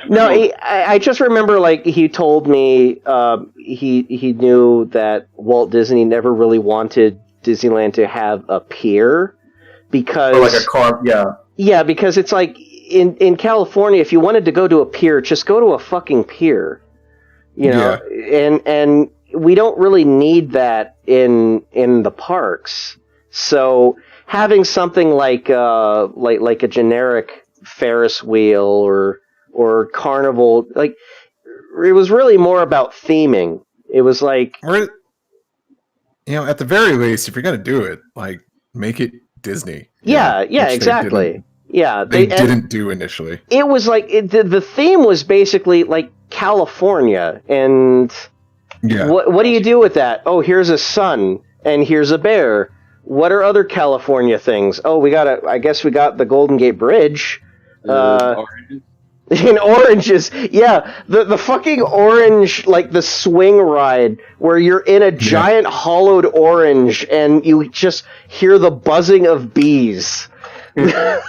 No, I just remember like he told me he knew that Walt Disney never really wanted Disneyland to have a pier because or like a car, yeah, because it's like in California, if you wanted to go to a pier, just go to a fucking pier, and we don't really need that in the parks. So having something like a generic Ferris wheel or carnival, like it was really more about theming. It was like, at the very least, if you're gonna do it, like make it Disney. Yeah, exactly. They didn't do initially. It was like the theme was basically like California, and what do you do with that? Oh, here's a sun and here's a bear. What are other California things? Oh, I guess we got the Golden Gate Bridge. Oranges. In oranges, yeah, the fucking orange, like the swing ride where you're in a giant hollowed orange and you just hear the buzzing of bees. Well,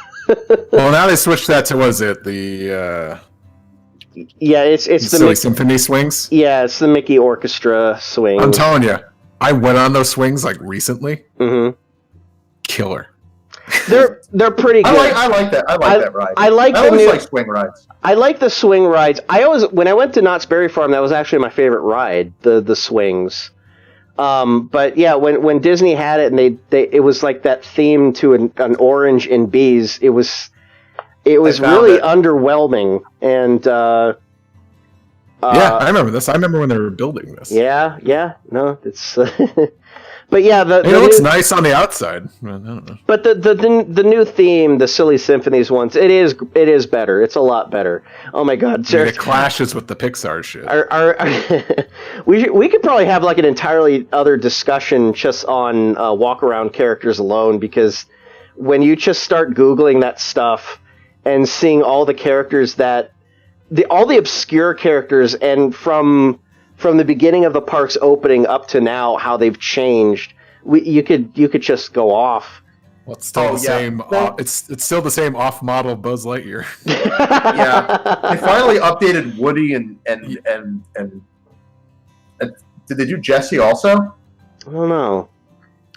now they switched that to the it's the Silly Symphony swings. Yeah, it's the Mickey Orchestra swing. I'm telling you, I went on those swings like recently. Mm-hmm. Killer. They're pretty good. I like that. I like that ride. I always like swing rides. I like the swing rides. When I went to Knott's Berry Farm, that was actually my favorite ride, the swings. But yeah, when Disney had it and it was like that theme to an orange and bees. It was really underwhelming, and I remember this. I remember when they were building this. Yeah, no, it's. But yeah, it looks nice on the outside. I don't know. But the new theme, the Silly Symphonies ones, it is better. It's a lot better. Oh my god, it clashes with the Pixar shit. We could probably have like an entirely other discussion just on walk around characters alone, because when you just start Googling that stuff and seeing all the characters all the obscure characters, and from the beginning of the park's opening up to now, how they've changed, you could just go off. Well, it's still the same. It's still the same off-model Buzz Lightyear. Yeah, they finally updated Woody and did they do Jesse also? I don't know.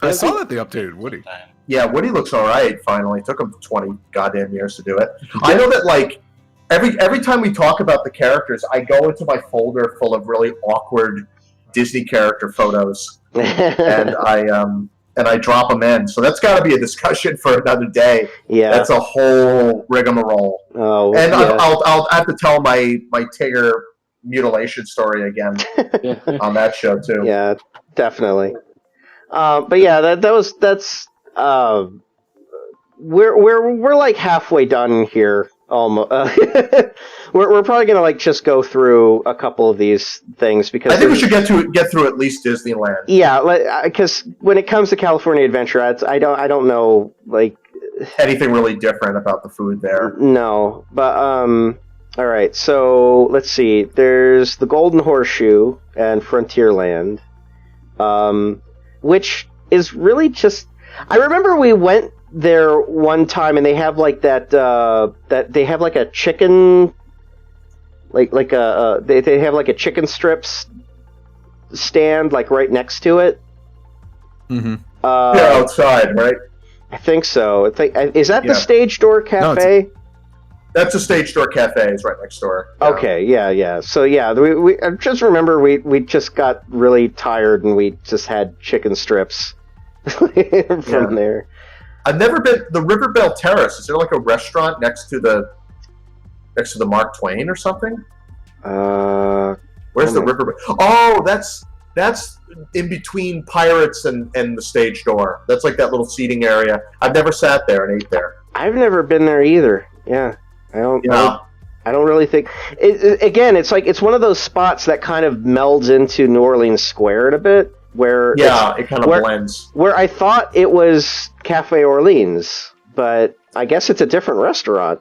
I saw that they updated Woody. Yeah, Woody looks all right. Finally, it took him 20 goddamn years to do it. I know that like every time we talk about the characters, I go into my folder full of really awkward Disney character photos, and I drop them in. So that's got to be a discussion for another day. Yeah, that's a whole rigmarole. Oh, and yeah. I'll have to tell my Tigger mutilation story again on that show too. Yeah, definitely. But yeah, that's we're like halfway done here. Almost. We're probably gonna like just go through a couple of these things because I think we should get through at least Disneyland. Yeah, because when it comes to California Adventure, I don't know like anything really different about the food there. No, but all right. So let's see. There's the Golden Horseshoe and Frontierland, which is really just. I remember we went there one time and they have like that they have like a chicken they have like a chicken strips stand like right next to it. Mm-hmm. Yeah, outside, right? I think so. Is that the Stage Door Cafe? No, that's a Stage Door Cafe. It's right next door. Yeah. Okay, yeah. So yeah, we I just remember we just got really tired and we just had chicken strips from there. I've never been the Riverbell Terrace. Is there like a restaurant next to the Mark Twain or something? Where's the Riverbell? Oh, that's in between Pirates and the Stage Door. That's like that little seating area. I've never sat there and ate there. I've never been there either. Yeah, I don't really think. Again, it's like it's one of those spots that kind of melds into New Orleans Square a bit. It kind of blends. Where I thought it was Cafe Orleans, but I guess it's a different restaurant.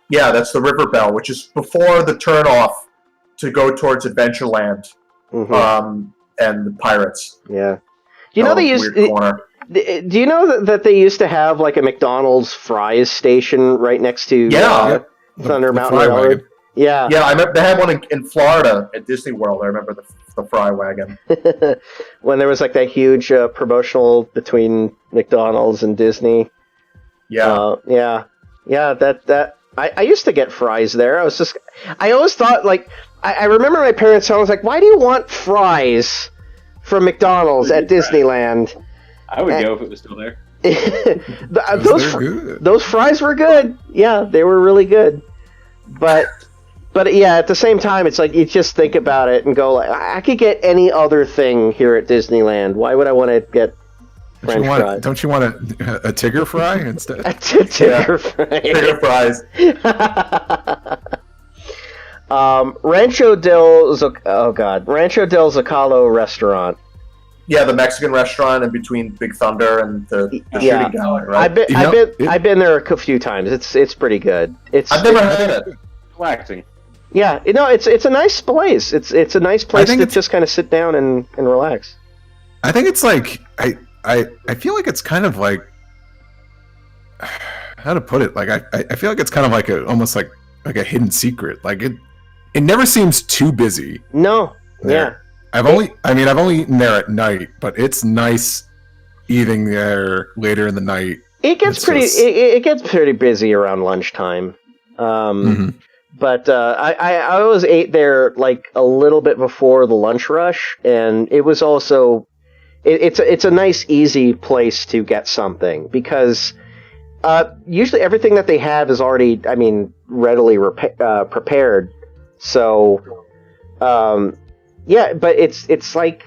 Yeah, that's the Riverbell, which is before the turnoff to go towards Adventureland, and the Pirates. Yeah. Do you know they used? Do you know that they used to have like a McDonald's fries station right next to Thunder Mountain Railroad? Yeah. Yeah, I remember they had one in Florida at Disney World. I remember the fry wagon. When there was like that huge promotional between McDonald's and Disney. Yeah. That I used to get fries there. I always thought like I remember my parents telling us like, why do you want fries from McDonald's at Disneyland? I would go if it was still there. Those fries were good. Yeah, they were really good. But yeah, at the same time, it's like you just think about it and go, like, I could get any other thing here at Disneyland. Why would I want to get French fries? Don't you want a Tigger fry instead? Tigger fries. Rancho del Zocalo restaurant. Yeah, the Mexican restaurant in between Big Thunder and the shooting gallery, right? I've been there a few times. It's pretty good. I've never had it. Relaxing. Yeah, it's a nice place. It's a nice place to just kind of sit down and relax. I think it's like I feel like it's kind of like how to put it. Like I feel like it's kind of like almost like a hidden secret. Like it never seems too busy. No. There. Yeah. I've only eaten there at night, but it's nice eating there later in the night. It gets pretty busy around lunchtime. But I always ate there like a little bit before the lunch rush, and it was also it's a nice, easy place to get something because usually everything that they have is already, readily prepared. So, yeah, but it's like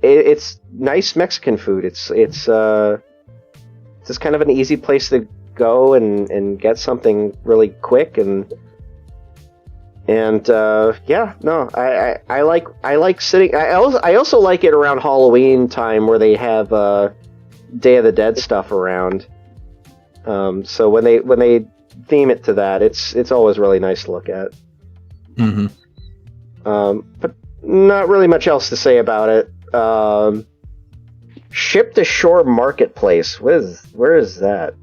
it's nice Mexican food. It's just kind of an easy place to go and get something really quick and I like sitting. I also like it around Halloween time where they have Day of the Dead stuff around. So when they theme it to that, it's always really nice to look at. Mm-hmm. But not really much else to say about it. Ship to Shore Marketplace. Where is that?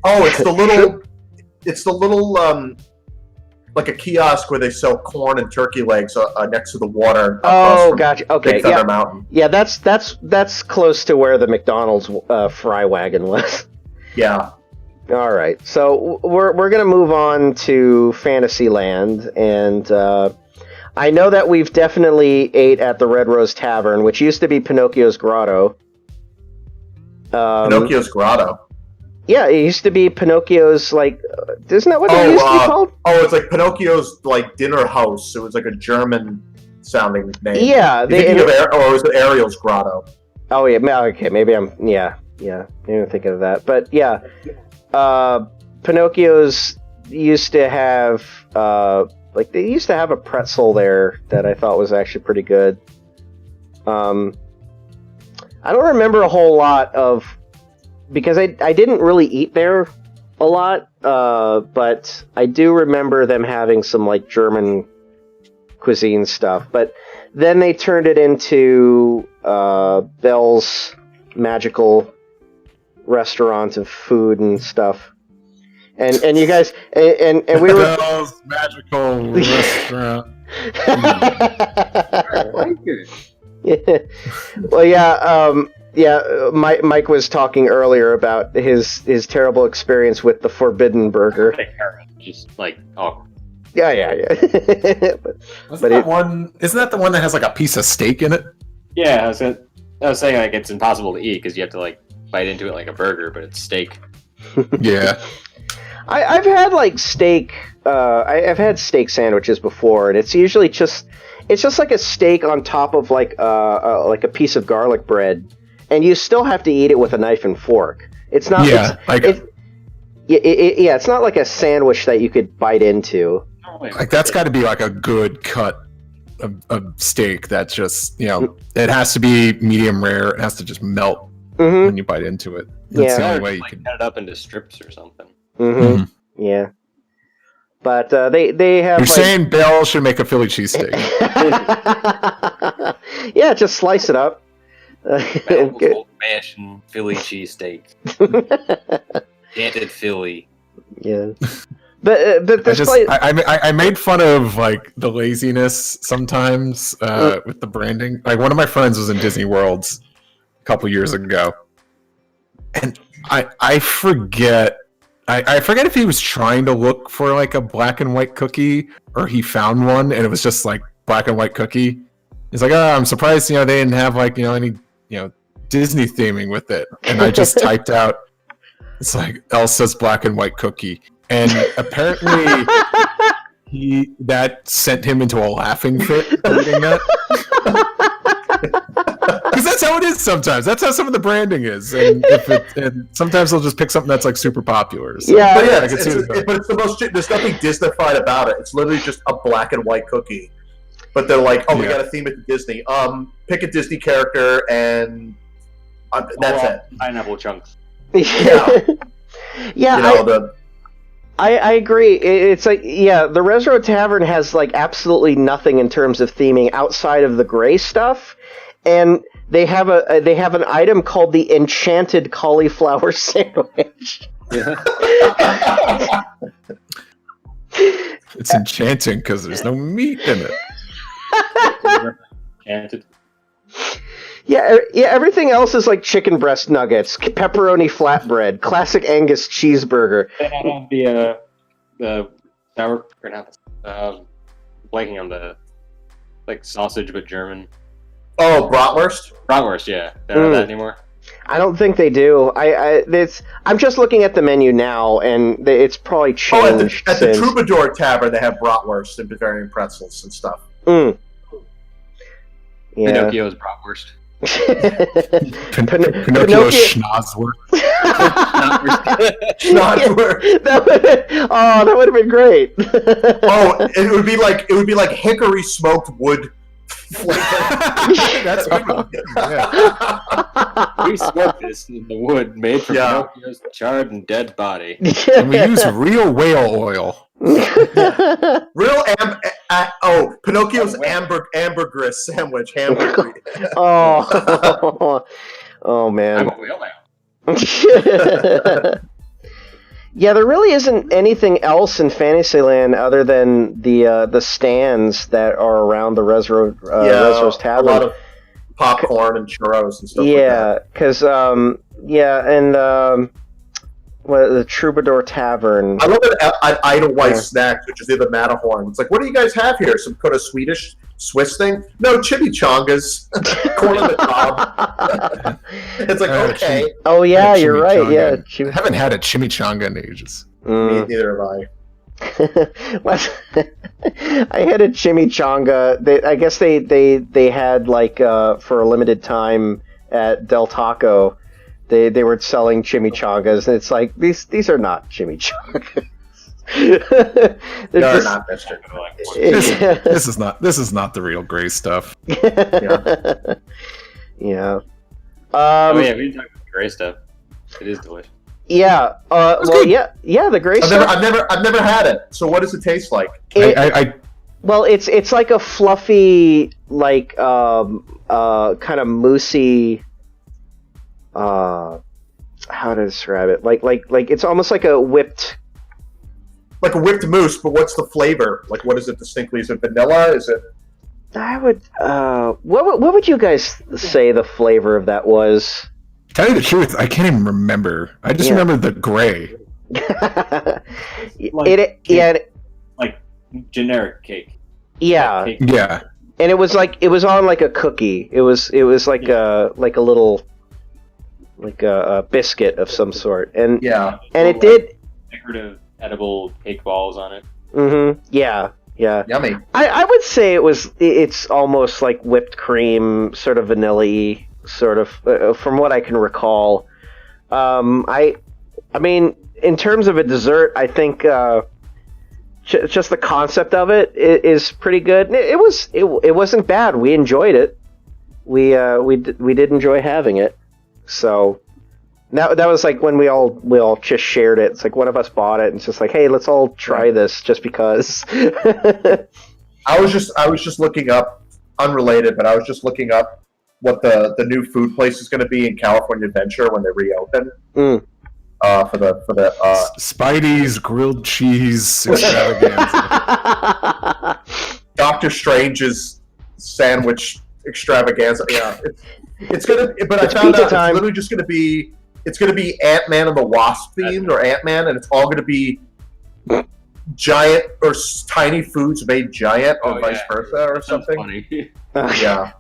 Oh, it's the little like a kiosk where they sell corn and turkey legs next to the water. Oh, gotcha. Okay, Big Thunder Mountain. Yeah, that's close to where the McDonald's fry wagon was. Yeah. All right, so we're gonna move on to Fantasyland, and I know that we've definitely ate at the Red Rose Tavern, which used to be Pinocchio's Grotto. Pinocchio's Grotto. Yeah, it used to be Pinocchio's, like, isn't that what it used to be called? Oh, it's like Pinocchio's, like, dinner house. It was like a German-sounding name. Yeah. Or was it Ariel's Grotto? Oh, yeah, okay, maybe I'm thinking of that. But, yeah, Pinocchio's used to have, they used to have a pretzel there that I thought was actually pretty good. I don't remember a whole lot because I didn't really eat there a lot, but I do remember them having some, like, German cuisine stuff. But then they turned it into Belle's magical restaurant of food and stuff. And you guys and we were Belle's magical restaurant. I like it. Yeah. Well, Mike was talking earlier about his terrible experience with the Forbidden Burger. Just like, oh. Yeah. Isn't that the one that has like a piece of steak in it? Yeah, I was saying, like, it's impossible to eat because you have to, like, bite into it like a burger, but it's steak. Yeah. I've had, like, steak. I've had steak sandwiches before, and it's usually just like a steak on top of like a piece of garlic bread, and you still have to eat it with a knife and fork. It's not. Yeah, it's not like a sandwich that you could bite into. Like that's got to be like a good cut of steak. That's just it has to be medium rare. It has to just melt when you bite into it. That's the only way you can cut it up into strips or something. Mm-hmm. Yeah. But they have. You're saying Belle should make a Philly cheesesteak? Yeah, just slice it up. Old-fashioned Philly cheesesteak. Canted Philly. Yeah. But this place. I made fun of like the laziness sometimes with the branding. Like one of my friends was in Disney Worlds a couple years ago, and I forget. I forget if he was trying to look for like a black and white cookie or he found one and it was just like black and white cookie. He's like, oh, I'm surprised, they didn't have like, any, Disney theming with it. And I just typed out, it's like Elsa's black and white cookie. And apparently that sent him into a laughing fit reading that. Because that's how it is sometimes. That's how some of the branding is, and sometimes they'll just pick something that's like super popular. So, yeah, but yeah, it's the most. There's nothing Disneyfied about it. It's literally just a black and white cookie. But they're like, we got to theme it to Disney. Pick a Disney character, and that's it. Pineapple chunks. Yeah. I agree. It's like, the Resro Tavern has like absolutely nothing in terms of theming outside of the gray stuff, and they have an item called the Enchanted Cauliflower Sandwich. Yeah. It's enchanting because there's no meat in it. Enchanted. Yeah, everything else is like chicken breast nuggets, pepperoni flatbread, classic Angus cheeseburger. They have the sour, or not, blanking on the, like, sausage but German. Oh, bratwurst? Bratwurst, yeah. They don't have that anymore? I don't think they do. I'm just looking at the menu now, and it's probably changed. At the Troubadour Tavern, they have bratwurst and Bavarian pretzels and stuff. Mm. Yeah. Pinocchio's bratwurst. Pinocchio's schnozzwurst. Schnozzwurst. That would have been great. It would be like hickory smoked wood flavor. That's good. Yeah. We smoked this in the wood made from Yeah. Pinocchio's charred and dead body. And we use real whale oil. Real Pinocchio's ambergris sandwich hamburger. Oh, oh I'm man. a whale now. Yeah, there really isn't anything else in Fantasyland other than the stands that are around the Resro's A Tavern. lot of popcorn and churros and stuff like Yeah, because the Troubadour Tavern. that. I love it at Idlewife Snacks, which is near the Matterhorn. It's like, what do you guys have here? Some kind of Swedish Swiss thing? No, chimichangas. Corn on the cob. It's like, okay. Oh yeah, you're right. Chimichanga. Yeah, I haven't had a chimichanga in ages. Me neither have I. I had a chimichanga. I guess they had like for a limited time at Del Taco. They were selling chimichangas, and it's like these are not chimichangas. They're not, mister. This is not the real gray stuff. Yeah. Yeah. Oh yeah, we didn't talk about the gray stuff. It is delicious. Yeah. Well, good. yeah. The gray I've stuff. never had it. So what does it taste like? Well, it's like a fluffy, like kind of moussey. How to describe it? Like it's almost like a whipped. Like a whipped mousse, but what's the flavor? Like, what is it distinctly? Is it vanilla? Is it? I would. What would you guys say the flavor of that was? Tell you the truth, I can't even remember. I just remember the gray. Like generic cake. Yeah. Like cake. Yeah. And it was on like a cookie. It was like a little like a biscuit of some sort. And and it did Decorative edible cake balls on it. Mm-hmm. Yeah. Yummy. I would say it's almost like whipped cream, sort of vanilla-y, sort of from what I can recall. I mean, in terms of a dessert, I think just the concept of it is pretty good. It wasn't bad. We enjoyed it. We did enjoy having it. So that was like when we all just shared it. It's like one of us bought it, and it's just like, hey, let's all try this just because. I was just looking up, unrelated, but I was just looking up what the new food place is going to be in California Adventure when they reopen. For the Spidey's grilled cheese extravaganza. Doctor Strange's sandwich extravaganza. Yeah, it's gonna. But I found out it's literally just gonna be. It's gonna be Ant-Man and the Wasp themed, or Ant-Man, and it's all gonna be giant or tiny foods made giant, or vice versa, or something. Funny. Yeah.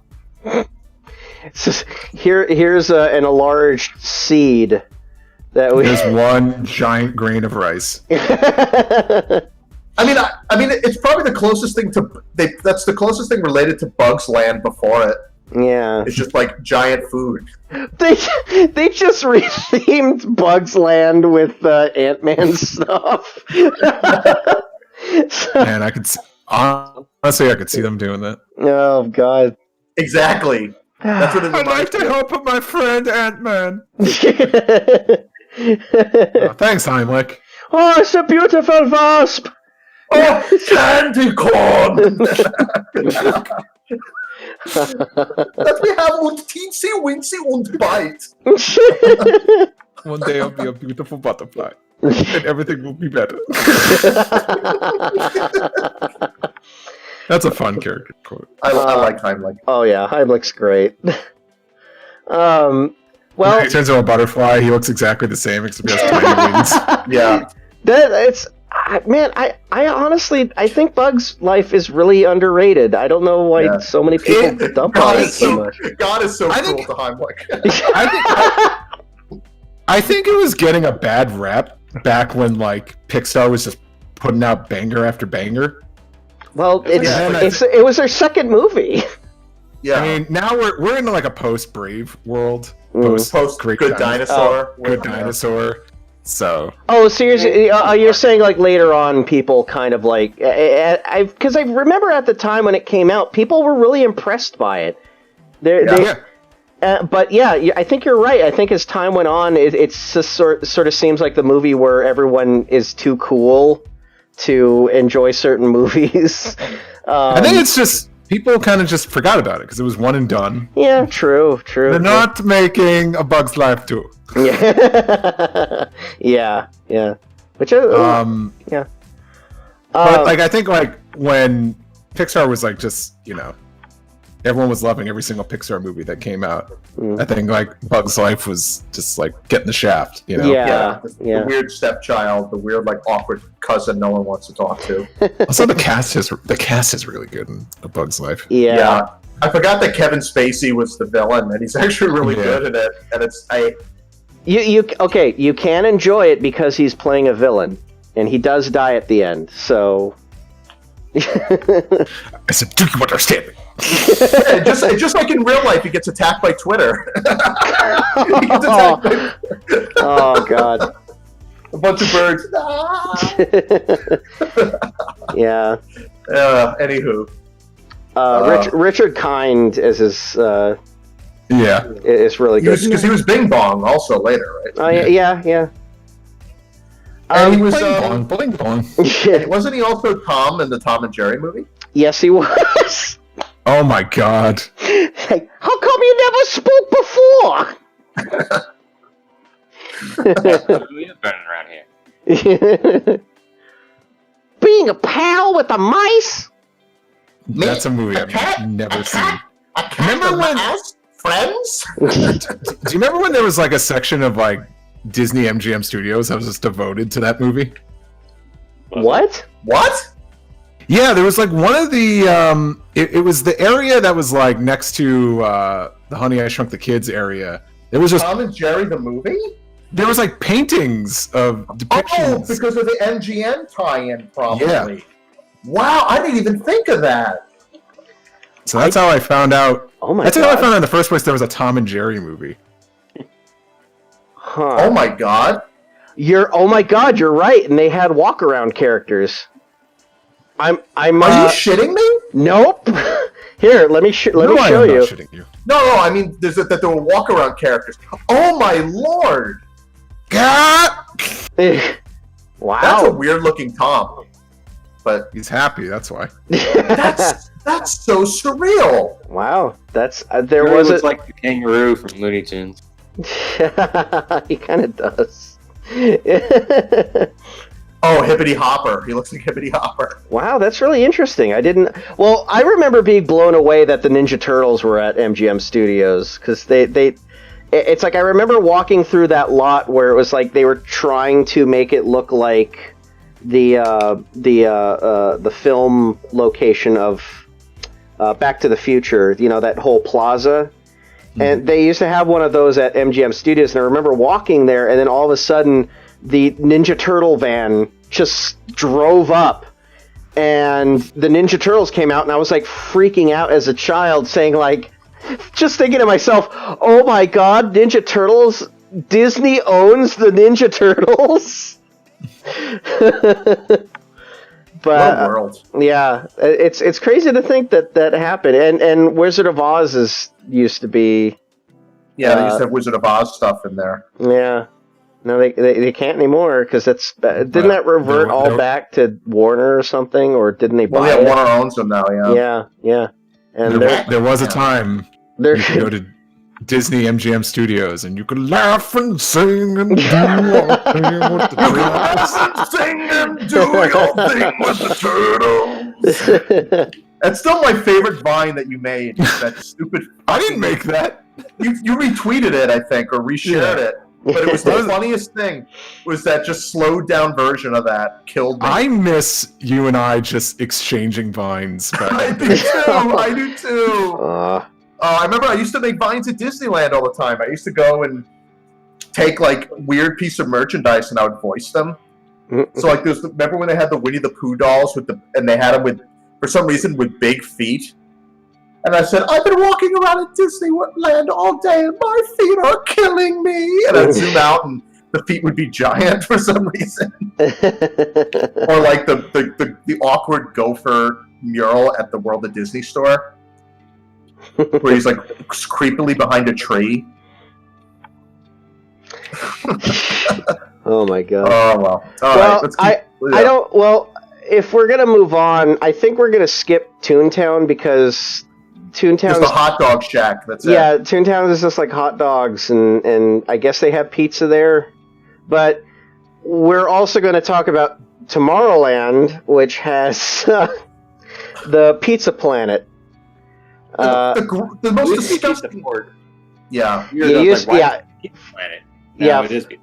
Here's an enlarged seed that we. There's one giant grain of rice. I mean, it's probably the closest thing to. That's the closest thing related to Bugs Land before it. Yeah. It's just like giant food. They just rethemed Bugs Land with Ant-Man stuff. Man, I could honestly, I could see them doing that. Oh God. Exactly. That's what it I'd like reminds to me of. help my friend Ant-Man. Thanks, Heimlich. Oh, it's a beautiful wasp. Oh, candy corn! That we have und teensy wincy und bite. One day I'll be a beautiful butterfly, and everything will be better. That's a fun character quote. I like Heimlich. Oh yeah, Heimlich's great. Well, When he turns into a butterfly, he looks exactly the same except he has tiny wings. Yeah. I honestly think Bug's Life is really underrated. I don't know why so many people dump on it so much. God is so I cruel think- to Heimlich. I think it was getting a bad rap back when like Pixar was just putting out banger after banger. Well, it was their second movie. Yeah. I mean, now we're in like a post Brave world, Post Great Good Dinosaur. Good Dinosaur. So So you're saying like later on, people kind of like because I remember at the time when it came out, people were really impressed by it. But yeah, I think you're right. I think as time went on, it's just sort of seems like the movie where everyone is too cool to enjoy certain movies. I think it's just people kind of just forgot about it because it was one and done. Yeah, true. They're not making A Bug's Life 2. Yeah. yeah. Which yeah. But like I think like when Pixar was like just everyone was loving every single Pixar movie that came out. I think like Bug's Life was just like getting the shaft. Yeah. The weird stepchild, the weird like awkward cousin no one wants to talk to. Also, the cast is really good in A Bug's Life. Yeah. I forgot that Kevin Spacey was the villain, and he's actually really good in it. And you can enjoy it because he's playing a villain, and he does die at the end. So. I said, "Do you understand me?" just like in real life, he gets attacked by Twitter. He gets attacked by... Oh God! A bunch of birds. Yeah. Anywho, Richard Kind as his. Yeah, is really good because he was Bing Bong also later, right? Oh yeah. And he was Bling Bong. Wasn't he also Tom in the Tom and Jerry movie? Yes, he was. Oh my God! Hey, how come you never spoke before? Who is burning around here? Being a pal with the mice? That's a movie I've never seen. Remember when friends? Do you remember when there was like a section of like Disney MGM Studios that was just devoted to that movie? What? Yeah, there was like one of the it was the area that was like next to the Honey I Shrunk the Kids area. There was just Tom and Jerry the movie? There was like paintings of depictions. Oh, because of the MGM tie-in, probably. Yeah. Wow, I didn't even think of that. So that's how I found out. Oh my That's God. how I found out in the first place there was a Tom and Jerry movie. Huh. Oh my God. Oh my God, you're right. And they had walk-around characters. I'm Are you shitting me? Nope. Here, let me show I'm you. not shitting you. No, I mean, that there were walk-around characters. Oh my Lord. God! Wow. That's a weird-looking Tom. But He's happy, that's why. that's so surreal. Wow. That's There was like the kangaroo from Looney Tunes. He kind of does. Oh, Hippity Hopper. He looks like Hippity Hopper. Wow, that's really interesting. I remember being blown away that the Ninja Turtles were at MGM Studios because it's like I remember walking through that lot where it was like they were trying to make it look like the film location of Back to the Future. You know, that whole plaza. And they used to have one of those at MGM Studios, and I remember walking there, and then all of a sudden, the Ninja Turtle van just drove up, and the Ninja Turtles came out, and I was like freaking out as a child, saying like, just thinking to myself, oh my God, Ninja Turtles, Disney owns the Ninja Turtles? But what a world. Yeah, it's crazy to think that happened. And Wizard of Oz used to be. Yeah, they used to have Wizard of Oz stuff in there. Yeah, no, they can't anymore because didn't that revert all back to Warner or something, or didn't they buy it? Warner owns them now. Yeah. And there was a time you could go to Disney MGM Studios and you could laugh and sing and do your thing with the turtles. Sing and do your thing with the turtles. That's still my favorite Vine that you made. That stupid. I didn't make that. You retweeted it, I think, or reshared it. But it was the funniest thing. Was that just slowed down version of that killed me? I miss you and I just exchanging vines. I do too. I remember I used to make vines at Disneyland all the time. I used to go and take like weird piece of merchandise and I would voice them. So like remember when they had the Winnie the Pooh dolls and they had them with, for some reason, with big feet? And I said, I've been walking around at Disneyland all day and my feet are killing me. And I'd zoom out and the feet would be giant for some reason. Or like the awkward gopher mural at the World of Disney store, where he's like creepily behind a tree. Oh my god. Oh well. All Well, right, let's keep, I don't. Well, if we're gonna move on, I think we're gonna skip Toontown because Just Toontown. a hot dog shack. That's it. Yeah, Toontown is just like hot dogs, and I guess they have pizza there. But we're also going to talk about Tomorrowland, which has the Pizza Planet. The most disgusting. Yeah. Yeah. Planet. Yeah. No, it is Pizza.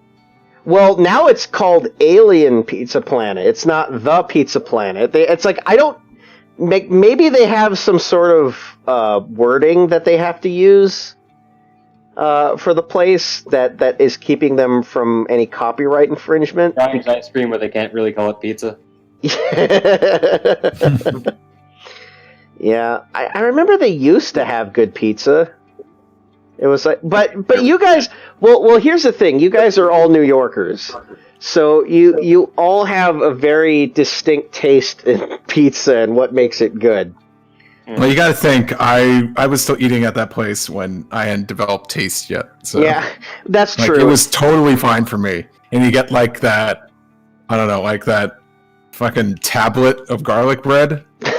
Well, now it's called Alien Pizza Planet. It's not the Pizza Planet. It's like I don't. Maybe they have some sort of wording that they have to use for the place that is keeping them from any copyright infringement. Brian's ice cream where they can't really call it pizza. Yeah, I remember they used to have good pizza. It was like, but you guys, well, here's the thing: you guys are all New Yorkers, so you all have a very distinct taste in pizza and what makes it good. Well, you got to think. I was still eating at that place when I hadn't developed taste yet. So Yeah, that's like, true. it was totally fine for me. And you get like that, I don't know, like that fucking tablet of garlic bread. You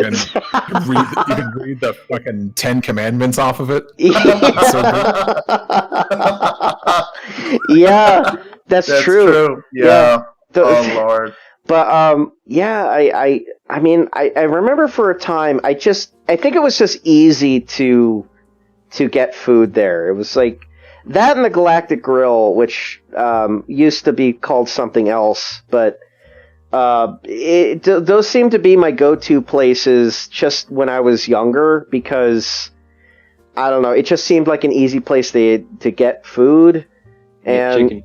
can read the fucking 10 Commandments off of it. Yeah, that's true. Yeah. The- Oh Lord. But yeah, I mean, I remember for a time, I think it was just easy to get food there. It was like that and the Galactic Grill, which used to be called something else, but those seem to be my go-to places just when I was younger because I don't know, it just seemed like an easy place to get food, and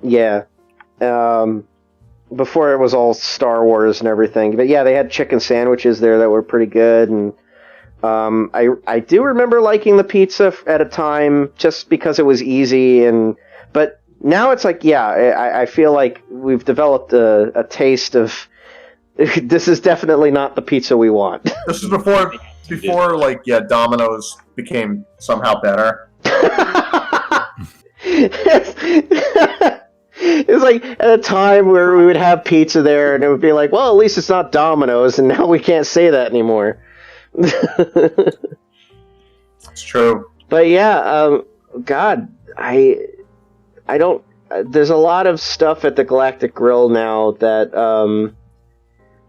yeah, before it was all Star Wars and everything. But yeah, they had chicken sandwiches there that were pretty good, and I do remember liking the pizza at a time just because it was easy, but now it's like, yeah, I feel like we've developed a taste of this is definitely not the pizza we want. This is before like Domino's became somehow better. It's like at a time where we would have pizza there and it would be like, well, at least it's not Domino's, and now we can't say that anymore. It's true. But yeah, God, I don't. There's a lot of stuff at the Galactic Grill now that,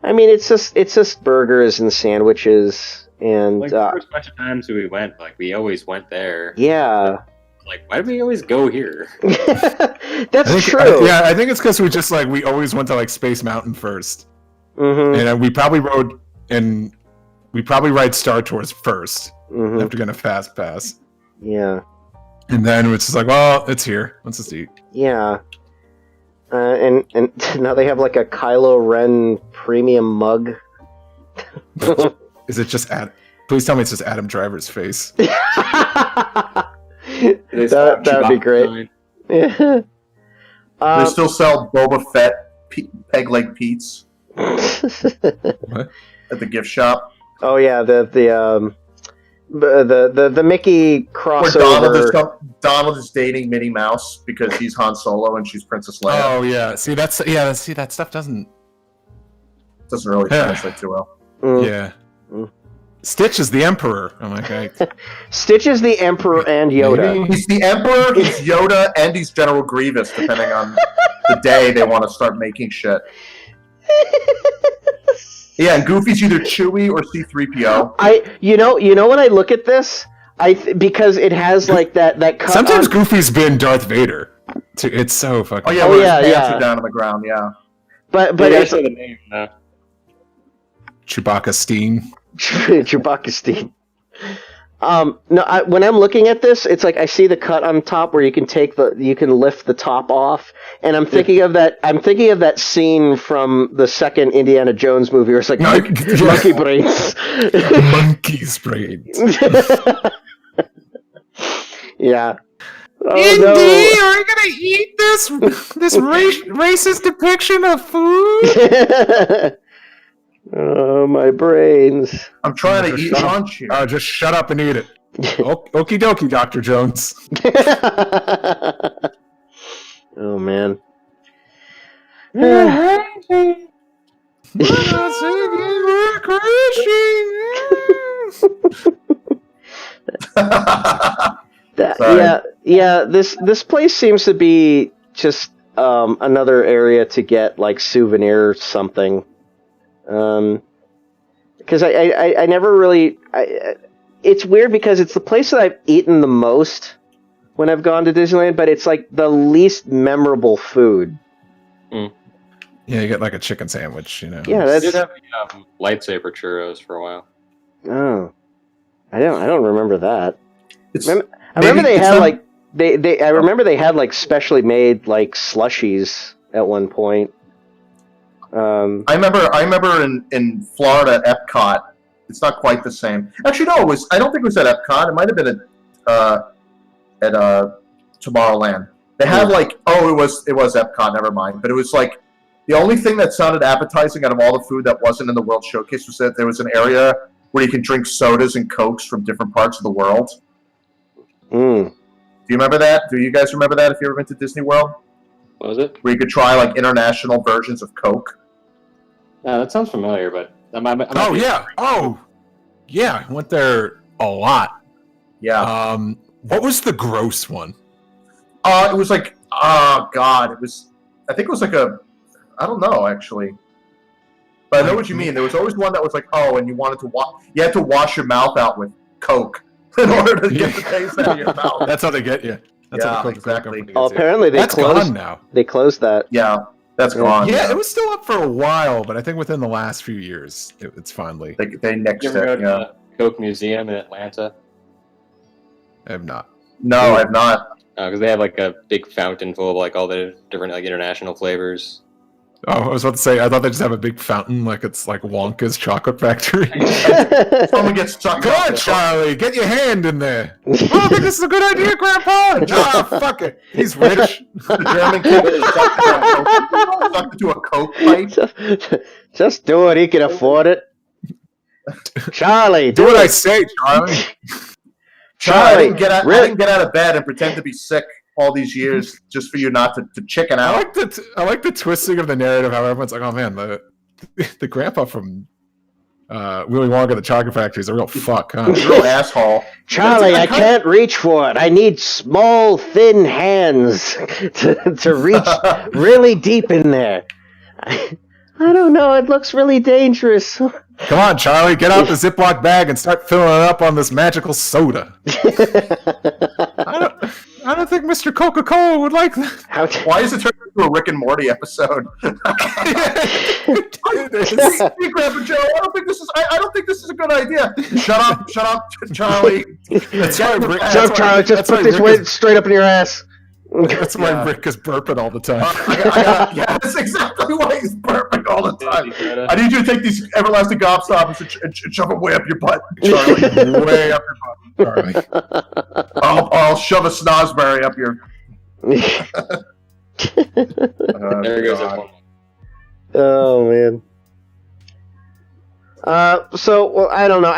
I mean, it's just burgers and sandwiches and. Like the first bunch of times we went, like we always went there. Yeah. Like, why do we always go here? That's true. I think it's because we always went to like Space Mountain first, Mm-hmm. and we probably ride Star Tours first after getting a fast pass. Yeah. And then it's just like, well, it's here. Let's just eat. Yeah. And now they have like a Kylo Ren premium mug. Is it just Adam? Please tell me it's just Adam Driver's face. That'd be great. Yeah. They still sell Boba Fett peg leg Pete's What? at the gift shop. Oh yeah, the Mickey Where crossover. Donald is dating Minnie Mouse because he's Han Solo and she's Princess Leia. Oh yeah. See that stuff doesn't. Doesn't really translate too well. Mm. Yeah. Mm. Stitch is the Emperor. I'm like, Stitch is the Emperor and Yoda. Maybe. He's the Emperor, he's Yoda, and he's General Grievous, depending on the day they want to start making shit. Yeah, and Goofy's either Chewie or C-3PO. You know when I look at this, because it has like that cut. sometimes Goofy's been Darth Vader. It's so fucking. Oh yeah, Oh, where yeah, his pants yeah. are down on the ground. Yeah. but But it's the name, no. Chewbacca Steen. Chewbacca Steve. No, when I'm looking at this, it's like I see the cut on top where you can lift the top off, and I'm thinking of that. I'm thinking of that scene from the second Indiana Jones movie where it's like monkey brains. Monkey's brains. Yeah. Oh Indy, no! are you gonna eat this racist depiction of food? Oh, my brains. I'm trying to Just eat shut up. lunch here. Just shut up and eat it. Okie dokie, Dr. Jones. Oh man. Sorry. Yeah. This place seems to be just another area to get like souvenir something. Because I never really. It's weird because it's the place that I've eaten the most when I've gone to Disneyland, but it's like the least memorable food. Yeah, you get like a chicken sandwich, you know. Yeah, They that's. did have lightsaber churros for a while. Oh, I don't remember that. It's, I remember they had like I remember they had like specially made like slushies at one point. I remember in Florida, Epcot. It's not quite the same. Actually, no. I don't think it was at Epcot. It might have been at Tomorrowland. They had like it was Epcot. Never mind. But it was like the only thing that sounded appetizing out of all the food that wasn't in the World Showcase was that there was an area where you can drink sodas and cokes from different parts of the world. Mm. Do you remember that? Do you guys remember that if you ever been to Disney World? What was it? Where you could try like international versions of Coke. That sounds familiar, but I Went there a lot. Yeah. What was the gross one? It was like, oh god, it was. I think it was like I don't know actually, but I know what you mean. There was always one that was like, and you wanted to you had to wash your mouth out with Coke in order to get the taste out of your mouth. That's how they get you. That's how the Coke exactly. company Oh, gets you. apparently That's gone now. They closed that. Yeah, that's gone. Yeah, it was still up for a while, but I think within the last few years, it's finally. They nixed You ever it. go to the Coke Museum in Atlanta? I have not. No, I've not. Because they have like a big fountain full of like all the different like international flavors. Oh, I was about to say, I thought they just have a big fountain like it's like Wonka's chocolate factory. Someone gets sucked. Go on, Charlie, get your hand in there. I don't think this is a good idea, Grandpa. Fuck it. He's rich. The German kid is sucked into a Coke pipe. Just do it. He can afford it. Charlie, Do what I say, Charlie. I didn't get out of bed and pretend to be sick all these years just for you not to chicken out. I like the twisting of the narrative. How everyone's like, "Oh man, the grandpa from Willy Wonka the Chocolate Factory is a real fuck, huh?" Real asshole. Charlie, I can't reach for it. I need small, thin hands to reach really deep in there. I don't know. It looks really dangerous. Come on, Charlie, get out the Ziploc bag and start filling it up on this magical soda. I don't think Mr. Coca-Cola would like that. Why is it turned into a Rick and Morty episode? Hey, Grandpa Joe, I don't think this is a good idea. Shut up, Charlie. Shut up, Charlie. Just put this weight straight up in your ass. That's why Rick is burping all the time. Yeah, that's exactly why he's burping all the time. I need you to take these everlasting gobstoppers and shove them way up your butt, Charlie. Way up your butt, Charlie. I'll shove a snosberry up your. There goes that one. Oh man. So I don't know.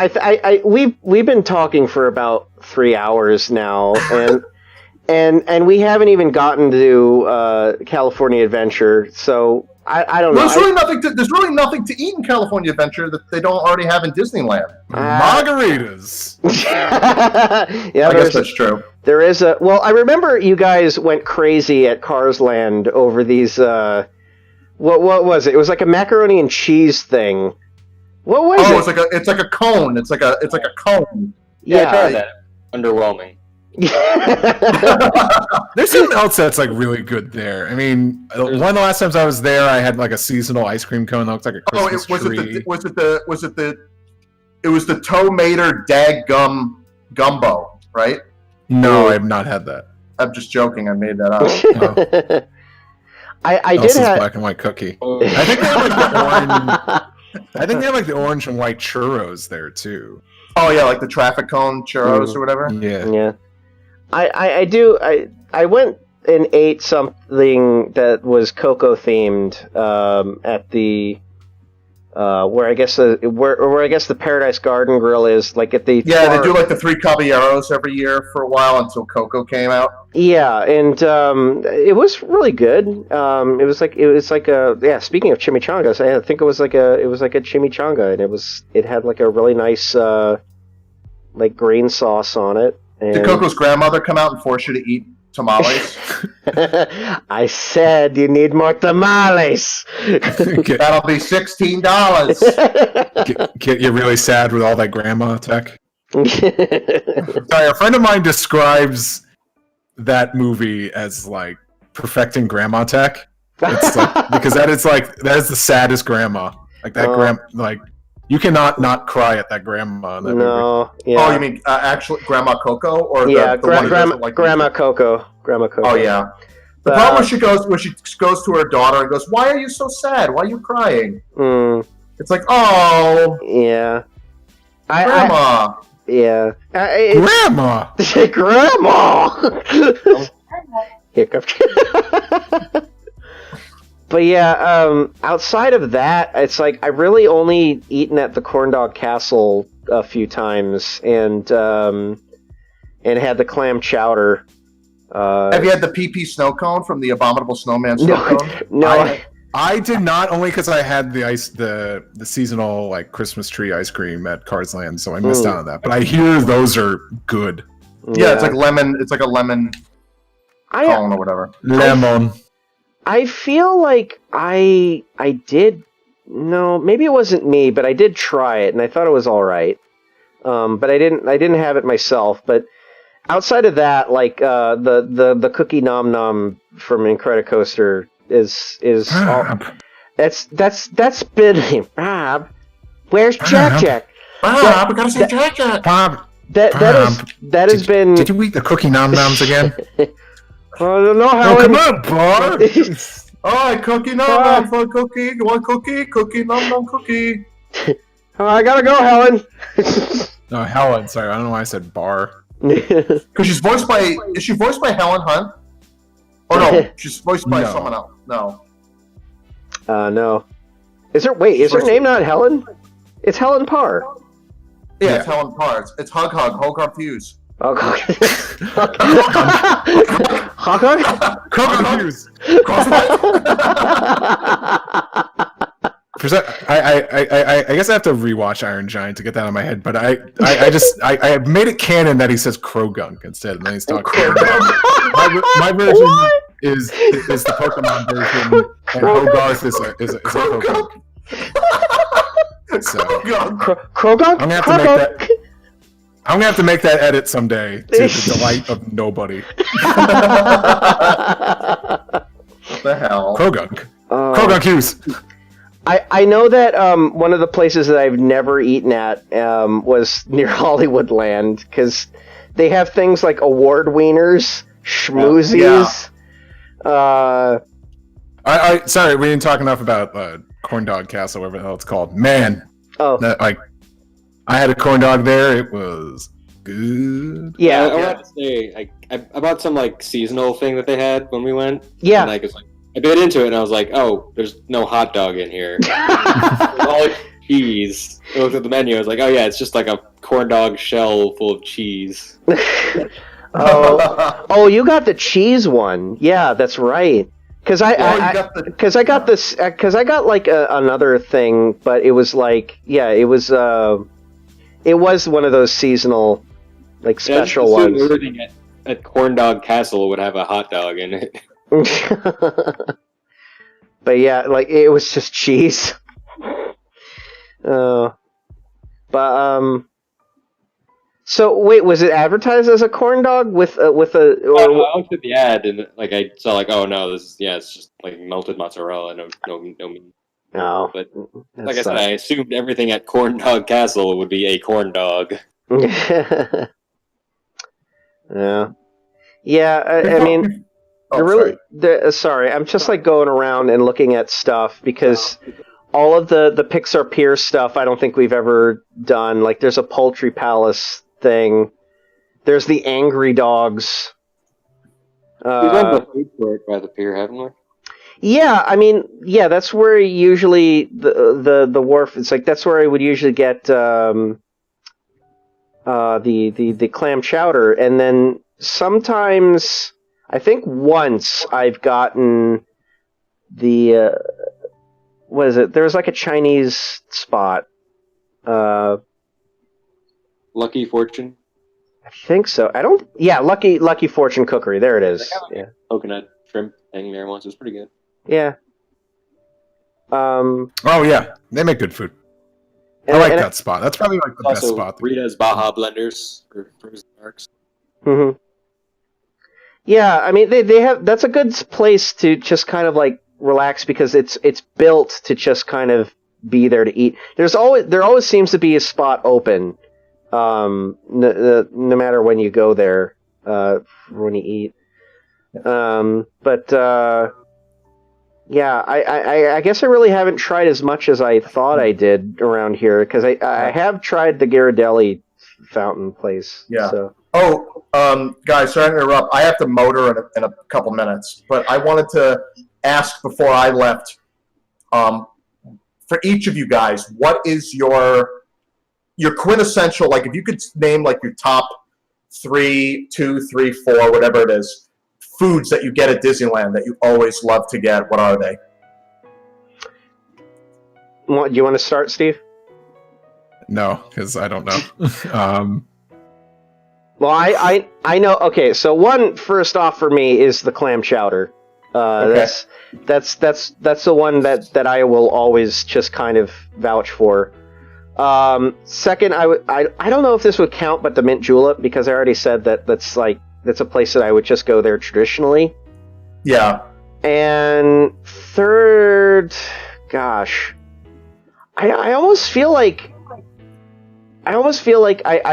We've been talking for about 3 hours now, and we haven't even gotten to California Adventure. So I don't know. There's really nothing to eat in California Adventure that they don't already have in Disneyland. Margaritas. Yeah, I guess that's true. There is a. Well, I remember you guys went crazy at Cars Land over these. What was it? It was like a macaroni and cheese thing. What was it? It's like a cone. It's like a cone. Yeah, I tried that. Underwhelming. There's something else that's like really good there. I mean, one of the last times I was there, I had like a seasonal ice cream cone that looked like a Christmas tree. It was the Tomater Dag Gumbo, right? No, I have not had that. I'm just joking. I made that up. I did have black and white cookie. I think they have like the orange. I think they have like the orange and white churros there too. Oh yeah, like the traffic cone churros or whatever. Yeah. Yeah. I do. I went and ate something that was cocoa themed at the where I guess the Paradise Garden Grill is, like at the Yeah, they do like the Three Caballeros every year for a while until Coco came out. Yeah, and it was really good. It was like a Speaking of chimichangas, I think it was like a chimichanga, and it had like a really nice like green sauce on it. And Did Coco's grandmother come out and force you to eat tamales? I said you need more tamales. That'll be $16. Get you really sad with all that grandma tech. Sorry, a friend of mine describes that movie as like perfecting grandma tech. It's like, because that is the saddest grandma. Like that like you cannot not cry at that grandma in that movie. No, yeah. Oh, you mean actually Grandma Coco, or yeah, the one who doesn't like Grandma Coco. Grandma Coco. Oh yeah. The problem when she goes to her daughter and goes, "Why are you so sad? Why are you crying?" It's like, oh yeah, Grandma. Yeah. Grandma! Grandma! Hiccup. But yeah, outside of that, it's like I've really only eaten at the Corn Dog Castle a few times, and had the clam chowder. Have you had the PP snow cone from the Abominable Snowman snow cone? No. I did not, only because I had the seasonal like Christmas tree ice cream at Cars Land, so I missed out on that. But I hear those are good. Yeah, it's like lemon. It's like a lemon cone or whatever. Lemon. I feel like I did. No, maybe it wasn't me, but I did try it, and I thought it was all right. But I didn't have it myself. But outside of that, like the cookie nom nom from Incredicoaster is all, that's been Bob. Where's Jack Jack? Bob, we gotta say Jack Jack. Bob. That has been. Did you eat the cookie nom noms again? I don't know how. Oh, come on, Bob. All right, cookie nom nom for a cookie. You want cookie nom nom cookie. I gotta go, Helen. No, Helen. Sorry, I don't know why I said bar. Because she's voiced by. Is she voiced by Helen Hunt? Oh no, she's voiced by someone else. No. No. Is her name not Helen? It's Helen Parr. Yeah, it's Helen Parr. It's Hug Fuse. Oh, Hug Hughes. I guess I have to rewatch Iron Giant to get that out of my head, but I made it canon that he says Krogunk instead, and then he's talking. My version is the Pokemon version, and Hogarth is a Krogunk. So Krogunk? I'm gonna have to make that edit someday to the delight of nobody. The hell? Krogunk. Krogunk Hughes. I know that one of the places that I've never eaten at was near Hollywoodland, because they have things like award wieners, schmoozies. Sorry, we didn't talk enough about Corn Dog Castle, whatever the hell it's called. Man, I had a corn dog there. It was good. Yeah, I want to say, I bought some like seasonal thing that they had when we went. Yeah, and, I bit into it and I was like, oh, there's no hot dog in here. It's all cheese. I looked at the menu. I was like, oh yeah, it's just like a corn dog shell full of cheese. Oh, you got the cheese one. Yeah, that's right. Because I got this. Because I got like another thing, but it was like, yeah, it was one of those seasonal, like special ones. Everything at Corn Dog Castle would have a hot dog in it. But yeah, like it was just cheese. So wait, was it advertised as a corn dog with a? I looked at the ad and I saw oh no, it's just like melted mozzarella, no meat. No, but like I said, I assumed everything at Corn Dog Castle would be a corn dog. Yeah. I mean, sorry, I'm just like going around and looking at stuff because all of the Pixar Pier stuff I don't think we've ever done. Like, there's a Poultry Palace thing, There's the Angry Dogs. We've done the food court by the pier, haven't we? Yeah, I mean, yeah, that's where usually the wharf. It's like that's where I would usually get the clam chowder, and then sometimes I think once I've gotten the what is it? There's like a Chinese spot. Lucky Fortune. I think so. I don't. Yeah, Lucky Fortune Cookery. There it is. Yeah. Coconut shrimp thing there once. It was pretty good. Yeah. Oh yeah, they make good food. I like that spot. That's probably like the best Also, spot. Rita's Baja blenders for frozen sharks. Mm-hmm. Yeah, I mean they have. That's a good place to just kind of like relax because it's built to just kind of be there to eat. There always seems to be a spot open, no matter when you go there, when you eat. Yeah, I guess I really haven't tried as much as I thought I did around here because I have tried the Ghirardelli fountain place. Yeah. So. Oh, guys, sorry to interrupt. I have to motor in a couple minutes, but I wanted to ask before I left, for each of you guys, what is your quintessential, like if you could name like your top 3, 2, 3, 4, whatever it is, foods that you get at Disneyland that you always love to get, what are they? Do you want to start, Steve? No, because I don't know. Well, I know. Okay, so first off for me is the clam chowder. Okay. That's the one that I will always just kind of vouch for. Second, I don't know if this would count, but the mint julep, because I already said that's a place that I would just go there traditionally. Yeah. And third, gosh, I almost feel like I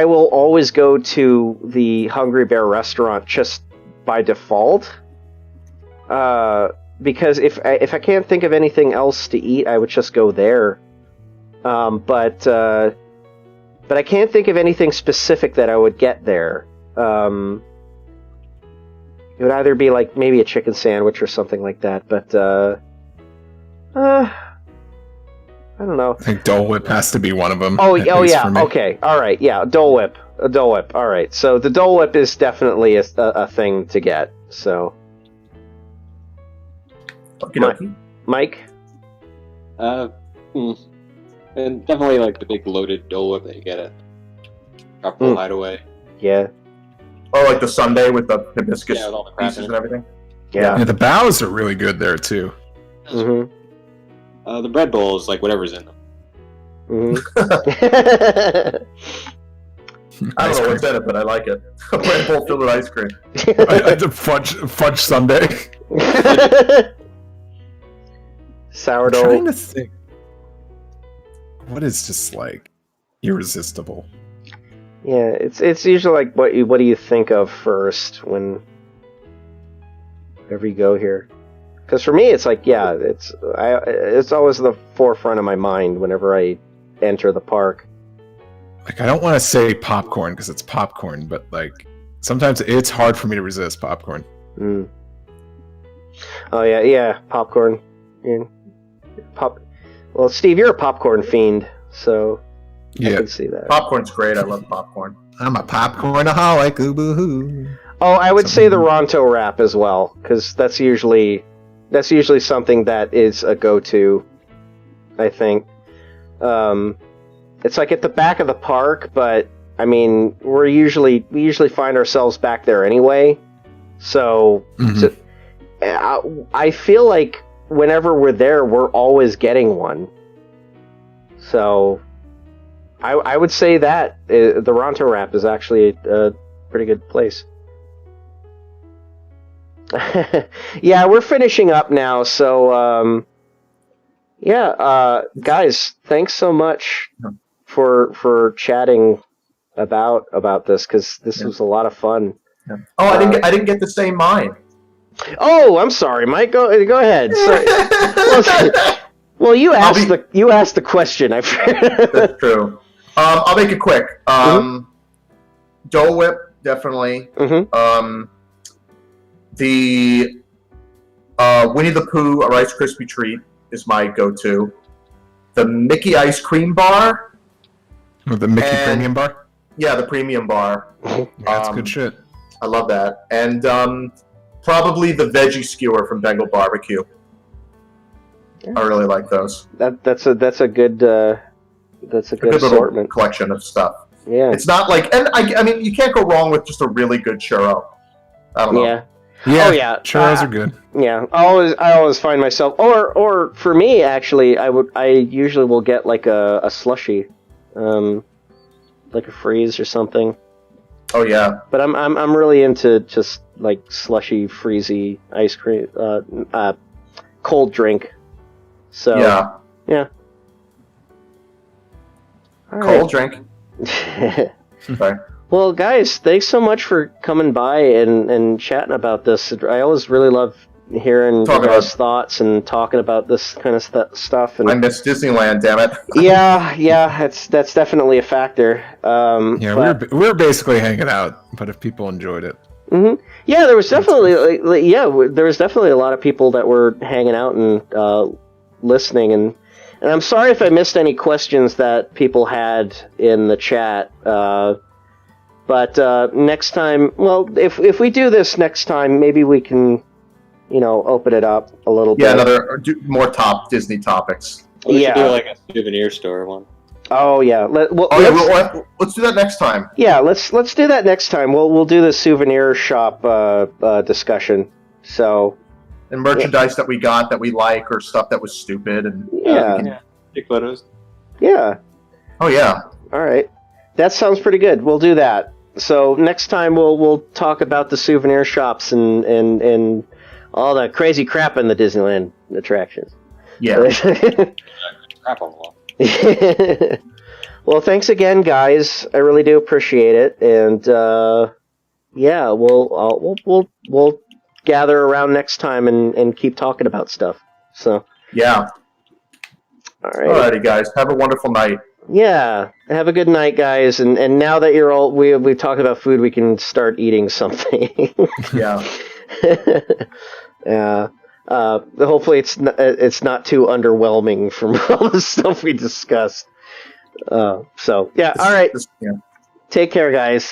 will always go to the Hungry Bear restaurant just by default. Because if I can't think of anything else to eat, I would just go there. But I can't think of anything specific that I would get there. It would either be like maybe a chicken sandwich or something like that, but I don't know. I think Dole Whip has to be one of them. Oh yeah, okay, all right, yeah, Dole Whip, all right. So the Dole Whip is definitely a thing to get. So, Mike. And definitely like the big loaded Dole Whip that you get at Tropical Hideaway. Yeah. Oh, like the sundae with the hibiscus with all the crap pieces in and it. everything? Yeah. Yeah, the bows are really good there too. Mm-hmm. The bread bowl is like whatever's in them. Mm-hmm. I don't know what's in it, but I like it. A bread bowl filled with ice cream. The fudge sundae. Sourdough. I'm trying to think. What is just like irresistible? Yeah, it's usually like what do you think of first whenever you go here? Because for me, it's like it's always the forefront of my mind whenever I enter the park. Like I don't want to say popcorn because it's popcorn, but like sometimes it's hard for me to resist popcorn. Mm. Oh yeah, popcorn. Yeah. Well, Steve, you're a popcorn fiend, so I can see that. Popcorn's great. I love popcorn. I'm a popcornaholic. Ooh-boo-hoo. Oh, I would say the Ronto wrap as well, because that's usually something that is a go-to. I think it's like at the back of the park, but I mean we usually find ourselves back there anyway. So, I feel like whenever we're there, we're always getting one. So, I would say that the Ronto wrap is actually a pretty good place. Yeah, we're finishing up now, so guys, thanks so much for chatting about this, because this was a lot of fun. Yeah. Oh, I didn't get to say mine. Oh, I'm sorry, Mike. Go ahead. Well, you asked the question. That's true. I'll make it quick. Dole Whip, definitely. Mm-hmm. The Winnie the Pooh Rice Krispie treat is my go-to. The Mickey ice cream bar. With the Mickey And- Premium Bar. Yeah, the premium bar. Yeah, that's good shit. I love that. And probably the veggie skewer from Bengal Barbecue. I really like those. That's a good A good little assortment. collection of stuff. Yeah. It's not like, and I mean, you can't go wrong with just a really good churro. I don't know. Yeah. Yeah, Oh, yeah. churros are good. Yeah. I always find myself, or for me actually, I usually will get like a slushy, like a freeze or something. Oh yeah. But I'm really into just like slushy, freezy ice cream, cold drink. So Yeah. yeah. All Cold drink. right. Sorry. Well, guys, thanks so much for coming by and chatting about this. I always really love hearing Talking your guys' about- thoughts and talking about this kind of stuff. And I miss Disneyland, damn it. yeah, that's definitely a factor. Yeah, we were basically hanging out, but if people enjoyed it, yeah, there was definitely there was definitely a lot of people that were hanging out and listening, and I'm sorry if I missed any questions that people had in the chat. But next time, well, if we do this next time, maybe we can, open it up a little bit. Yeah, more top Disney topics. We should do like a souvenir store one. Oh yeah. Let's do that next time. Yeah, let's do that next time. We'll do the souvenir shop discussion. So. And merchandise that we got that we like, or stuff that was stupid, and Yeah. Take photos. Yeah. oh yeah, All right. That sounds pretty good. We'll do that. So next time we'll talk about the souvenir shops and all the crazy crap in the Disneyland attractions. yeah. Crap on the wall. Well, thanks again, guys. I really do appreciate it. And yeah, we'll gather around next time and keep talking about stuff. So Yeah. all right. Alrighty, guys. Have a wonderful night. Yeah, have a good night, guys. And now that you're all we've talked about food, we can start eating something. Yeah. Yeah. Hopefully it's not too underwhelming from all the stuff we discussed. So yeah. All right. Yeah. Take care, guys.